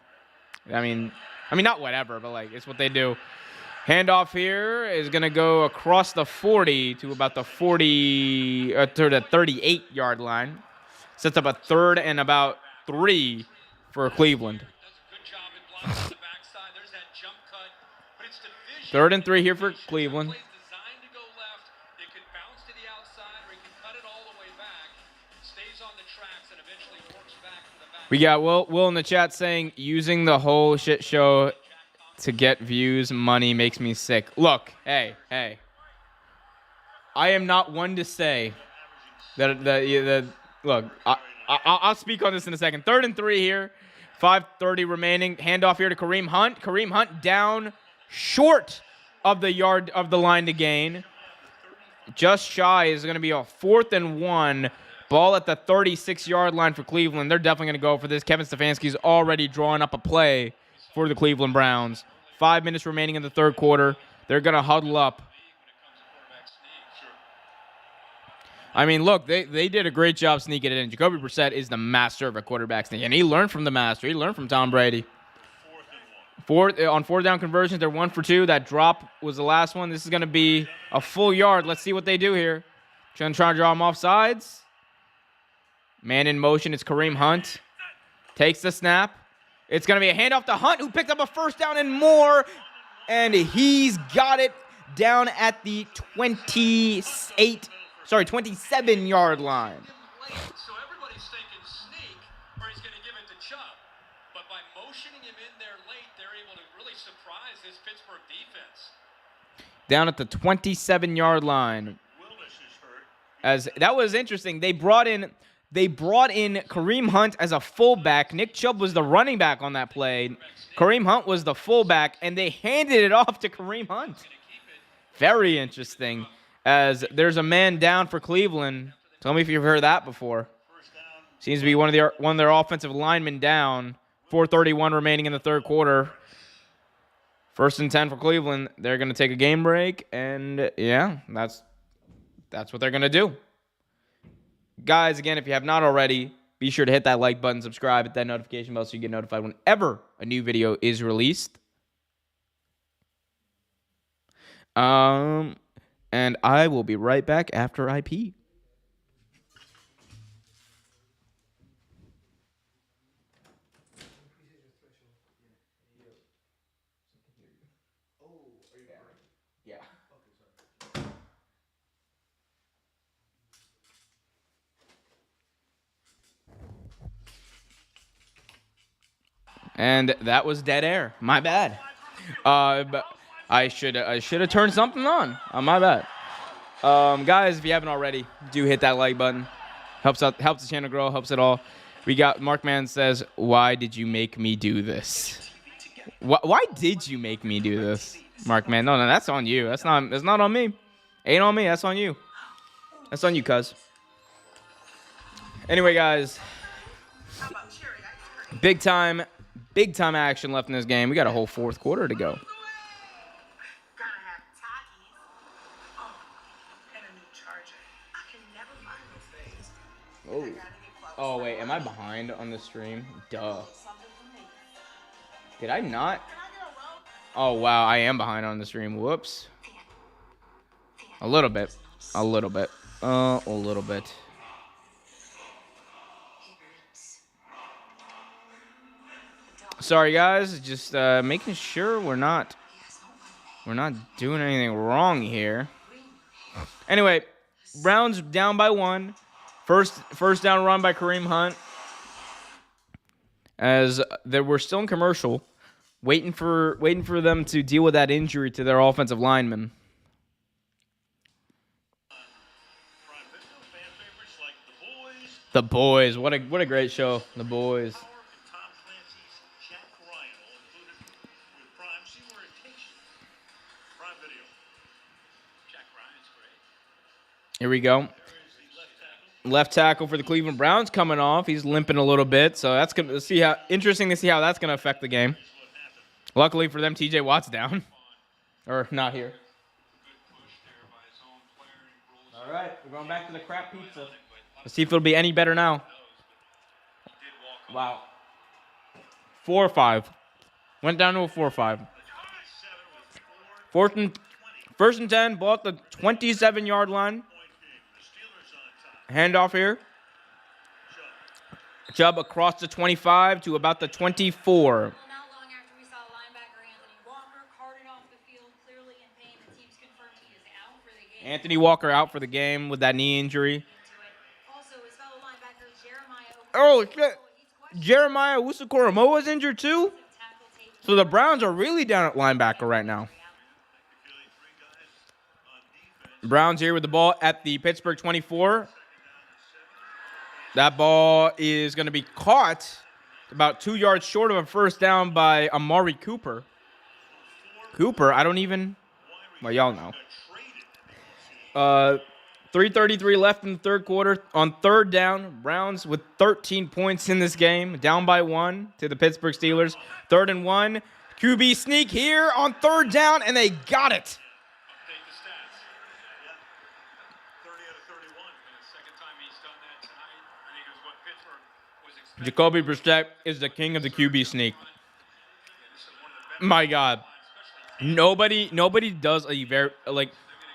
I mean, not whatever, but like it's what they do. Handoff here is gonna go across the 40 to about the 40 to the 38-yard line. Sets up a 3rd and about 3 for Cleveland. 3rd and 3 here for Cleveland. We got Will in the chat saying, using the whole shit show to get views, money makes me sick. Look, hey. I am not one to say that look, I'll speak on this in a second. 3rd and 3 here. 5:30 remaining. Handoff here to Kareem Hunt. Kareem Hunt down short of the yard of the line to gain. Just shy is going to be a 4th and 1. Ball at the 36-yard line for Cleveland. They're definitely going to go for this. Kevin Stefanski's already drawing up a play for the Cleveland Browns. 5 minutes remaining in the third quarter. They're going to huddle up. I mean, look, they did a great job sneaking it in. Jacoby Brissett is the master of a quarterback sneak, and he learned from the master. He learned from Tom Brady. On 4th down conversions, they're 1 for 2. That drop was the last one. This is going to be a full yard. Let's see what they do here. Trying to draw him off sides. Man in motion. It's Kareem Hunt. Takes the snap. It's going to be a handoff to Hunt, who picked up a first down and more. And he's got it down at the 27-yard line.
So everybody's thinking sneak, or he's going to give it to Chubb. But by motioning him in there late, they're able to really surprise this Pittsburgh defense.
Down at the 27-yard line. As that was interesting. They brought in Kareem Hunt as a fullback. Nick Chubb was the running back on that play. Kareem Hunt was the fullback, and they handed it off to Kareem Hunt. Very interesting, as there's a man down for Cleveland. Tell me if you've heard that before. Seems to be one of their offensive linemen down. 4:31 remaining in the third quarter. 1st and 10 for Cleveland. They're going to take a game break, and yeah, that's what they're going to do. Guys, again, if you have not already, be sure to hit that like button, subscribe, hit that notification bell so you get notified whenever a new video is released. And I will be right back after I pee. Yeah. And that was dead air. My bad. But I should have turned something on. My bad. Guys, if you haven't already, do hit that like button. Helps the channel grow. Helps it all. We got Markman says, "Why did you make me do this? Why did you make me do this, Markman? No, that's on you. That's not on me. Ain't on me. That's on you. That's on you, cuz." Anyway, guys, big time action left in this game. We got a whole 4th quarter to go. Oh, wait, am I behind on the stream? Duh. Did I not? Oh, wow, I am behind on the stream. Whoops. A little bit. A little bit. Sorry, guys. Just making sure we're not doing anything wrong here. Anyway, Browns down by 1. First down run by Kareem Hunt. As we're still in commercial, waiting for them to deal with that injury to their offensive lineman. The Boys. What a great show. The Boys. Here we go. Left tackle for the Cleveland Browns coming off. He's limping a little bit, so that's gonna interesting to see how that's gonna affect the game. Luckily for them, TJ Watt's down, or not here. All right, we're going back to the crap pizza. Let's see if it'll be any better now. Wow. 4-5. Went down to a 4-5. 1st and 10. Ball at the 27-yard line. Handoff here. Chubb across the 25 to about the 24.
Not long after we saw linebacker Anthony Walker carted off the field, clearly in pain. The team's confirmed he is out for the game.
Anthony Walker out for the game with that knee injury.
Also, his fellow linebacker Jeremiah.
Oh, shit. Jeremiah Owusu-Koramoah is injured too? So the Browns are really down at linebacker right now. Browns here with the ball at the Pittsburgh 24. That ball is going to be caught about 2 yards short of a first down by Amari Cooper. Well, y'all know. 3:33 left in the third quarter. On 3rd down, Browns with 13 points in this game, down by 1 to the Pittsburgh Steelers. 3rd and 1. QB sneak here on 3rd down, and they got it. Jacoby Brissett is the king of the QB sneak. My God. Nobody does a very, like,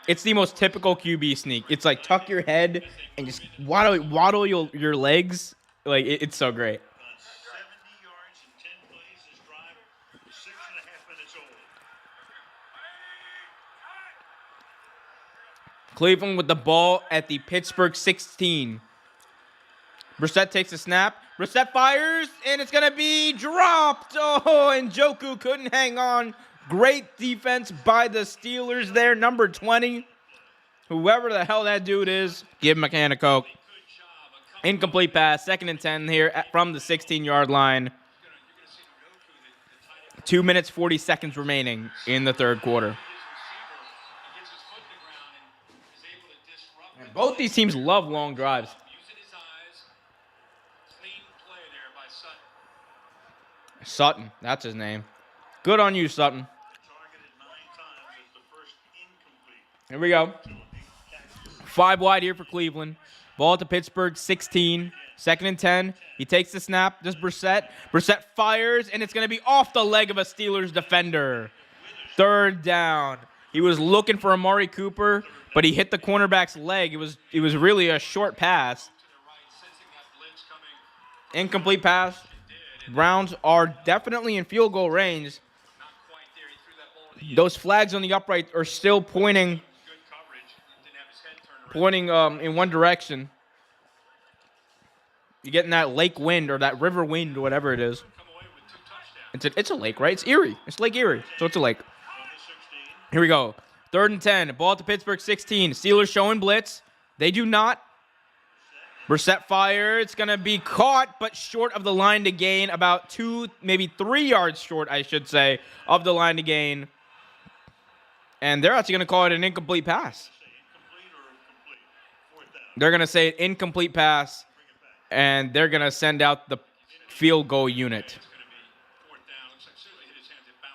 it's the most typical QB sneak. It's like tuck your head and just waddle your legs. Like, it's so great.
Got 70 yards in 10 plays. This drive, 6.5 minutes old.
Cleveland with the ball at the Pittsburgh 16. Brissett takes a snap. Brissett fires, and it's going to be dropped. Oh, and Njoku couldn't hang on. Great defense by the Steelers there. Number 20. Whoever the hell that dude is, give him a can of Coke. Incomplete pass. 2nd and 10 here from the 16-yard line. 2 minutes, 40 seconds remaining in the third quarter. And both these teams love long drives. Sutton, that's his name. Good on you, Sutton.
Targeted 9 times as the first incomplete.
Here we go. 5 wide here for Cleveland. Ball to Pittsburgh, 16. 2nd and 10. He takes the snap. Does Brissett. Brissett fires, and it's going to be off the leg of a Steelers defender. 3rd down. He was looking for Amari Cooper, but he hit the cornerback's leg. It was really a short pass. Incomplete pass. Browns are definitely in field goal range. Those flags on the upright are still pointing in one direction. You're getting that lake wind or that river wind or whatever it is. It's a lake, right? It's Erie. It's Lake Erie, so it's a lake. Here we go. 3rd and 10. Ball to Pittsburgh 16. Steelers showing blitz. They do not. Brissett fire. It's going to be caught, but short of the line to gain. About 2, maybe 3 yards short, I should say, of the line to gain. And they're actually going to call it an incomplete pass. They're going to say an incomplete pass, and they're going to send out the field goal unit.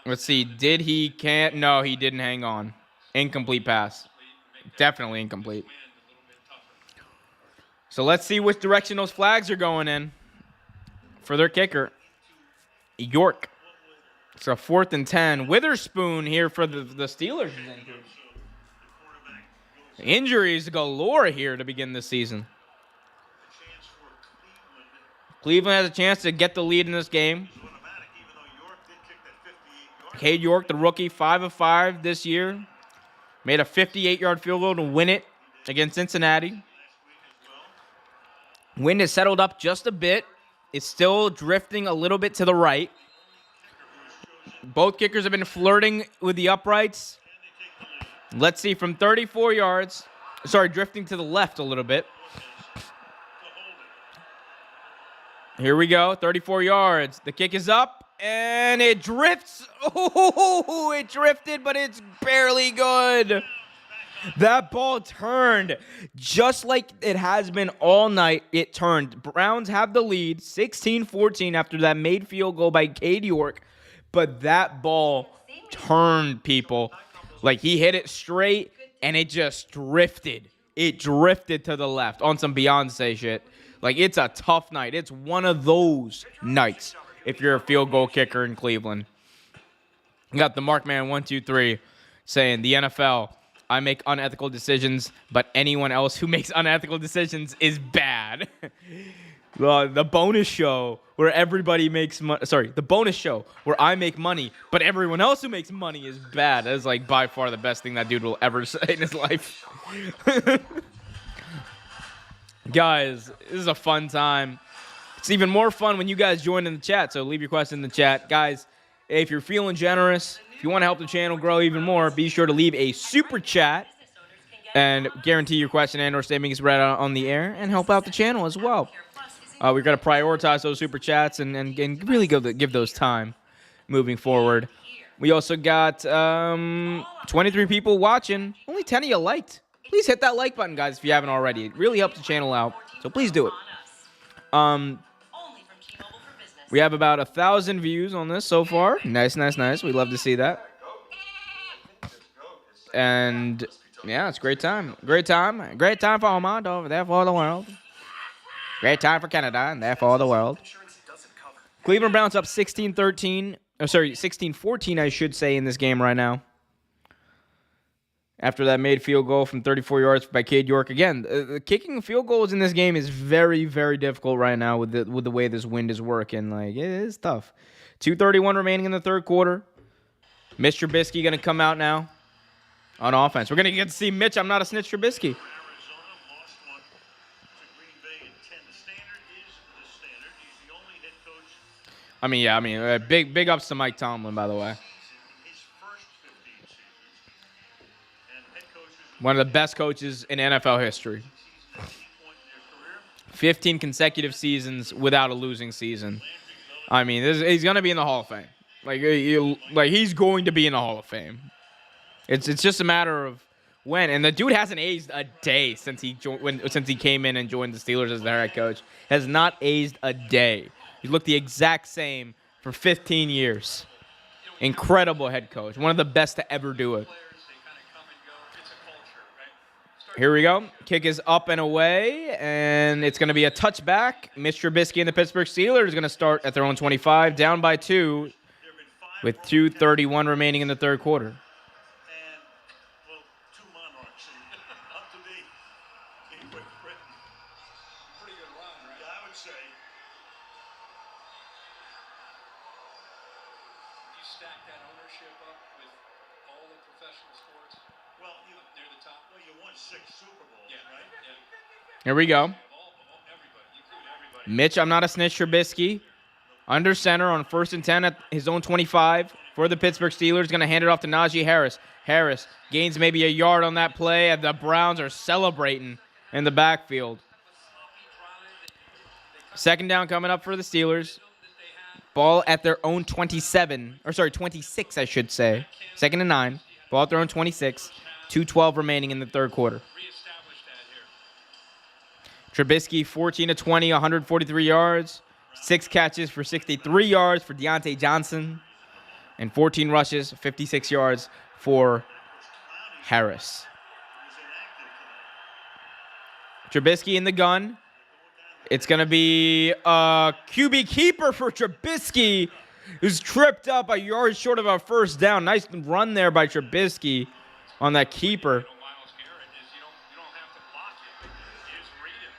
Let's see. Did he can't? No, he didn't hang on. Incomplete pass. Definitely incomplete. So let's see which direction those flags are going in for their kicker, York. It's a 4th and 10. Witherspoon here for the Steelers. Injuries galore here to begin the season. Cleveland has a chance to get the lead in this game. Cade York, the rookie, 5 of 5 this year. Made a 58-yard field goal to win it against Cincinnati. Wind has settled up just a bit. It's still drifting a little bit to the right. Both kickers have been flirting with the uprights. Let's see, from 34 yards. Sorry, drifting to the left a little bit. Here we go, 34 yards. The kick is up, and it drifts. Oh, it drifted, but it's barely good. That ball turned just like it has been all night. It turned. Browns have the lead, 16-14 after that made field goal by Cade York. But that ball turned, people. Like, he hit it straight, and it just drifted. It drifted to the left on some Beyonce shit. Like, it's a tough night. It's one of those nights if you're a field goal kicker in Cleveland. You got the Markman 123 saying, the NFL, I make unethical decisions, but anyone else who makes unethical decisions is bad. The bonus show where everybody makes money. Sorry, the bonus show where I make money, but everyone else who makes money is bad. That is like by far the best thing that dude will ever say in his life. Guys, this is a fun time. It's even more fun when you guys join in the chat, so leave your question in the chat. Guys, if you're feeling generous, if you want to help the channel grow even more, be sure to leave a super chat and guarantee your question and or statement is read on the air and help out the channel as well. We're going to prioritize those super chats and really give those time moving forward. We also got 23 people watching. Only 10 of you liked. Please hit that like button, guys, if you haven't already. It really helps the channel out, so please do it. We have about 1,000 views on this so far. Nice. We love to see that. And, yeah, it's a great time. Great time for Oman, over there for the world. Great time for Canada, and there for the world. Cleveland Browns up 16-13 16-14, I should say, in this game right now. After that made field goal from 34 yards by Cade York. Again, kicking field goals in this game is very, very difficult right now with the way this wind is working. Like, it is tough. 2:31 remaining in the third quarter. Mitch Trubisky going to come out now on offense. We're going to get to see Mitch, I'm not a snitch, Trubisky.
Arizona lost one to Green Bay in 10. The standard is the standard. He's the only head coach
Big ups to Mike Tomlin, by the way.
in his first 15 seasons. And head coaches
One of the best coaches in NFL history.
season at any point in their career.
15 consecutive seasons without a losing season. I mean, he's going to be in the Hall of Fame. He's going to be in the Hall of Fame. It's just a matter of when. And the dude hasn't aged a day since he came in and joined the Steelers as their head coach. Has not aged a day. He looked the exact same for 15 years. Incredible head coach. One of the best to ever do it. Here we go. Kick is up and away, and it's going to be a touchback. Mitch Trubisky and the Pittsburgh Steelers are going to start at their own 25, down by 2, with 2:31 remaining in the third quarter.
And, well, two monarchs up to date in Great Britain. Pretty good run, right? Yeah, I would say.
You stack that ownership up with all the professional sports
Well,
up near the top.
you won 6 Super Bowls, right?
Yeah.
Here we go.
Everybody. You include everybody.
Mitch, I'm not a snitch, Trubisky. Under center on 1st and 10 at his own 25 for the Pittsburgh Steelers. Going to hand it off to Najee Harris. Harris gains maybe a yard on that play, and the Browns are celebrating in the backfield. Second down coming up for the Steelers. Ball at their own 26, I should say. 2nd and 9. Ball at their own 26. 2:12 remaining in the third quarter.
Reestablish that here.
Trubisky, 14 of 20, 143 yards. 6 catches for 63 yards for Deontay Johnson. And 14 rushes, 56 yards for Harris. Trubisky in the gun. It's going to be a QB keeper for Trubisky, who's tripped up a yard short of a first down. Nice run there by Trubisky on that keeper.
Miles Garrett is you don't have to block it. You just read him.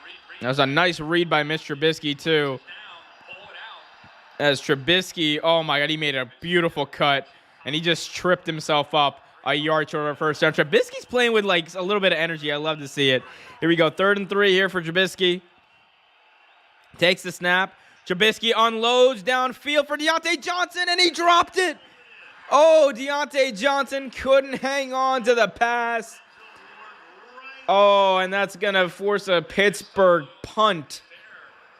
Read
That was a nice read by Mr. Trubisky, too.
down, pull it out.
As Trubisky, oh my God, he made a beautiful cut, and he just tripped himself up a yard short of a first down. Trubisky's playing with like a little bit of energy. I love to see it. Here we go, 3rd and 3 here for Trubisky. Takes the snap. Trubisky unloads downfield for Deontay Johnson, and he dropped it. Oh, Deontay Johnson couldn't hang on to the pass. Oh, and that's going to force a Pittsburgh punt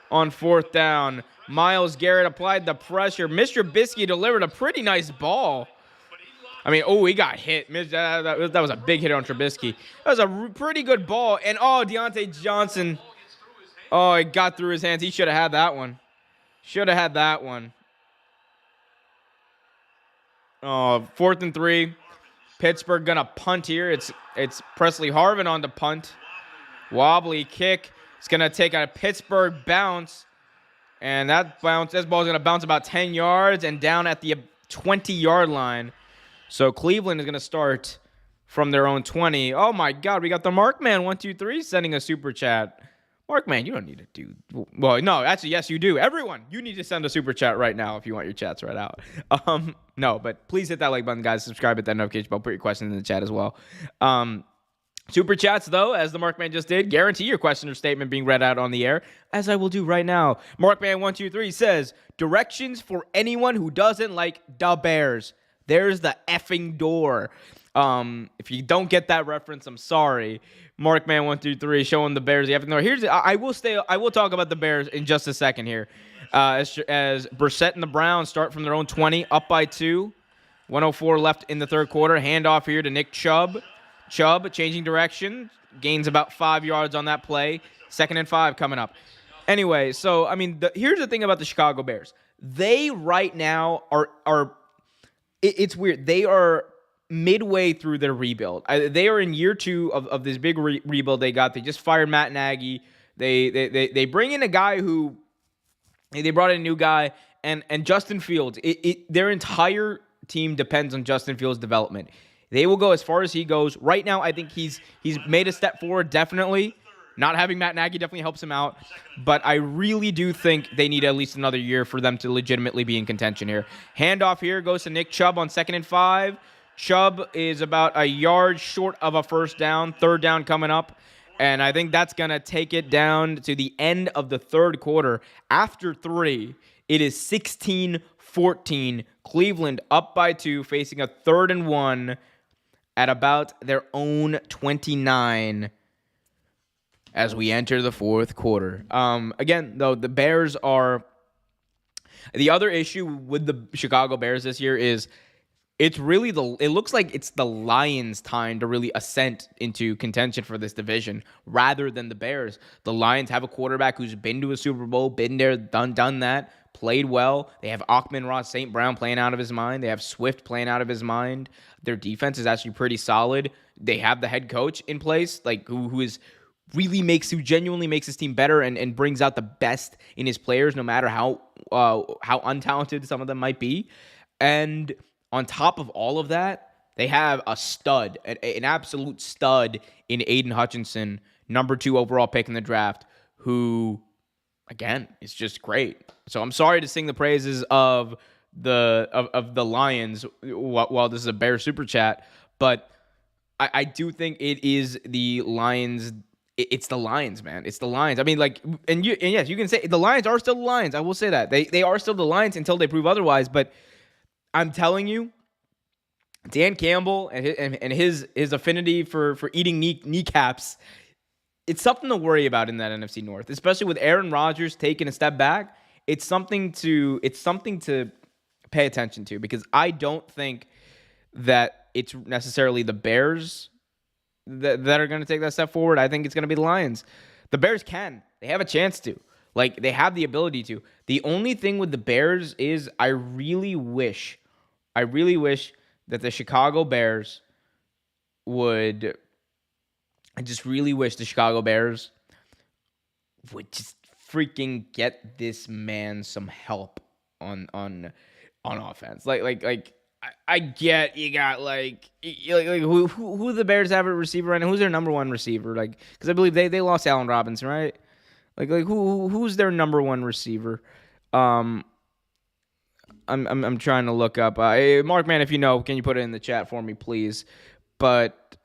on 4th down. Myles Garrett applied the pressure. Mr. Trubisky delivered a pretty nice ball. I mean, he got hit. That was a big hit on Trubisky. That was a pretty good ball. And, Deontay Johnson, it got through his hands. He should have had that one. Should have had that one. 4th and 3. Pittsburgh going to punt here. It's Presley Harvin on the punt. Wobbly kick. It's going to take a Pittsburgh bounce. And this ball is going to bounce about 10 yards and down at the 20-yard line. So Cleveland is going to start from their own 20. Oh, my God. We got the Markman123 sending a super chat. Markman, you don't need to do... Well, no, actually, yes, you do. Everyone, you need to send a super chat right now if you want your chats read out. No, but please hit that like button, guys. Subscribe, hit that notification bell. Put your questions in the chat as well. Super chats, though, as the Markman just did, guarantee your question or statement being read out on the air, as I will do right now. Markman123 says, directions for anyone who doesn't like the Bears. There's the effing door. If you don't get that reference, I'm sorry. Markman123 showing the Bears the effing door. I will talk about the Bears in just a second here. As Brissett and the Browns start from their own 20, up by 2. 104 left in the third quarter. Handoff here to Nick Chubb. Chubb changing direction. Gains about 5 yards on that play. 2nd and 5 coming up. Anyway, so, I mean, here's the thing about the Chicago Bears. They right now are it's weird. They are midway through their rebuild. They are in year 2 of this big rebuild they got. They just fired Matt Nagy. They bring in a guy who... They brought in a new guy, And Justin Fields, their entire team depends on Justin Fields' development. They will go as far as he goes. Right now, I think he's made a step forward, definitely. Not having Matt Nagy definitely helps him out. But I really do think they need at least another year for them to legitimately be in contention here. Handoff here goes to Nick Chubb on 2nd and 5. Chubb is about a yard short of a first down. 3rd down coming up. And I think that's going to take it down to the end of the 3rd quarter. After 3, it is 16-14. Cleveland up by 2, facing a 3rd and 1 at about their own 29 as we enter the 4th quarter. Again, though, the Bears are... The other issue with the Chicago Bears this year is it looks like it's the Lions' time to really ascend into contention for this division rather than the Bears. The Lions have a quarterback who's been to a Super Bowl, been there, done that, played well. They have Ross St. Brown playing out of his mind. They have Swift playing out of his mind. Their defense is actually pretty solid. They have the head coach in place, like who genuinely makes his team better and brings out the best in his players, no matter how untalented some of them might be. And on top of all of that, they have a stud, an absolute stud in Aiden Hutchinson, number 2 overall pick in the draft, who, again, is just great. So I'm sorry to sing the praises of the Lions while this is a Bear Super Chat, but I do think it is the Lions. It's the Lions, man. It's the Lions. I mean, like, and yes, you can say the Lions are still the Lions. I will say that they are still the Lions until they prove otherwise. But I'm telling you, Dan Campbell and his affinity for eating kneecaps, it's something to worry about in that NFC North, especially with Aaron Rodgers taking a step back. It's something to pay attention to, because I don't think that it's necessarily the Bears that are going to take that step forward. I think it's going to be the Lions. The Bears they have a chance to. Like, they have the ability to. The only thing with the Bears is I really wish that the Chicago Bears would just freaking get this man some help on offense. Like I get you got like who the Bears have at receiver right now? Who's their number 1 receiver? Like, because I believe they lost Allen Robinson, right? Like who's their number 1 receiver? I'm trying to look up. Mark, man, if you know, can you put it in the chat for me, please? But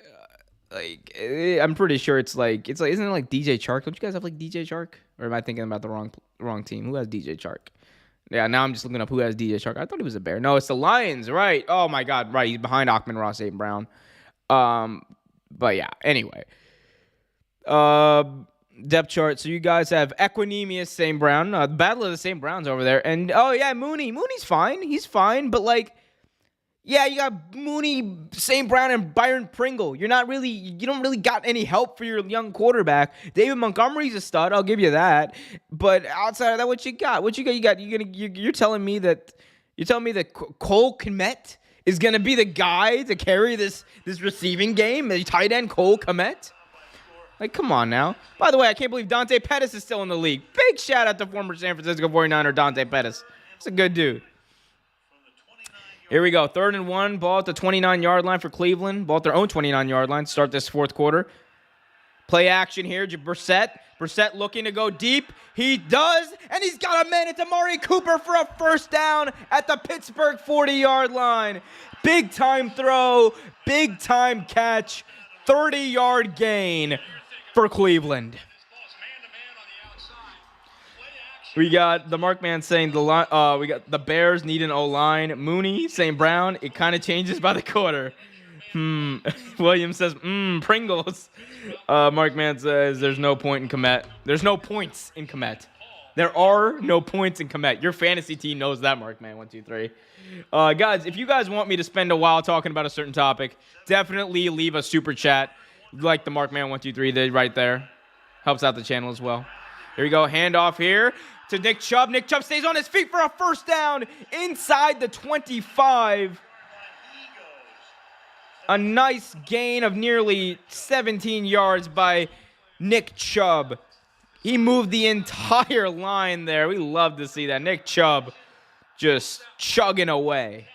I'm pretty sure it's like isn't it like DJ Chark? Don't you guys have like DJ Chark? Or am I thinking about the wrong team? Who has DJ Chark? Yeah, now I'm just looking up who has DJ Chark. I thought he was a Bear. No, it's the Lions, right? Oh my God, right? He's behind Ross St. Brown. But yeah. Anyway, depth chart. So you guys have Equanimous St. Brown. The Battle of the St. Browns over there, and oh yeah, Mooney's fine. He's fine, but like, yeah, you got Mooney, St. Brown, and Byron Pringle. You don't really got any help for your young quarterback. David Montgomery's a stud, I'll give you that. But outside of that, what you got? You're telling me that Cole Kmet is gonna be the guy to carry this receiving game? The tight end Cole Kmet? Like, come on now. By the way, I can't believe Dante Pettis is still in the league. Big shout out to former San Francisco 49er Dante Pettis. He's a good dude. Here we go. 3rd and 1. Ball at the 29-yard line for Cleveland. Ball at their own 29-yard line to start this 4th quarter. Play action here. Brissett looking to go deep. He does, and he's got a man. It's Amari Cooper for a first down at the Pittsburgh 40-yard line. Big time throw. Big time catch. 30-yard gain for Cleveland. We got the Markman saying we got the Bears need an O-line. Mooney, St. Brown, it kind of changes by the quarter. Williams says, Pringles. Markman says there's no point in Kmet. There's no points in Kmet. There are no points in Kmet. Your fantasy team knows that, Markman. 1, 2, 3. Guys, if you guys want me to spend a while talking about a certain topic, definitely leave a super chat like the Markman 1, 2, 3 did right there. Helps out the channel as well. Here we go. Handoff here to Nick Chubb. Nick Chubb stays on his feet for a first down inside the 25. A nice gain of nearly 17 yards by Nick Chubb. He moved the entire line there. We love to see that. Nick Chubb just chugging away.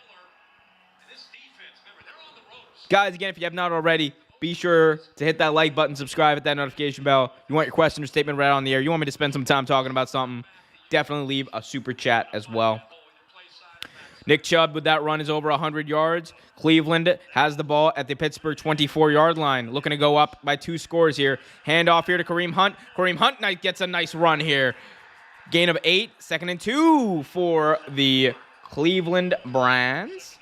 Guys, again, if you have not already, be sure to hit that like button, subscribe, hit that notification bell. You want your question or statement read on the air, you want me to spend some time talking about something, definitely leave a super chat as well. Nick Chubb with that run is over 100 yards. Cleveland has the ball at the Pittsburgh 24-yard line, looking to go up by 2 scores here. Handoff here to Kareem Hunt. Kareem Hunt gets a nice run here. Gain of 8, 2nd and 2 for the Cleveland Browns.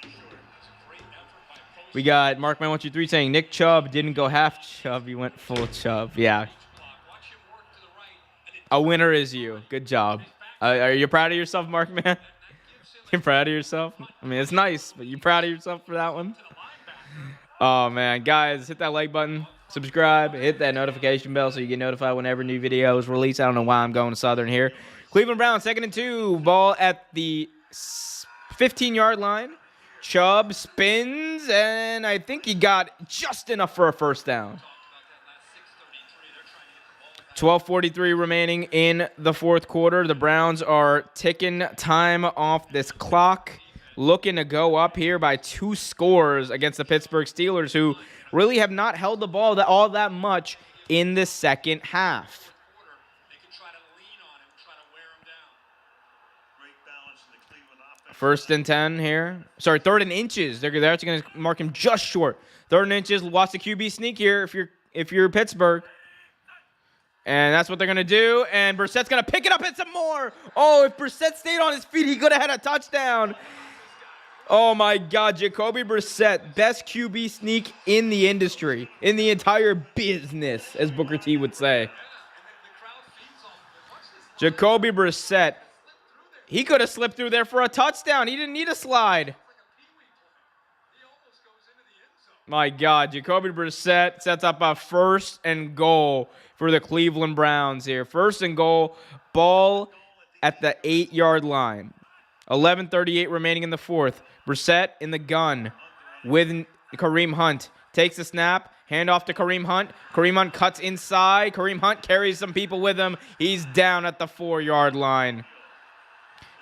We got Markman123 saying Nick Chubb didn't go half Chubb, he went full Chubb. Yeah. A winner is you. Good job. Are you proud of yourself, Markman? You're proud of yourself? I mean, it's nice, but you proud of yourself for that one? Oh, man. Guys, hit that like button, subscribe, hit that notification bell so you get notified whenever new videos release. I don't know why I'm going Southern here. Cleveland Browns, 2nd and 2. Ball at the 15-yard line. Chubb spins, and I think he got just enough for a first down. 12:43 remaining in the 4th quarter. The Browns are ticking time off this clock, looking to go up here by 2 scores against the Pittsburgh Steelers, who really have not held the ball all that much in the second half. First and 10 here. Sorry, 3rd and inches. They're actually going to mark him just short. 3rd and inches. Watch the QB sneak here if you're Pittsburgh. And that's what they're going to do. And Brissett's going to pick it up and some more. Oh, if Brissett stayed on his feet, he could have had a touchdown. Oh, my God. Jacoby Brissett, best QB sneak in the industry, in the entire business, as Booker T would say. Jacoby Brissett. He could have slipped through there for a touchdown. He didn't need a slide. My God, Jacoby Brissett sets up a 1st and goal for the Cleveland Browns here. 1st and goal, ball at the 8-yard line. 11:38 remaining in the 4th. Brissett in the gun with Kareem Hunt. Takes the snap, handoff to Kareem Hunt. Kareem Hunt cuts inside. Kareem Hunt carries some people with him. He's down at the 4-yard line.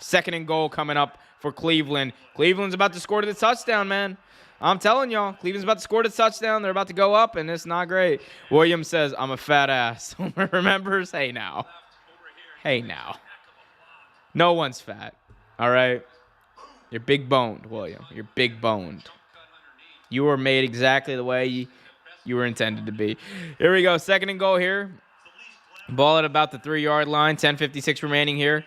2nd and goal coming up for Cleveland. Cleveland's about to score to the touchdown, man. I'm telling y'all, Cleveland's about to score the touchdown. They're about to go up, and it's not great. Williams says, I'm a fat ass. Remembers? Hey, now. Hey, now. No one's fat, all right? You're big-boned, William. You're big-boned. You were made exactly the way you were intended to be. Here we go. 2nd and goal here. Ball at about the 3-yard line. 10:56 remaining here.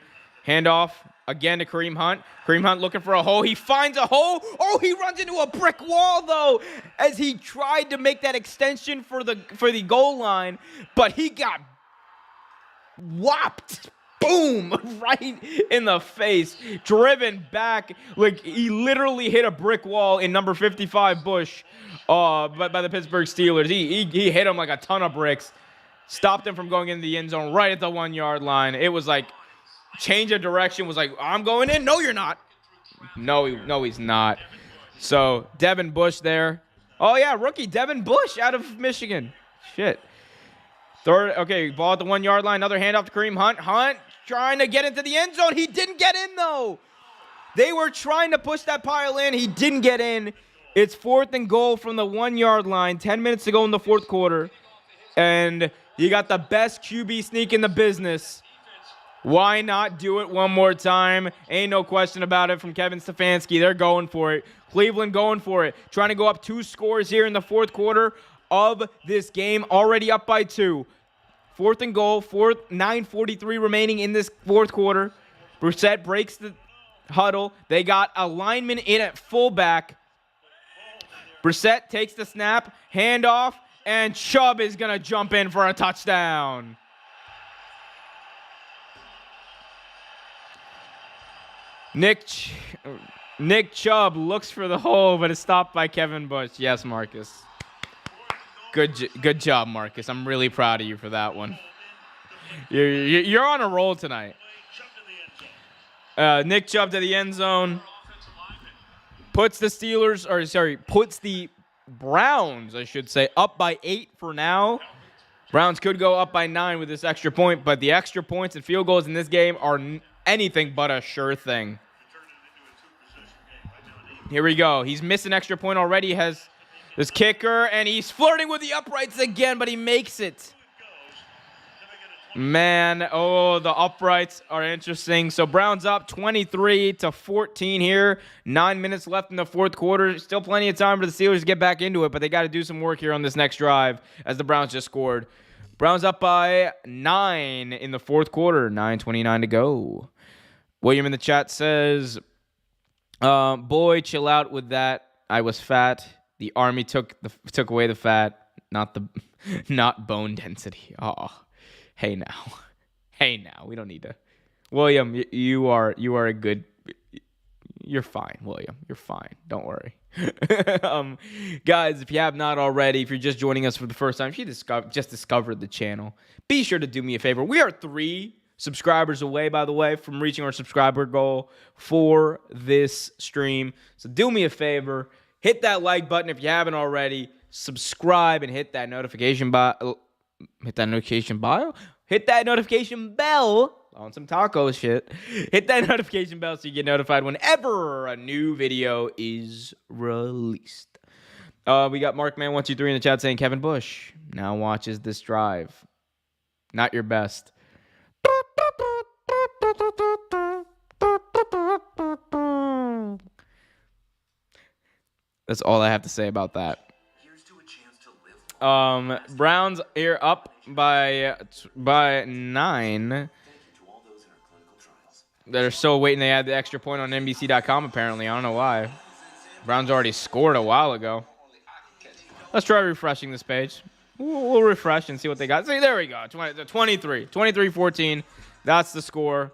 Handoff. Again to Kareem Hunt. Kareem Hunt looking for a hole. He finds a hole. Oh, he runs into a brick wall, though, as he tried to make that extension for the goal line, but he got whopped. Boom! Right in the face. Driven back. Like, he literally hit a brick wall in number 55 Bush by the Pittsburgh Steelers. He hit him like a ton of bricks. Stopped him from going into the end zone right at the 1-yard line. It was like, change of direction, was like, I'm going in. No, you're not. No, he's not. So, Devin Bush there. Oh, yeah, rookie Devin Bush out of Michigan. Shit. Okay, ball at the 1-yard line. Another handoff to Kareem Hunt. Hunt trying to get into the end zone. He didn't get in, though. They were trying to push that pile in. He didn't get in. It's 4th and goal from the 1-yard line. 10 minutes to go in the 4th quarter. And you got the best QB sneak in the business. Why not do it one more time? Ain't no question about it from Kevin Stefanski. They're going for it. Cleveland going for it. Trying to go up 2 scores here in the 4th quarter of this game. Already up by 2. 4th and goal. 9:43 remaining in this 4th quarter. Brissett breaks the huddle. They got a lineman in at fullback. Brissett takes the snap. Handoff. And Chubb is going to jump in for a touchdown. Nick Chubb looks for the hole, but is stopped by Kevin Bush. Yes, Marcus. Good job, Marcus. I'm really proud of you for that one. You're on a roll tonight. Nick Chubb to the end zone. Puts the Browns, I should say, up by 8 for now. Browns could go up by 9 with this extra point, but the extra points and field goals in this game are anything but a sure thing. Here we go. He's missed an extra point already. He has this kicker, and he's flirting with the uprights again, but he makes it. Man, oh, the uprights are interesting. So Browns up 23-14 here. 9 minutes left in the fourth quarter. Still plenty of time for the Steelers to get back into it, but they got to do some work here on this next drive as the Browns just scored. Browns up by 9 in the fourth quarter. 9:29 to go. William in the chat says, boy, chill out with that. I was fat. The Army took away the fat, not bone density. Oh. Hey now, we don't need to. William, you are a good. You're fine, William. You're fine. Don't worry. Guys, if you have not already, if you're just joining us for the first time, if you just discovered the channel, be sure to do me a favor. We are 3 subscribers away, by the way, from reaching our subscriber goal for this stream. So do me a favor, hit that like button if you haven't already. Subscribe and hit that notification bell. Hit that notification bell on some taco shit. Hit that notification bell so you get notified whenever a new video is released. We got Markman123 in the chat saying Kevin Bush now watches this drive. Not your best. That's all I have to say about that. Browns are up by 9. They're still waiting. They had the extra point on NBC.com apparently. I don't know why. Browns already scored a while ago. Let's try refreshing this page. We'll refresh and see what they got. See, there we go. 23-14. That's the score.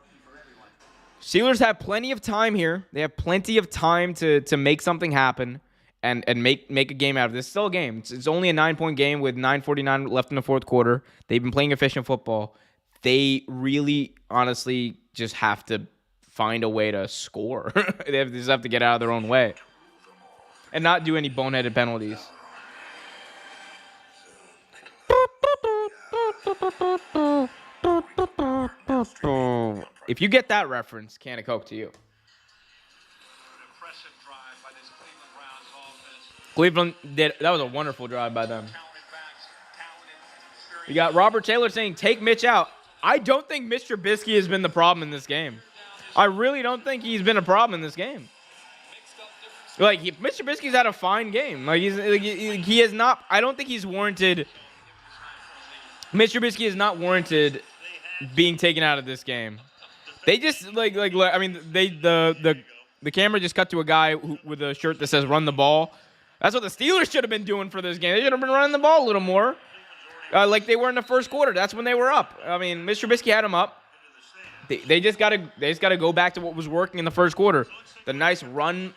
Steelers have plenty of time here. They have plenty of time to make something happen. And make a game out of this. It's still a game. It's only a 9-point game with 9:49 left in the fourth quarter. They've been playing efficient football. They really, honestly, just have to find a way to score. They just have to get out of their own way and not do any boneheaded penalties. If you get that reference, can of Coke to you. Cleveland did. That was a wonderful drive by them. We got Robert Taylor saying, take Mitch out. I don't think Mitch Trubisky has been the problem in this game. I really don't think he's been a problem in this game. Like, Mitch Trubisky's had a fine game. Like, he has not. I don't think he's warranted. Mitch Trubisky is not warranted being taken out of this game. They just I mean, the camera just cut to a guy with a shirt that says "Run the ball." That's what the Steelers should have been doing for this game. They should have been running the ball a little more, like they were in the first quarter. That's when they were up. I mean, Mr. Trubisky had them up. They just gotta go back to what was working in the first quarter. The nice run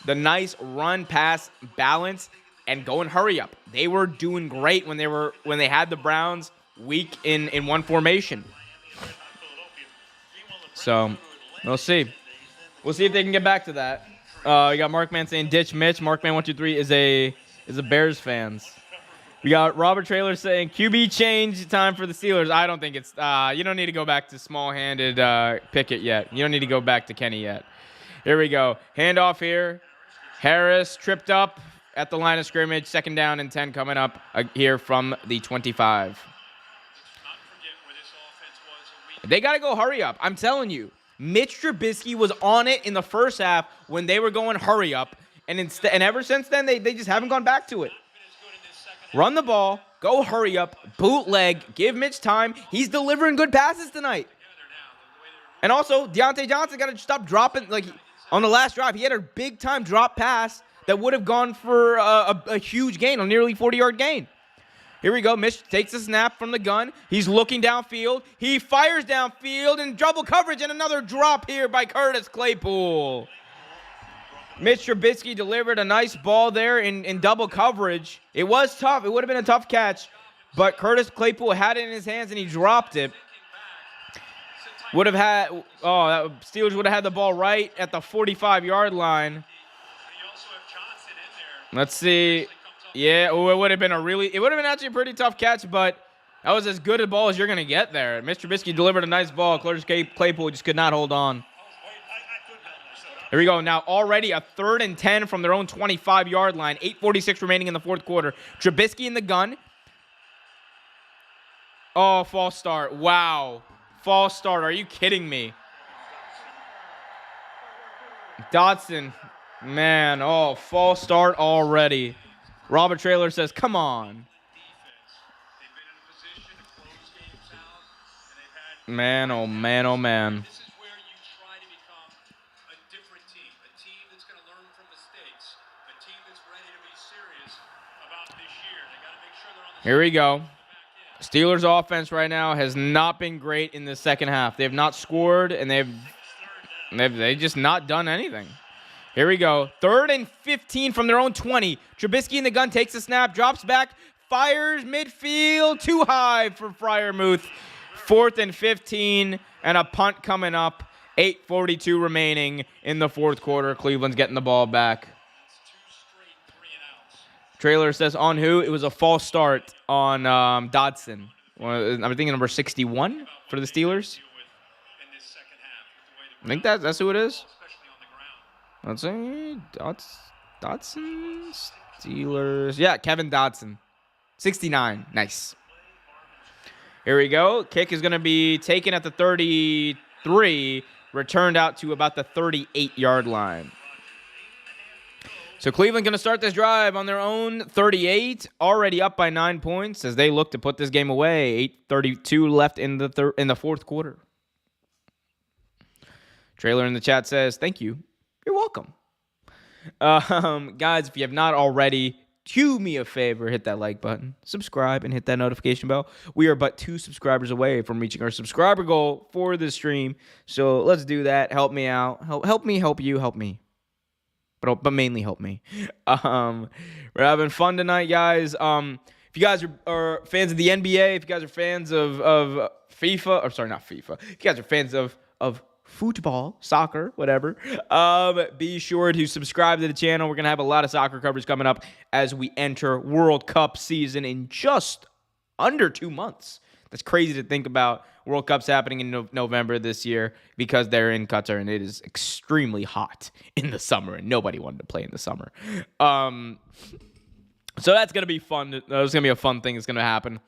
pass balance and go and hurry up. They were doing great when they had the Browns weak in one formation. So we'll see. We'll see if they can get back to that. You got Markman saying ditch Mitch. Markman123 is a Bears fans. We got Robert Traylor saying QB change time for the Steelers. I don't think it's you don't need to go back to small-handed Pickett yet. You don't need to go back to Kenny yet. Here we go. Handoff here. Harris tripped up at the line of scrimmage. 2nd down and 10 coming up here from the 25. They got to go hurry up. I'm telling you. Mitch Trubisky was on it in the first half when they were going hurry up, and ever since then they just haven't gone back to it. Run the ball, go hurry up, bootleg, give Mitch time. He's delivering good passes tonight. And also, Deontay Johnson got to stop dropping. Like on the last drive, he had a big time drop pass that would have gone for a huge gain, a nearly 40-yard gain. Here we go. Mitch takes a snap from the gun. He's looking downfield. He fires downfield in double coverage, and another drop here by Curtis Claypool. Mitch Trubisky delivered a nice ball there in double coverage. It was tough. It would have been a tough catch, but Curtis Claypool had it in his hands, and he dropped it. Steelers would have had the ball right at the 45-yard line. Let's see. Yeah, it would have been actually a pretty tough catch, but that was as good a ball as you're going to get there. Mr. Trubisky delivered a nice ball. Curtis Claypool just could not hold on. Here we go. Now already a 3rd and 10 from their own 25-yard line. 8:46 remaining in the fourth quarter. Trubisky in the gun. Oh, false start. Wow. False start. Are you kidding me? Dotson. Man, oh, false start already. Robert Traylor says, come on. Man, oh, man, oh, man.
This is where you try to become a different team, a team that's going to learn from mistakes, a team that's ready to be serious about this year. They got to make sure they're on the
Here we go. Steelers offense right now has not been great in the second half. They have not scored, and they've just not done anything. Here we go. 3rd and 15 from their own 20. Trubisky in the gun takes a snap, drops back, fires midfield, too high for Freiermuth. 4th and 15, and a punt coming up. 8:42 remaining in the fourth quarter. Cleveland's getting the ball back. Trailer says on who? It was a false start on Dodson. I'm thinking number 61 for the Steelers. I think that's who it is. Let's see. Dodson. Steelers. Yeah, Kevin Dodson. 69. Nice. Here we go. Kick is going to be taken at the 33, returned out to about the 38-yard line. So Cleveland going to start this drive on their own 38, already up by 9 points as they look to put this game away. 8:32 left in the fourth quarter. Trailer in the chat says, thank you. You're welcome. Guys, if you have not already, do me a favor, hit that like button, subscribe, and hit that notification bell. We are but 2 subscribers away from reaching our subscriber goal for this stream. So let's do that. Help me out. Help me, help you, help me. But mainly help me. We're having fun tonight, guys. If you guys are fans of the NBA, if you guys are fans of FIFA, or sorry, not FIFA. If you guys are fans of football, soccer, whatever, be sure to subscribe to the channel. We're going to have a lot of soccer coverage coming up as we enter World Cup season in just under 2 months. That's crazy to think about. World Cup's happening in November this year because they're in Qatar, and it is extremely hot in the summer, and nobody wanted to play in the summer. So that's going to be fun. That's going to be a fun thing that's going to happen.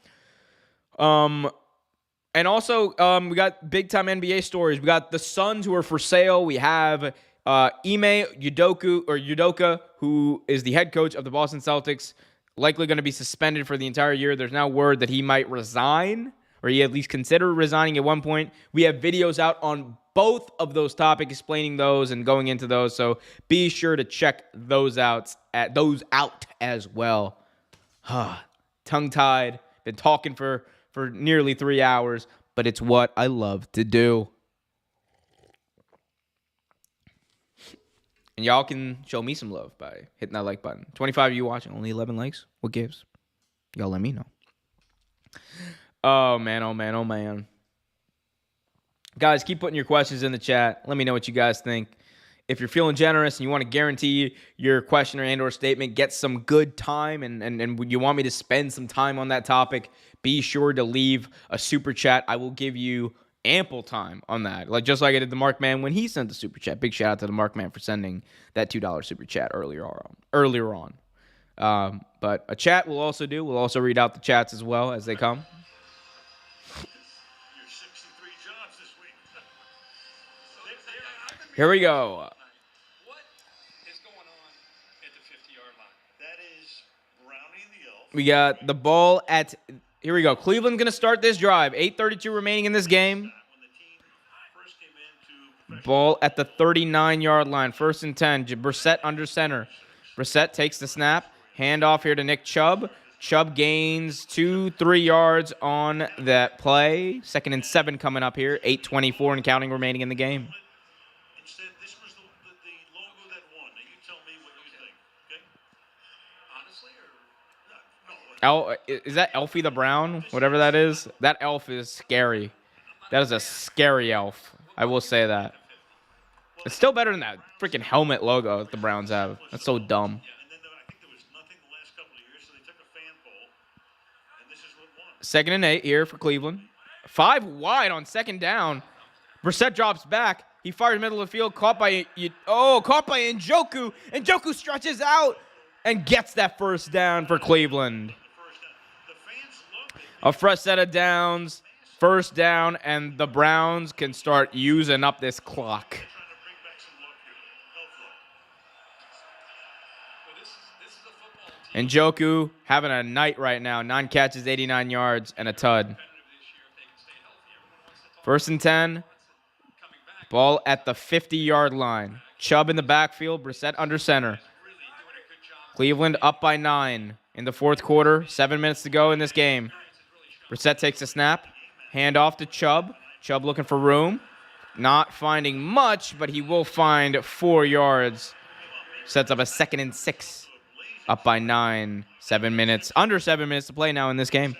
And also, we got big-time NBA stories. We got the Suns who are for sale. We have Ime Udoka, who is the head coach of the Boston Celtics, likely going to be suspended for the entire year. There's now word that he might resign, or he at least consider resigning at one point. We have videos out on both of those topics, explaining those and going into those. So be sure to check those out as well. Tongue-tied. Been talking for nearly 3 hours, but it's what I love to do. And y'all can show me some love by hitting that like button. 25 of you watching, only 11 likes. What gives? Y'all let me know. Oh, man, oh, man, oh, man. Guys, keep putting your questions in the chat. Let me know what you guys think. If you're feeling generous and you want to guarantee your question or statement gets some good time and you want me to spend some time on that topic, be sure to leave a super chat. I will give you ample time on that. Just like I did the Mark Man when he sent the super chat. Big shout out to the Mark Man for sending that $2 super chat earlier on. But a chat we'll also do. We'll also read out the chats as well as they come.
Your 63 jobs this week.
Here we go.
What is going on at the 50-yard line?
That is Brownie the Elf.
We got the ball at... Here we go. Cleveland's going to start this drive. 8:32 remaining in this game.
When the team first came into
Ball at the 39-yard line. 1st and 10. Brissett under center. Brissett takes the snap. Handoff here to Nick Chubb. Chubb gains 2-3 yards on that play. 2nd and 7 coming up here. 8:24 and counting remaining in the game.
Instead, this was the logo that won. Now you tell me what you think, okay? Honestly, or no?
Is that Elfie the Brown? Whatever that is. That elf is scary. That is a scary elf. I will say that. It's still better than that freaking helmet logo that the Browns have. That's so dumb.
Yeah, and then I think there was nothing the last couple of years, so they took a fan poll, and this is what won.
2nd and 8 here for Cleveland. 5 wide on 2nd down. Brissett drops back. He fires middle of the field. Caught by Njoku. Njoku stretches out and gets that first down for Cleveland. A fresh set of downs. First down, and the Browns can start using up this clock. Njoku having a night right now. 9 catches, 89 yards, and a tud. 1st and 10. Ball at the 50-yard line. Chubb in the backfield. Brissett under center. Cleveland up by 9 in the 4th quarter. 7 minutes to go in this game. Brissett takes a snap. Hand off to Chubb. Chubb looking for room. Not finding much, but he will find 4 yards. Sets up a 2nd and 6. Up by 9. 7 minutes. Under 7 minutes to play now in this game.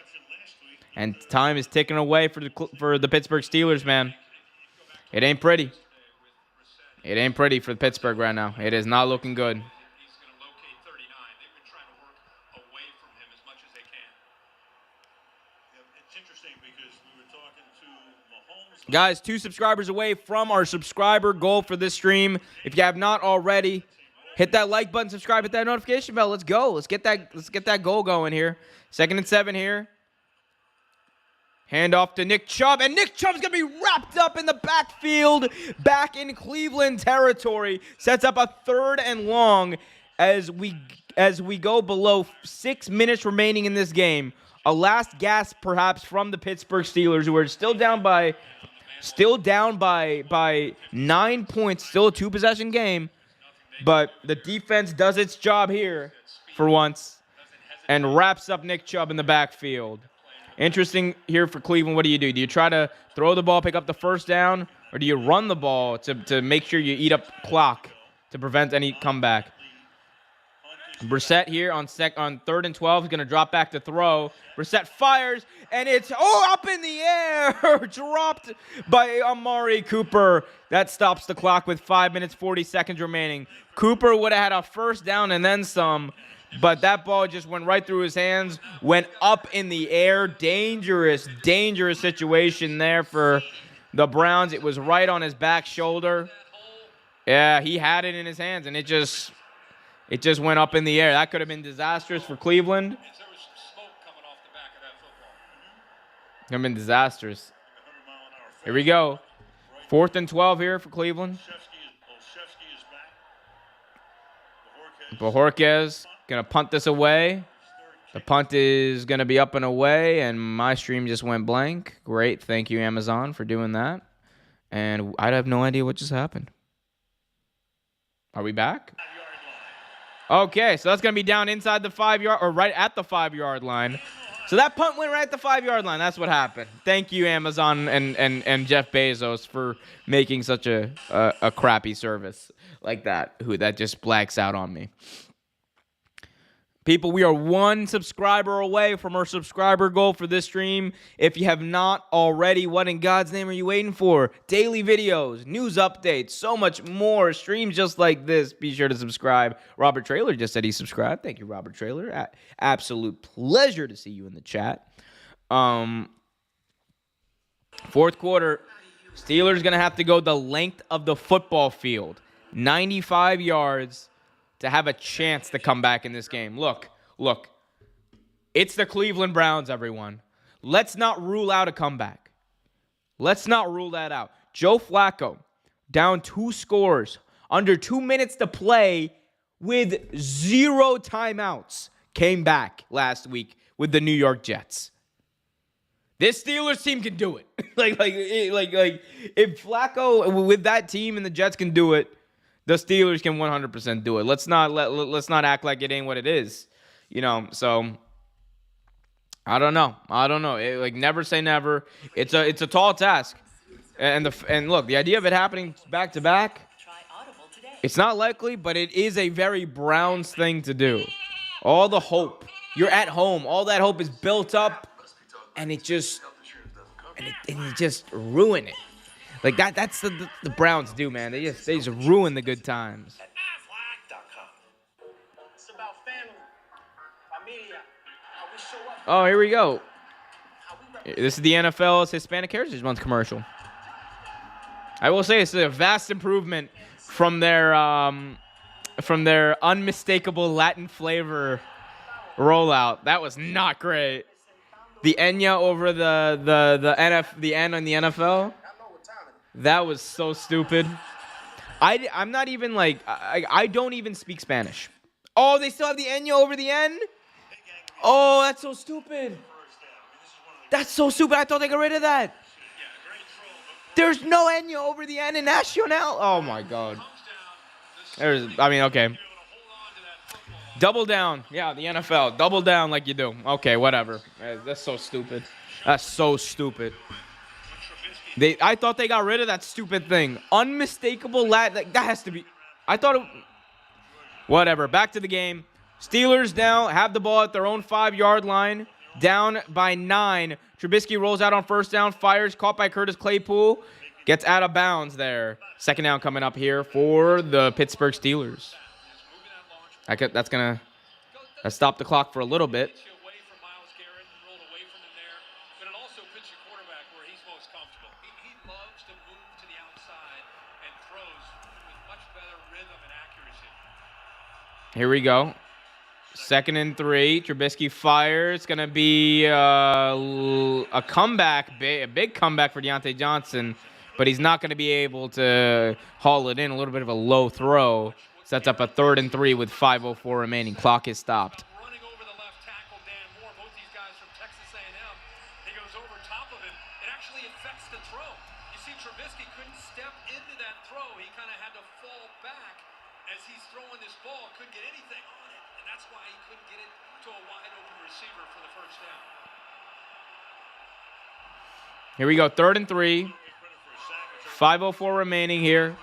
And time is ticking away for the Pittsburgh Steelers, man. It ain't pretty. It ain't pretty for Pittsburgh right now. It is not looking good. Guys, 2 subscribers away from our subscriber goal for this stream. If you have not already, hit that like button, subscribe, hit that notification bell. Let's go. Let's get that goal going here. 2nd and 7 here. Hand off to Nick Chubb, and Nick Chubb's going to be wrapped up in the backfield, back in Cleveland territory. Sets up a 3rd and long as we go below 6 minutes remaining in this game. A last gasp, perhaps, from the Pittsburgh Steelers, who are still down by 9 points, still a 2-possession game. But the defense does its job here for once and wraps up Nick Chubb in the backfield. Interesting here for Cleveland. What do you do? Do you try to throw the ball, pick up the first down, or do you run the ball to make sure you eat up clock to prevent any comeback? Brissett here on 3rd and 12 is going to drop back to throw. Brissett fires, and it's up in the air, dropped by Amari Cooper. That stops the clock with 5 minutes, 40 seconds remaining. Cooper would have had a first down and then some, but that ball just went right through his hands, went up in the air. Dangerous situation there for the Browns. It was right on his back shoulder. Yeah, he had it in his hands, and it just went up in the air. That could have been disastrous for Cleveland.
There was some smoke coming off the back of that football.
Could have been disastrous. Here we go. 4th and 12 here for Cleveland. Bojorquez going to punt this away. The punt is going to be up and away, and my stream just went blank. Great. Thank you, Amazon, for doing that. And I have no idea what just happened. Are we back? Okay, so that's going to be down inside the 5-yard, or right at the 5-yard line. So that punt went right at the 5-yard line. That's what happened. Thank you, Amazon and Jeff Bezos, for making such a crappy service like that. That just blacks out on me. People, we are 1 subscriber away from our subscriber goal for this stream. If you have not already, what in God's name are you waiting for? Daily videos, news updates, so much more. Streams just like this. Be sure to subscribe. Robert Traylor just said he subscribed. Thank you, Robert Traylor. Absolute pleasure to see you in the chat. 4th quarter, Steelers going to have to go the length of the football field. 95 yards. To have a chance to come back in this game. Look. It's the Cleveland Browns, everyone. Let's not rule out a comeback. Let's not rule that out. Joe Flacco, down 2 scores, under 2 minutes to play with 0 timeouts, came back last week with the New York Jets. This Steelers team can do it. If Flacco with that team and the Jets can do it, the Steelers can 100% do it. Let's not act like it ain't what it is, So I don't know. Never say never. It's a tall task, and look, the idea of it happening back to back, it's not likely, but it is a very Browns thing to do. All the hope, you're at home. All that hope is built up, and it just ruin it. That's the Browns do, man. They just ruin the good times.
It's about family, familia, how we show up.
Oh, here we go. This is the NFL's Hispanic Heritage Month commercial. I will say it's a vast improvement from their unmistakable Latin flavor rollout. That was not great. The Enya over the N on the NFL. That was so stupid. I'm not even like I don't even speak Spanish. Oh, they still have the Enya over the N? Oh, that's so stupid. That's so stupid. I thought they got rid of that. There's no Enya over the N in Nacional. Oh my God. Okay. Double down. Yeah, the NFL. Double down like you do. Okay, whatever. That's so stupid. That's so stupid. I thought they got rid of that stupid thing. Unmistakable Latin. That has to be. I thought it. Whatever. Back to the game. Steelers now have the ball at their own 5-yard line. Down by 9. Trubisky rolls out on first down. Fires. Caught by Curtis Claypool. Gets out of bounds there. Second down coming up here for the Pittsburgh Steelers. That's going to stop the clock for a little bit. Here we go. 2nd and 3. Trubisky fires. It's going to be a comeback, a big comeback for Deontay Johnson, but he's not going to be able to haul it in. A little bit of a low throw. Sets up a 3rd and 3 with 5:04 remaining. Clock is stopped.
Running over the left tackle, Dan Moore. Both these guys from Texas A&M. He goes over top of him. It actually affects the throw. You see, Trubisky couldn't step into that throw. He kind of had to fall back as he's throwing this ball. Couldn't get anything on it, and that's why he couldn't get it to a wide open receiver for the first down.
Here we go. 3rd and 3. 5:04 remaining here.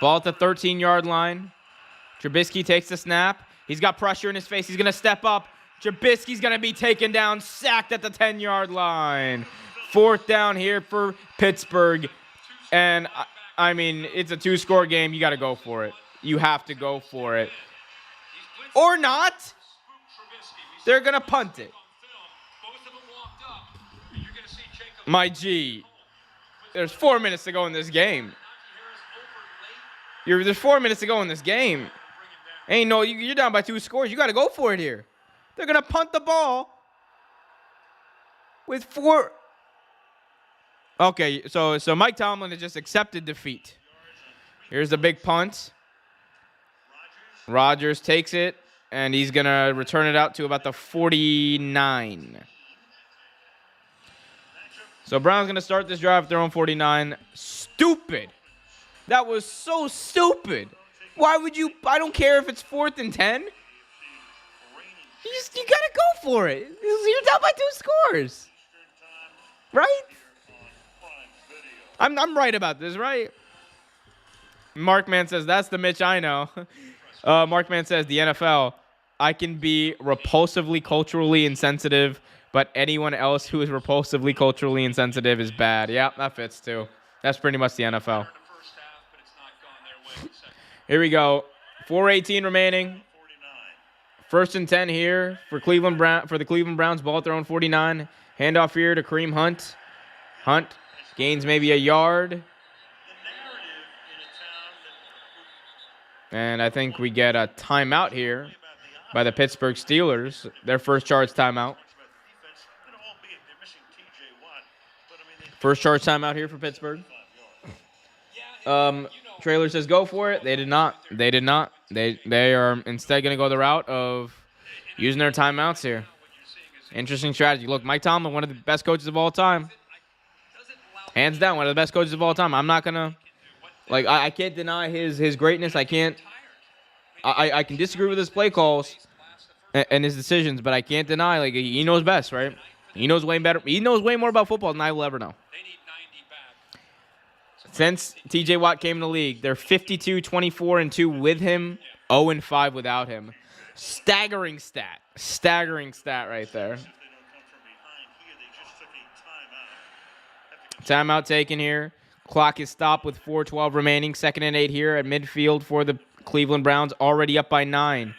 Ball at the 13-yard line. Trubisky takes the snap. He's got pressure in his face. He's going to step up. Trubisky's going to be taken down, sacked at the 10-yard line. 4th down here for Pittsburgh. And, I mean, it's a 2-score game. You got to go for it. You have to go for it. Or not. They're going to punt it. My G. There's 4 minutes to go in this game. There's 4 minutes to go in this game. You're down by 2 scores. You got to go for it here. They're going to punt the ball with 4. Okay, so Mike Tomlin has just accepted defeat. Here's the big punt. Rodgers takes it, and he's going to return it out to about the 49. So Brown's going to start this drive at their own 49. Stupid. That was so stupid. Why would you? I don't care if it's 4th and 10. You gotta go for it. You're down by 2 scores, right? I'm right about this, right? Markman says that's the Mitch I know. Markman says the NFL. I can be repulsively culturally insensitive, but anyone else who is repulsively culturally insensitive is bad. Yeah, that fits too. That's pretty much the NFL. Here we go. 4:18 remaining. 1st and 10 here for the Cleveland Browns. Ball at their own 49. Handoff here to Kareem Hunt. Hunt gains maybe a yard. And I think we get a timeout here by the Pittsburgh Steelers. Their first charge timeout. First charge timeout here for Pittsburgh. Trailer says go for it. They did not. They are instead going to go the route of using their timeouts here. Interesting strategy. Look, Mike Tomlin, one of the best coaches of all time. Hands down, one of the best coaches of all time. I'm not going to, I can't deny his greatness. I can disagree with his play calls and his decisions, but I can't deny, he knows best, right? He knows way better. He knows way more about football than I will ever know. Since T.J. Watt came in the league, they're 52-24-2 with him, 0-5 without him. Staggering stat right there. Timeout taken here. Clock is stopped with 4:12 remaining. 2nd and 8 here at midfield for the Cleveland Browns, already up by 9.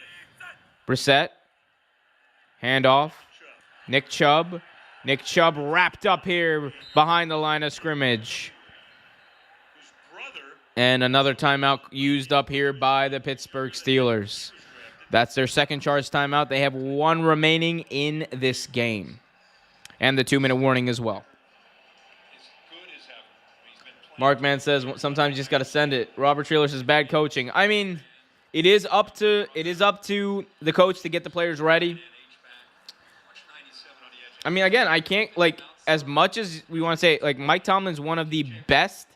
Brissett. Handoff. Nick Chubb. Nick Chubb wrapped up here behind the line of scrimmage.
His brother
And another timeout used up here by the Pittsburgh Steelers. That's their second charge timeout. They have one remaining in this game. And the 2-minute warning as well.
is good as ever. He's been playing.
Markman says sometimes you just got to send it. Robert Trailer says bad coaching. I mean, it is up to the coach to get the players ready. I mean, again, I can't, like, as much as we want to say, like, Mike Tomlin's one of the best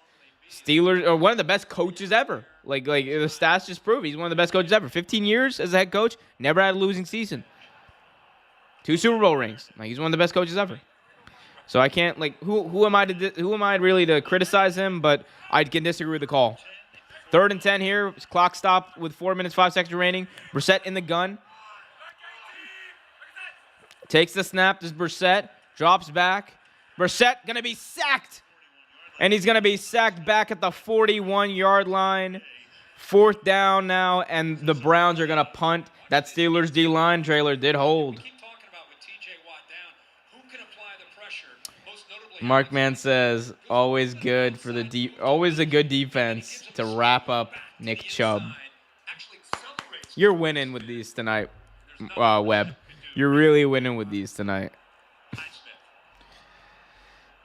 Steelers, or one of the best coaches ever. Like the stats just prove he's one of the best coaches ever. 15 years as a head coach, never had a losing season. 2 Super Bowl rings. Like, he's one of the best coaches ever. So I can't, like, who am I really to criticize him? But I can disagree with the call. 3rd and 10 here. Clock stop with 4 minutes 5 seconds remaining. Brissett in the gun. Takes the snap. This is Brissett. Drops back. Brissett going to be sacked. And he's going to be sacked back at the 41-yard line. 4th down now, and the Browns are going to punt. That Steelers D-line trailer did hold.
Keep talking about with TJ Watt down. Who can apply the pressure? Most notably,
Markman says, always good for the always a good defense to wrap up Nick Chubb.
actually accelerates.
You're winning with these tonight, Webb. You're really winning with these tonight.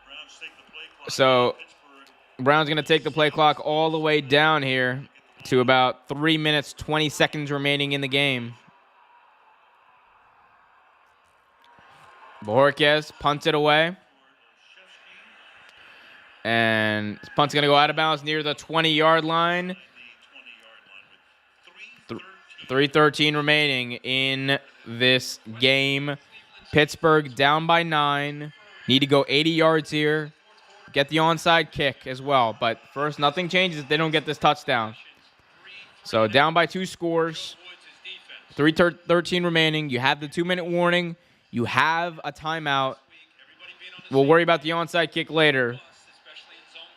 Browns take the play clock.
So
Pittsburgh
Brown's going to take the play clock all the way down here to about 3 minutes, 20 seconds remaining in the game. Bojorquez punts it away. And this punt's going to go out of bounds near the 20-yard line. 3:13 remaining in this game. Pittsburgh down by 9. Need to go 80 yards here. Get the onside kick as well. But first, nothing changes if they don't get this touchdown. So down by 2 scores. 3:13 remaining. You have the 2-minute warning. You have a timeout. We'll worry about the onside kick later.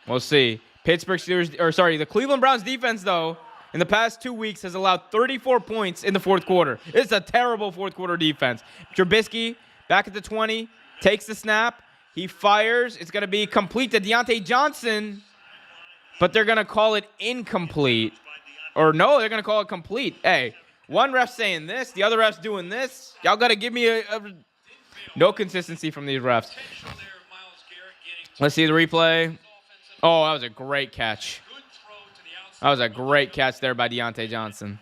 We'll see. The Cleveland Browns defense, though, in the past 2 weeks has allowed 34 points in the fourth quarter. It's a terrible fourth quarter defense. Trubisky back at the 20, takes the snap. He fires. It's going to be complete to Deontay Johnson, but they're going to call it incomplete. Or no, they're going to call it complete. Hey, one ref's saying this, the other ref's doing this. Y'all got to give me no consistency from these refs. Let's see the replay. Oh, that was a great catch. That was a great catch there by Deontay Johnson.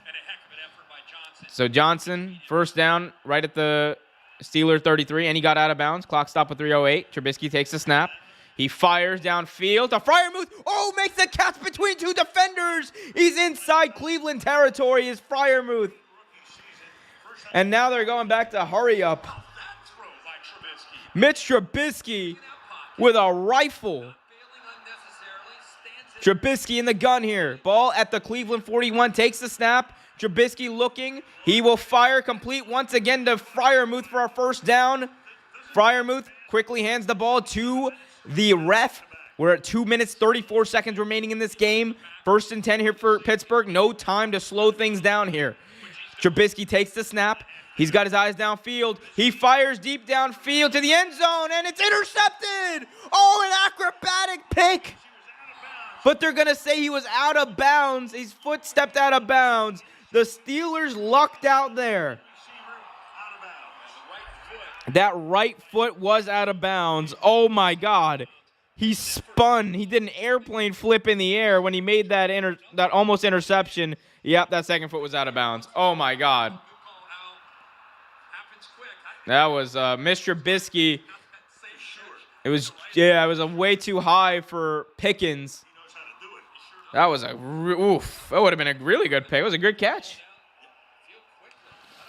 So Johnson, first down, right at the Steeler 33, and he got out of bounds. Clock stop with 3:08. Trubisky takes the snap. He fires downfield to Freiermuth. Oh, makes the catch between 2 defenders. He's inside Cleveland territory, is Freiermuth. And now they're going back to hurry up. Mitch Trubisky with a rifle. Trubisky in the gun here. Ball at the Cleveland 41. Takes the snap. Trubisky looking. He will fire complete once again to Freiermuth for our first down. Freiermuth quickly hands the ball to the ref. We're at 2 minutes, 34 seconds remaining in this game. 1st and 10 here for Pittsburgh. No time to slow things down here. Trubisky takes the snap. He's got his eyes downfield. He fires deep downfield to the end zone, and it's intercepted. Oh, an acrobatic pick. But they're going to say he was out of bounds. His foot stepped out of bounds. The Steelers lucked out there. That right foot was out of bounds. Oh, my God. He spun. He did an airplane flip in the air when he made that almost interception. Yep, that second foot was out of bounds. Oh, my God. That was Mr. Trubisky. It was a way too high for Pickens. That was that would have been a really good pick. It was a good catch.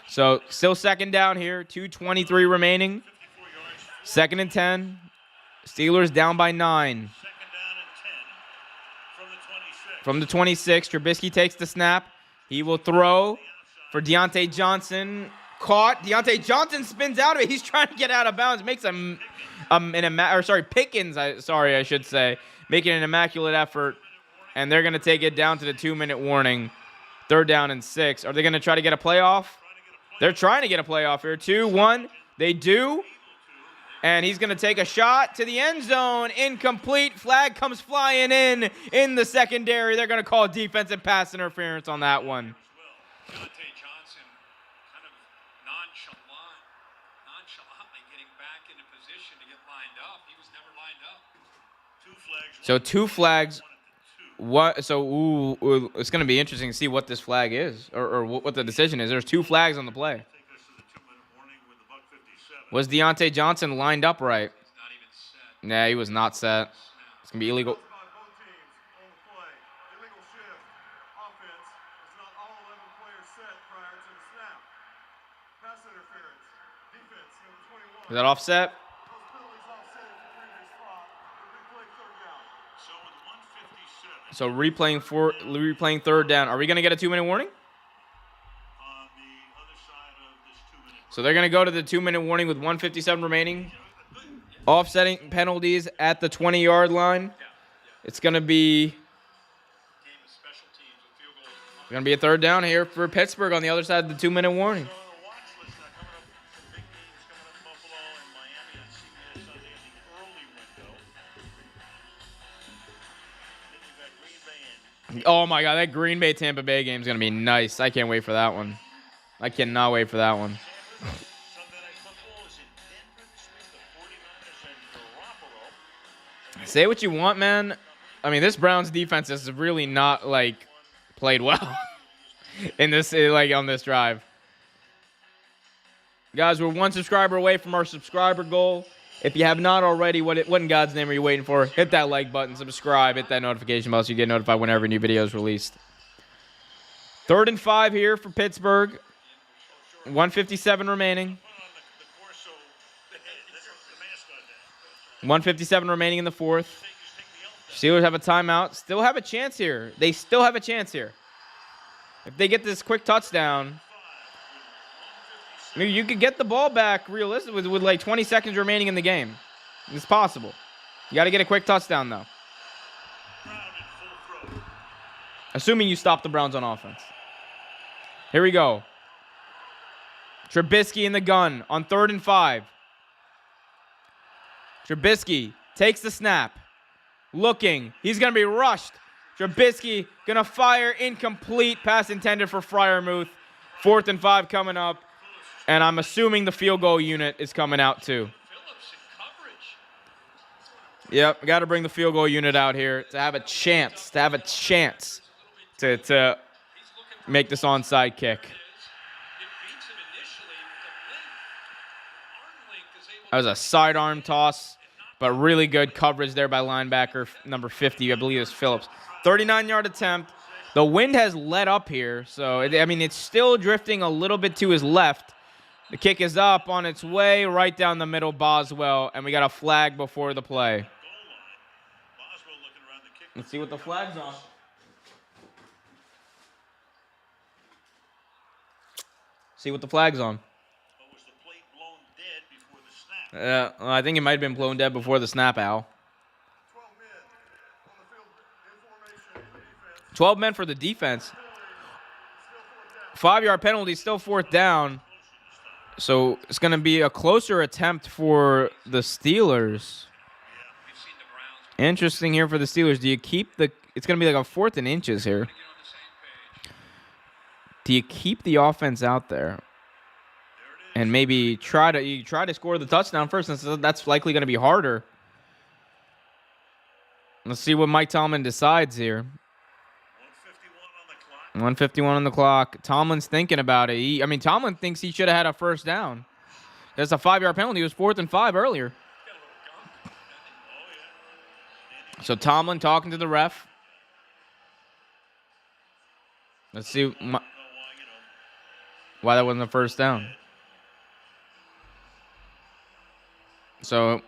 So still second down here. 2:23 remaining. 2nd and 10. Steelers down by 9. From the 26. Trubisky takes the snap. He will throw for Deontay Johnson. Caught. Deontay Johnson spins out of it. He's trying to get out of bounds. Makes Pickens. I should say, making an immaculate effort. And they're going to take it down to the 2-minute warning. 3rd down and 6. Are they going to try to get a playoff? They're trying to get a playoff here. 2-1. They do. And he's going to take a shot to the end zone. Incomplete. Flag comes flying in the secondary. They're going to call defensive pass interference on that one.
Deontay Johnson kind of nonchalantly getting back into position to get lined up. He was never lined up.
So 2 flags. What? So it's going to be interesting to see what this flag is or what the decision is. There's 2 flags on the play. Was Deontay Johnson lined up right?
He's not even set.
Nah, he was not set. It's going to be illegal.
By both teams on the play. Illegal shift. Offense is not all 11 players set prior to the snap. Pass interference. Defense, number 21.
Is that offset?
Those penalties offset at the previous spot. Replay third down.
So with 157
So replaying third down. Are we going to get a 2-minute warning?
on the other side of this 2-minute.
So they're going to go to the 2-minute warning with 1:57 remaining. Offsetting penalties at the 20-yard line. It's going to be
Game of special teams with field goals.
going to be a third down here for Pittsburgh on the other side of the 2-minute warning.
So on the watch list now, coming up, some big games coming up, Buffalo and Miami on CBS Sunday in the early window. Then you've got Green Bay and
Oh, my God. That Green Bay Tampa Bay game is going to be nice. I can't wait for that one. I cannot wait for that one.
Sunday Night Football is in Denver this week. The 49ers and Garoppolo.
Say what you want, man. I mean, this Browns defense has really not, like, played well in this, like, on this drive. Guys, we're 1 subscriber away from our subscriber goal. If you have not already, what in God's name are you waiting for? Hit that like button, subscribe, hit that notification bell so you get notified whenever a new video is released. 3rd and 5 here for Pittsburgh. 1:57 remaining. 1:57 remaining in the 4th. Steelers have a timeout. Still have a chance here. They still have a chance here. If they get this quick touchdown, maybe you could get the ball back realistically with like 20 seconds remaining in the game. It's possible. You got to get a quick touchdown, though. Assuming you stop the Browns on offense. Here we go. Trubisky in the gun on 3rd and 5. Trubisky takes the snap. Looking. He's going to be rushed. Trubisky going to fire incomplete. Pass intended for Freiermuth. 4th and 5 coming up. And I'm assuming the field goal unit is coming out too.
Phillips in coverage.
Yep, got to bring the field goal unit out here to have a chance. To make this onside kick.
It beats him initially with the length. Arm length is able
That was a sidearm toss, but really good coverage there by linebacker number 50. I believe it was Phillips. 39-yard attempt. The wind has let up here, so, I mean, it's still drifting a little bit to his left. The kick is up on its way right down the middle, Boswell, and we got a flag before the play. Let's see what the flag's on. See what the flag's on.
Was the plate blown dead before the snap?
Well, I think it might have been blown dead before the snap, Al.
12 men on the field in formation in the defense.
12 men for the defense. 5-yard penalty, still 4th down. So it's going to be a closer attempt for the Steelers.
We've seen the Browns
Interesting here for the Steelers. Do you keep the... It's going to be like a 4th and inches here.
get on the same page.
Do you keep the offense out there and maybe try to score the touchdown first, since that's likely going to be harder? Let's see what Mike Tomlin decides here. 151 on the clock. Tomlin's thinking about it. Tomlin thinks he should have had a first down. That's a 5-yard penalty. It was 4th and 5 earlier. So Tomlin talking to the ref. Let's see why that wasn't a first down. So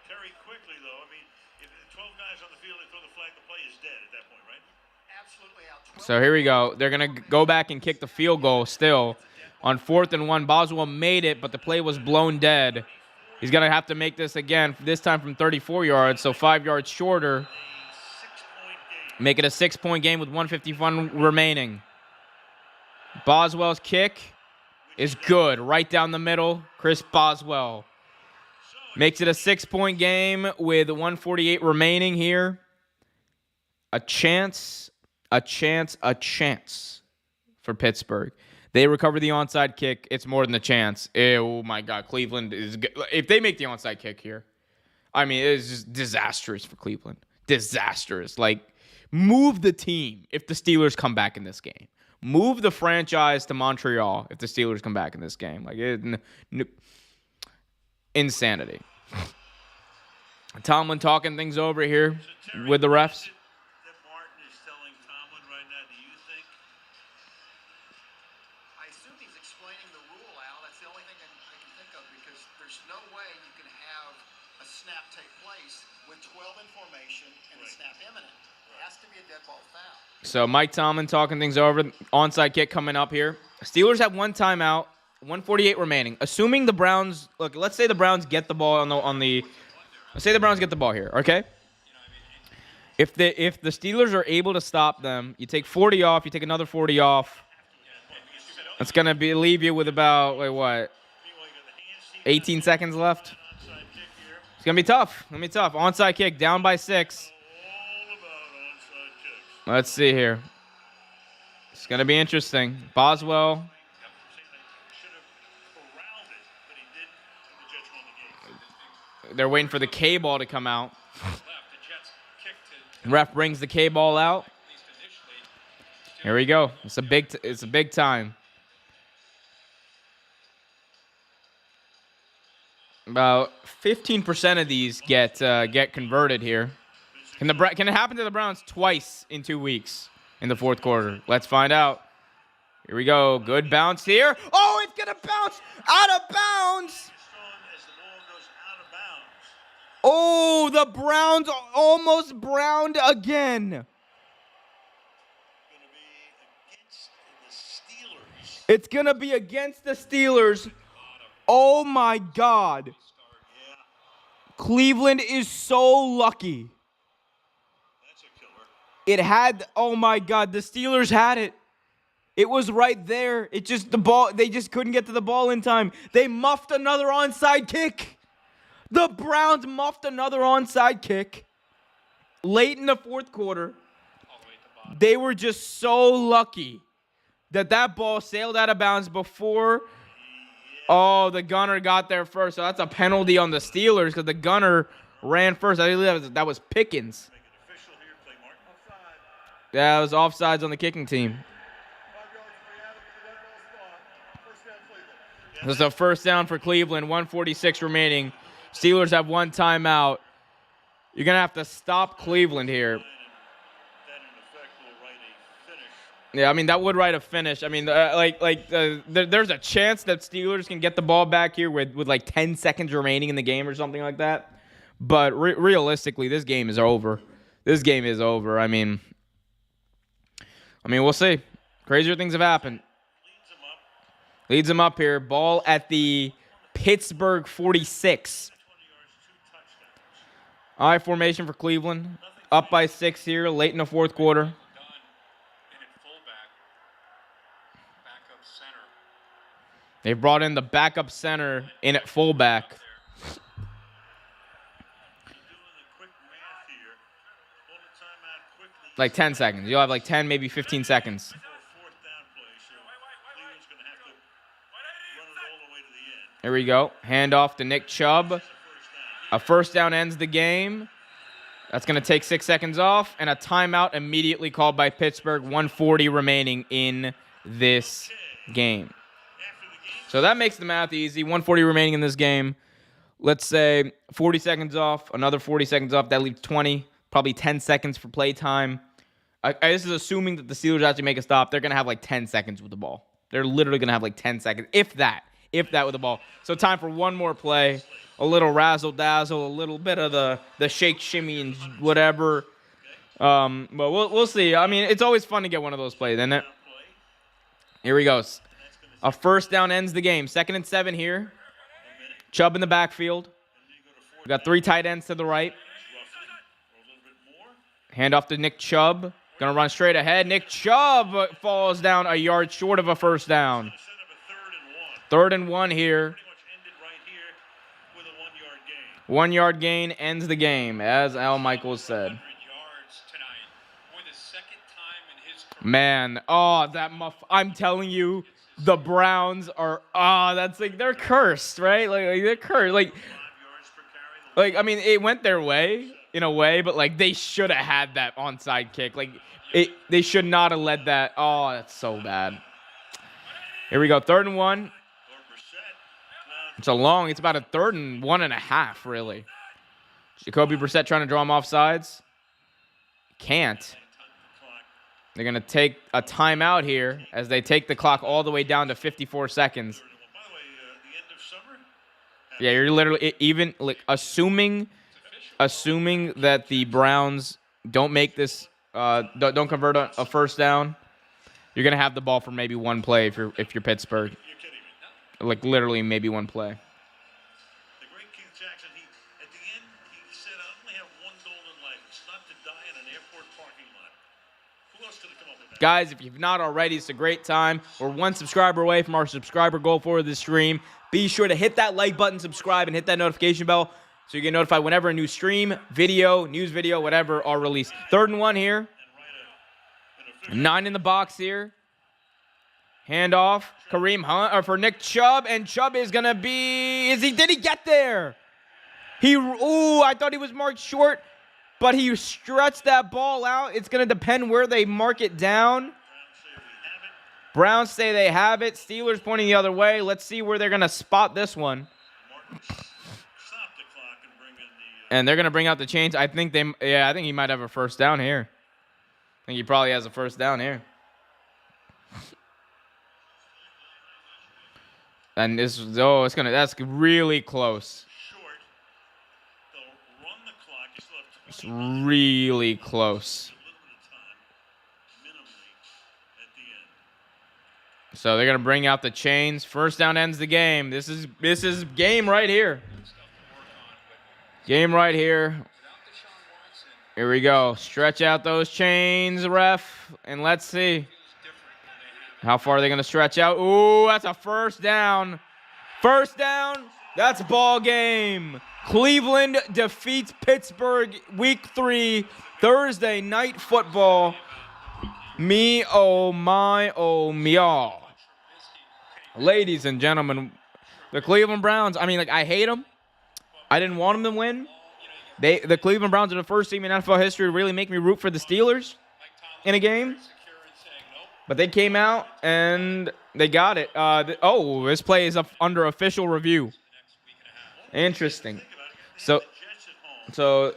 Very quickly, though. I mean, if 12 guys on the field, they throw the flag, the play is dead at that point, right?
Absolutely out.
So here we go. They're going to go back and kick the field goal still. On 4th and 1, Boswell made it, but the play was blown dead. He's going to have to make this again, this time from 34 yards, so 5 yards shorter. Make it a 6-point game with 1:51 remaining. Boswell's kick is good. Right down the middle, Chris Boswell. Makes it a 6-point game with 148 remaining here. A chance for Pittsburgh. They recover the onside kick. It's more than a chance. Oh, my God. Cleveland is good. If they make the onside kick here, I mean, it's just disastrous for Cleveland. Disastrous. Like, move the team if the Steelers come back in this game. Move the franchise to Montreal if the Steelers come back in this game. Like, insanity. Tomlin talking things over here with the refs.
That Martin is telling Tomlin right now, do you think?
I assume he's explaining the rule, Al. That's the only thing I can think of, because there's no way you can have a snap take place with 12 in formation and a snap imminent. It has to be a dead ball foul.
So Mike Tomlin talking things over. Onside kick coming up here. Steelers have one timeout, 148 remaining. Assuming the Browns, look, let's say the Browns get the ball let's say the Browns get the ball here, okay? If the Steelers are able to stop them, you take 40 off, you take another 40 off. It's going to leave you with about, 18 seconds left. It's going to be tough. Onside kick, down by 6. Let's see here. It's going to be interesting. Boswell. They're waiting for the K ball to come out. Ref brings the K ball out. Here we go. It's a big time. About 15% of these get converted here. Can it happen to the Browns twice in 2 weeks in the fourth quarter? Let's find out. Here we go. Good bounce here. Oh, it's gonna bounce out of bounds. Oh, the Browns almost browned again. It's going to be against the Steelers. Oh, my God. Cleveland is so lucky. It had, oh, my God, the Steelers had it. It was right there. It just, they just couldn't get to the ball in time. They muffed another onside kick. The Browns muffed another onside kick late in the fourth quarter. They were just so lucky that ball sailed out of bounds before. Oh, the gunner got there first. So that's a penalty on the Steelers because the gunner ran first. I believe that was Pickens. Yeah, it was offsides on the kicking team. This is a first down for Cleveland, 1:46 remaining. Steelers have one timeout. You're going to have to stop Cleveland here. Yeah, I mean, that would write a finish. I mean, there's a chance that Steelers can get the ball back here with 10 seconds remaining in the game or something like that. But realistically, this game is over. I mean, we'll see. Crazier things have happened. Leads them up here. Ball at the Pittsburgh 46. I formation for Cleveland. Up by 6 here, late in the fourth quarter. They brought in the backup center in at fullback. Like 10 seconds. You'll have 10, maybe 15 seconds. Here we go. Handoff to Nick Chubb. A first down ends the game. That's going to take 6 seconds off. And a timeout immediately called by Pittsburgh. 1:40 remaining in this game. So that makes the math easy. 1:40 remaining in this game. Let's say 40 seconds off. Another 40 seconds off. That leaves 20. Probably 10 seconds for play time. This is assuming that the Steelers actually make a stop. They're going to have 10 seconds with the ball. They're literally going to have 10 seconds, if that with the ball. So time for one more play. A little razzle-dazzle, a little bit of the shake, shimmy, and whatever. But we'll see. I mean, it's always fun to get one of those plays, isn't it? Here we go. A first down ends the game. 2nd and 7 here. Chubb in the backfield. We got 3 tight ends to the right. Handoff to Nick Chubb. Gonna run straight ahead. Nick Chubb falls down a yard short of a first down. 3rd and 1 here. 1 yard gain ends the game, as Al Michaels said.
100 yards tonight for the second time in his career.
Man, I'm telling you, the Browns are, that's like, they're cursed, right? Like they're cursed.
5 yards per carry.
I mean, it went their way in a way, but like they should have had that onside kick. Like they should not have led that. Oh, that's so bad. Here we go, 3rd and 1. It's about a 3rd and 1.5, really. Jacoby Brissett trying to draw him off sides. Can't. They're going to take a timeout here as they take the clock all the way down to 54 seconds.
By the way, the end of summer.
Yeah, you're literally even like assuming that the Browns don't make this, don't convert a first down. You're gonna have the ball for maybe one play if you're Pittsburgh.
You're kidding me.
Like literally maybe one play.
The great Keith Jackson. At the end, he said, "I only have one goal in life. It's not to die in an airport parking lot." Who else could have come up with that?
Guys, if you've not already, it's a great time. We're 1 subscriber away from our subscriber goal for this stream. Be sure to hit that like button, subscribe, and hit that notification bell so you get notified whenever a new stream, video, news video, whatever are released. 3rd and 1 here. 9 in the box here. Handoff. Kareem Hunt or for Nick Chubb, and Chubb is gonna be. Did he get there? I thought he was marked short, but he stretched that ball out. It's gonna depend where they mark it down. Browns say they have it. Steelers pointing the other way. Let's see where they're gonna spot this one. And they're gonna bring out the chains. I think he might have a first down here. I think he probably has a first down here. And that's really close.
Short. They'll run the clock. You still have
It's really close.
a little bit of time, minimally, at the end.
So they're gonna bring out the chains. First down ends the game. This is game right here. Game right here. Here we go. Stretch out those chains, ref, and let's see. How far are they going to stretch out? Ooh, that's a first down. First down. That's ball game. Cleveland defeats Pittsburgh week 3, Thursday night football. Me, oh my, oh meow. Ladies and gentlemen, the Cleveland Browns, I hate them. I didn't want them to win. The Cleveland Browns are the first team in NFL history to really make me root for the Steelers in a game. But they came out and they got it. This play is up under official review. Interesting. So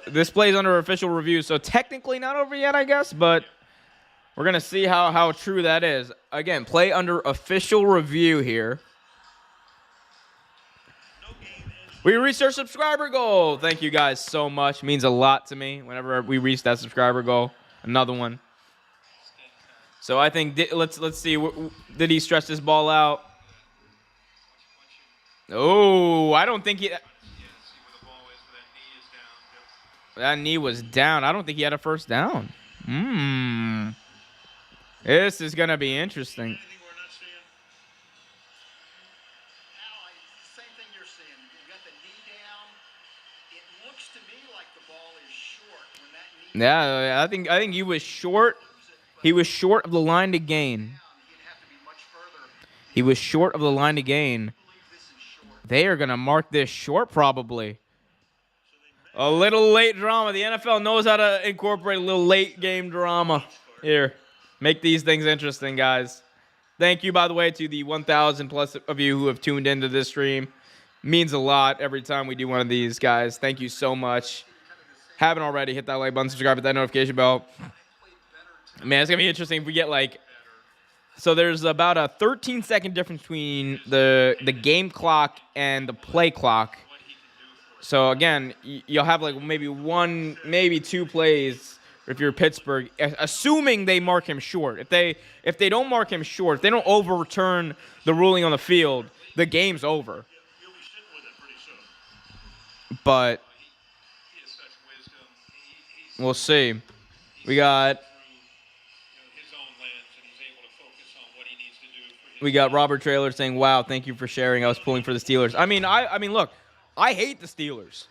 this play is under official review. So technically not over yet, I guess. But we're going to see how true that is. Again, play under official review here. We reached our subscriber goal. Thank you guys so much. It means a lot to me whenever we reach that subscriber goal. Another one. So I think let's see. Did he stretch this ball out? Oh, I don't think he. That knee was down. I don't think he had a first down. This is gonna be interesting.
Same thing you're seeing. You got the knee down. It looks to me like the ball is short when that knee.
Yeah, I think he was short. He was short of the line to gain. He was short of the line to gain. They are going to mark this short probably. A little late drama. The NFL knows how to incorporate a little late game drama. Here, make these things interesting, guys. Thank you, by the way, to the 1,000 plus of you who have tuned into this stream. Means a lot every time we do one of these, guys. Thank you so much. Haven't already, hit that like button, subscribe, hit that notification bell. Man, it's going to be interesting if we get so there's about a 13-second difference between the game clock and the play clock. So, again, you'll have maybe one, maybe two plays if you're Pittsburgh, assuming they mark him short. If they don't mark him short, if they don't overturn the ruling on the field, the game's over. But we'll see. We got Robert Traylor saying, "Wow, thank you for sharing. I was pulling for the Steelers." Look, I hate the Steelers.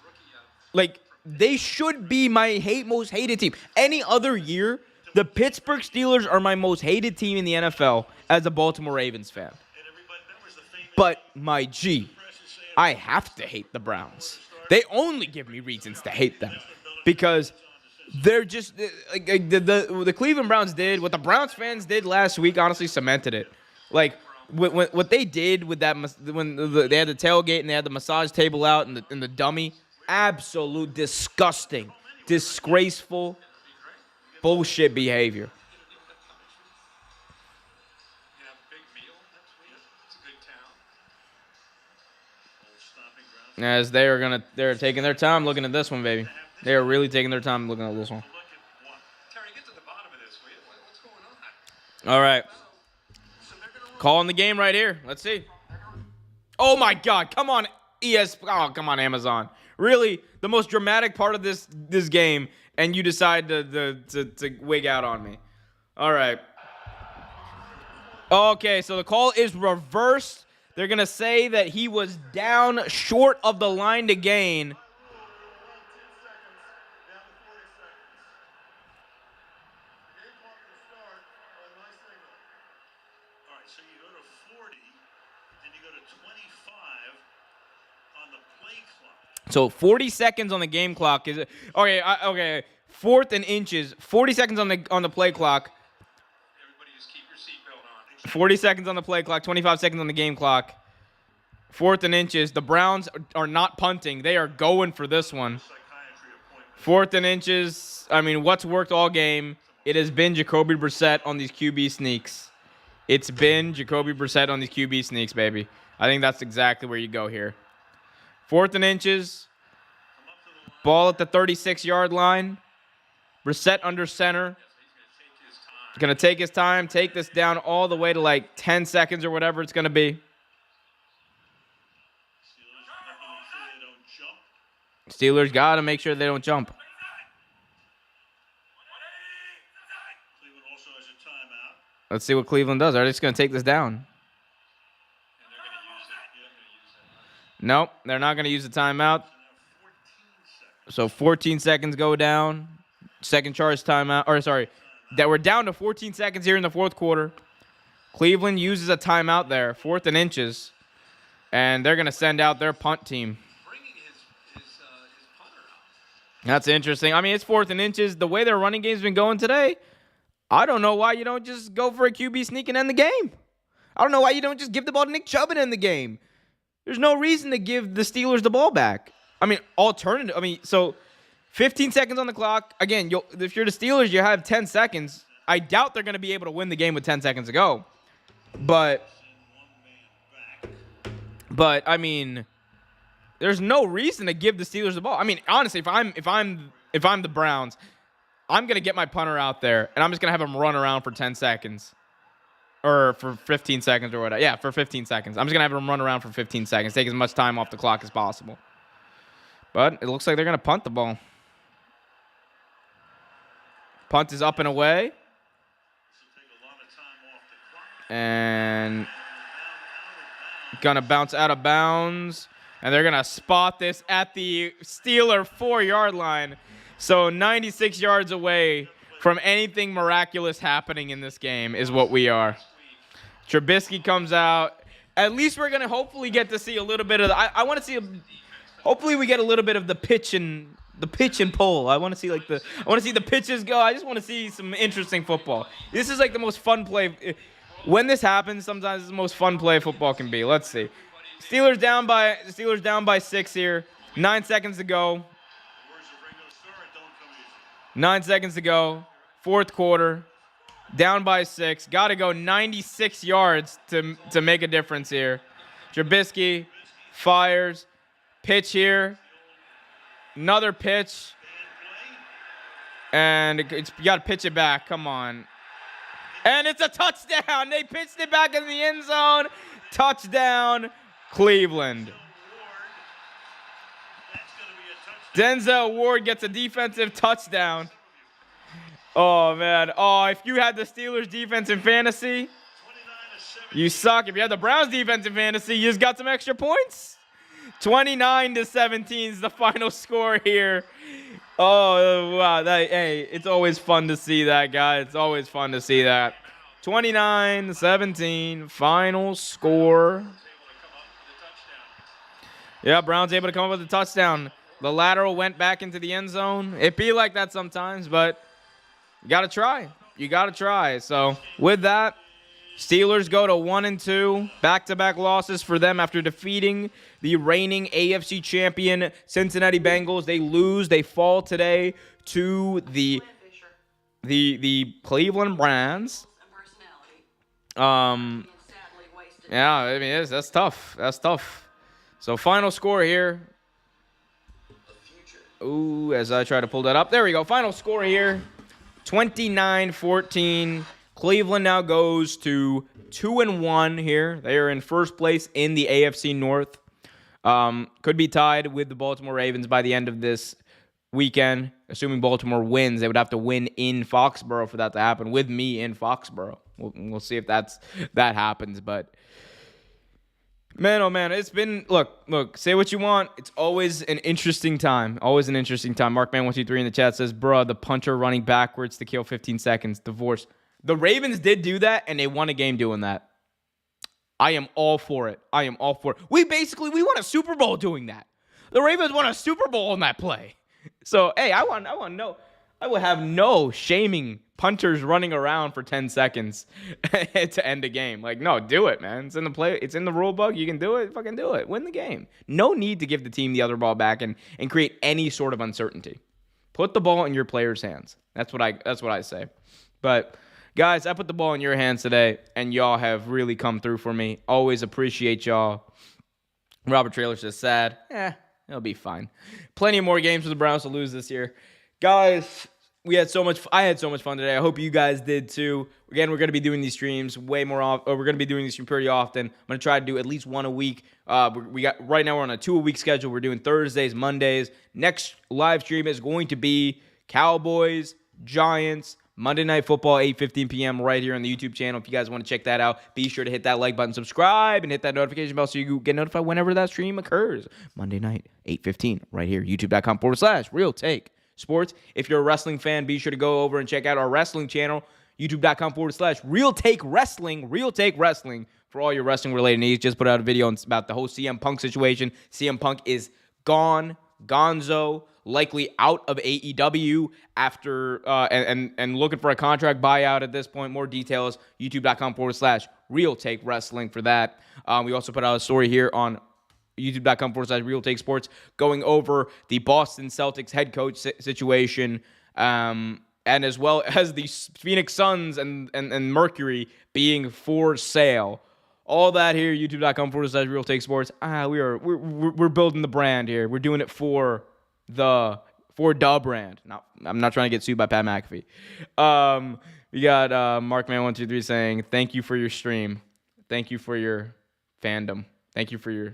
Like, they should be my most hated team. Any other year, the Pittsburgh Steelers are my most hated team in the NFL as a Baltimore Ravens fan. But, my G, I have to hate the Browns. They only give me reasons to hate them. Because they're just, like, the Cleveland Browns did, what the Browns fans did last week honestly cemented it. Like, what they did with that, when they had the tailgate and they had the massage table out and the dummy, absolute disgusting, disgraceful, bullshit behavior.
You have a big meal next week. It's a good town.
As they're taking their time looking at this one, baby. They are really taking their time looking at this one.
Terry, get to the bottom of this, will you? What's going on?
All right. Calling the game right here. Let's see. Oh, my God. Come on, Oh, come on, Amazon. Really? The most dramatic part of this game, and you decide to wig out on me. All right. Okay, so the call is reversed. They're going to say that he was down short of the line to gain.
So you go to 40, then you go to 25 on the play clock.
So 40 seconds on the game clock is okay. 4th and inches. 40 seconds on the play clock.
Everybody just keep your seatbelt on.
40 seconds on the play clock. 25 seconds on the game clock. 4th and inches. The Browns are not punting. They are going for this one. 4th and inches. I mean, what's worked all game? It has been Jacoby Brissett on these QB sneaks. It's been Jacoby Brissett on these QB sneaks, baby. I think that's exactly where you go here. 4th and inches. Ball at the 36-yard line. Brissett under center. Going to take his time, take this down all the way to like 10 seconds or whatever it's going to be. Steelers got to make sure they don't jump.
Cleveland also has a timeout.
Let's see what Cleveland does. Are they just going to take this down? Nope, they're not going to use the timeout. So 14 seconds go down. Second charge timeout. That we're down to 14 seconds here in the fourth quarter. Cleveland uses a timeout there, 4th and inches. And they're going to send out their punt team.
Bringing his punter out.
That's interesting. I mean, it's 4th and inches. The way their running game's been going today, I don't know why you don't just go for a QB sneak and end the game. I don't know why you don't just give the ball to Nick Chubb and end the game. There's no reason to give the Steelers the ball back. I mean, so 15 seconds on the clock. Again, if you're the Steelers, you have 10 seconds. I doubt they're going to be able to win the game with 10 seconds to go. But I mean, there's no reason to give the Steelers the ball. I mean, honestly, if I'm the Browns, I'm going to get my punter out there, and I'm just going to have him run around for 10 seconds. Or for 15 seconds or whatever. Yeah, for 15 seconds. I'm just going to have him run around for 15 seconds. Take as much time off the clock as possible. But it looks like they're going to punt the ball. Punt is up and away. And going to bounce out of bounds. And they're going to spot this at the Steeler 4-yard line. So 96 yards away from anything miraculous happening in this game is what we are. Trubisky comes out. At least we're going to hopefully get to see a little bit of I want to see hopefully we get a little bit of the pitch and pull. I want to see the pitches go. I just want to see some interesting football. This is like the most fun play. When this happens, sometimes it's the most fun play football can be. Let's see. Steelers down by 6 here. 9 seconds to go. 9 seconds to go. Fourth quarter. Down by 6. Got to go 96 yards to make a difference here. Trubisky fires. Pitch here. Another pitch. And you got to pitch it back. Come on. And it's a touchdown. They pitched it back in the end zone. Touchdown, Cleveland. Denzel Ward gets a defensive touchdown. Oh, man. Oh, if you had the Steelers defense in fantasy, you suck. If you had the Browns defense in fantasy, you just got some extra points. 29-17 is the final score here. Oh, wow. Hey, it's always fun to see that, guys. It's always fun to see that. 29-17, final score. Yeah, Brown's able to come up with a touchdown. The lateral went back into the end zone. It be like that sometimes, but you got to try. You got to try. So, with that, Steelers go to 1-2, back-to-back losses for them after defeating the reigning AFC champion Cincinnati Bengals. They lose. They fall today to the Cleveland Browns. Yeah, I mean that's tough. That's tough. So final score here. Ooh, as I try to pull that up. There we go. Final score here. 29-14. Cleveland now goes to 2-1 here. They are in first place in the AFC North. Could be tied with the Baltimore Ravens by the end of this weekend. Assuming Baltimore wins, they would have to win in Foxborough for that to happen. With me in Foxborough, we'll see if that happens. But man, oh man, it's been look. Say what you want. It's always an interesting time. Always an interesting time. Markman123 in the chat says, "Bruh, the punter running backwards to kill 15 seconds. Divorce." The Ravens did do that, and they won a game doing that. I am all for it. We won a Super Bowl doing that. The Ravens won a Super Bowl on that play. So, hey, I would have no shaming punters running around for 10 seconds to end a game. Like, no, do it, man. It's in the play. It's in the rule book. You can do it. Fucking do it. Win the game. No need to give the team the other ball back and create any sort of uncertainty. Put the ball in your players' hands. That's what I say. But guys, I put the ball in your hands today, and y'all have really come through for me. Always appreciate y'all. Robert Traylor says, sad. It'll be fine. Plenty of more games for the Browns to lose this year. Guys, I had so much fun today. I hope you guys did too. Again, we're going to be doing these streams way more often. We're going to be doing these streams pretty often. I'm going to try to do at least one a week. Right now we're on a 2-a-week schedule. We're doing Thursdays, Mondays. Next live stream is going to be Cowboys, Giants, Monday Night Football, 8:15 p.m. right here on the YouTube channel. If you guys want to check that out, be sure to hit that like button, subscribe, and hit that notification bell so you get notified whenever that stream occurs. Monday night, 8:15, right here, youtube.com/Real Take Sports. If you're a wrestling fan, be sure to go over and check out our wrestling channel, youtube.com/Real Take Wrestling, Real Take Wrestling, for all your wrestling-related needs. Just put out a video about the whole CM Punk situation. CM Punk is gone, gonzo, likely out of AEW after and looking for a contract buyout at this point. More details, youtube.com/Real Take Wrestling for that. We also put out a story here on youtube.com/Real Take Sports going over the Boston Celtics head coach situation, and as well as the Phoenix Suns and Mercury being for sale. All that here, youtube.com/Real Take Sports. We're building the brand here. We're doing it for the brand. Now, I'm not trying to get sued by Pat McAfee. We got Markman123 saying, "Thank you for your stream. Thank you for your fandom. Thank you for your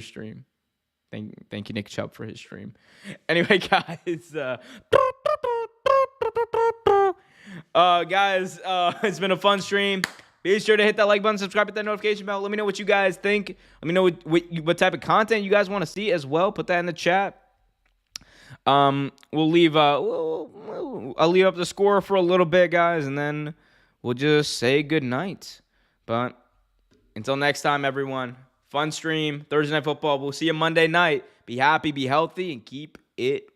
stream. Thank you, Nick Chubb, for his stream." Anyway, guys, it's been a fun stream. Be sure to hit that like button, subscribe, hit that notification bell. Let me know what you guys think. Let me know what type of content you guys want to see as well. Put that in the chat. I'll leave up the score for a little bit, guys, and then we'll just say good night. But until next time, everyone, fun stream, Thursday Night Football. We'll see you Monday night. Be happy, be healthy, and keep it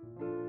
Bye.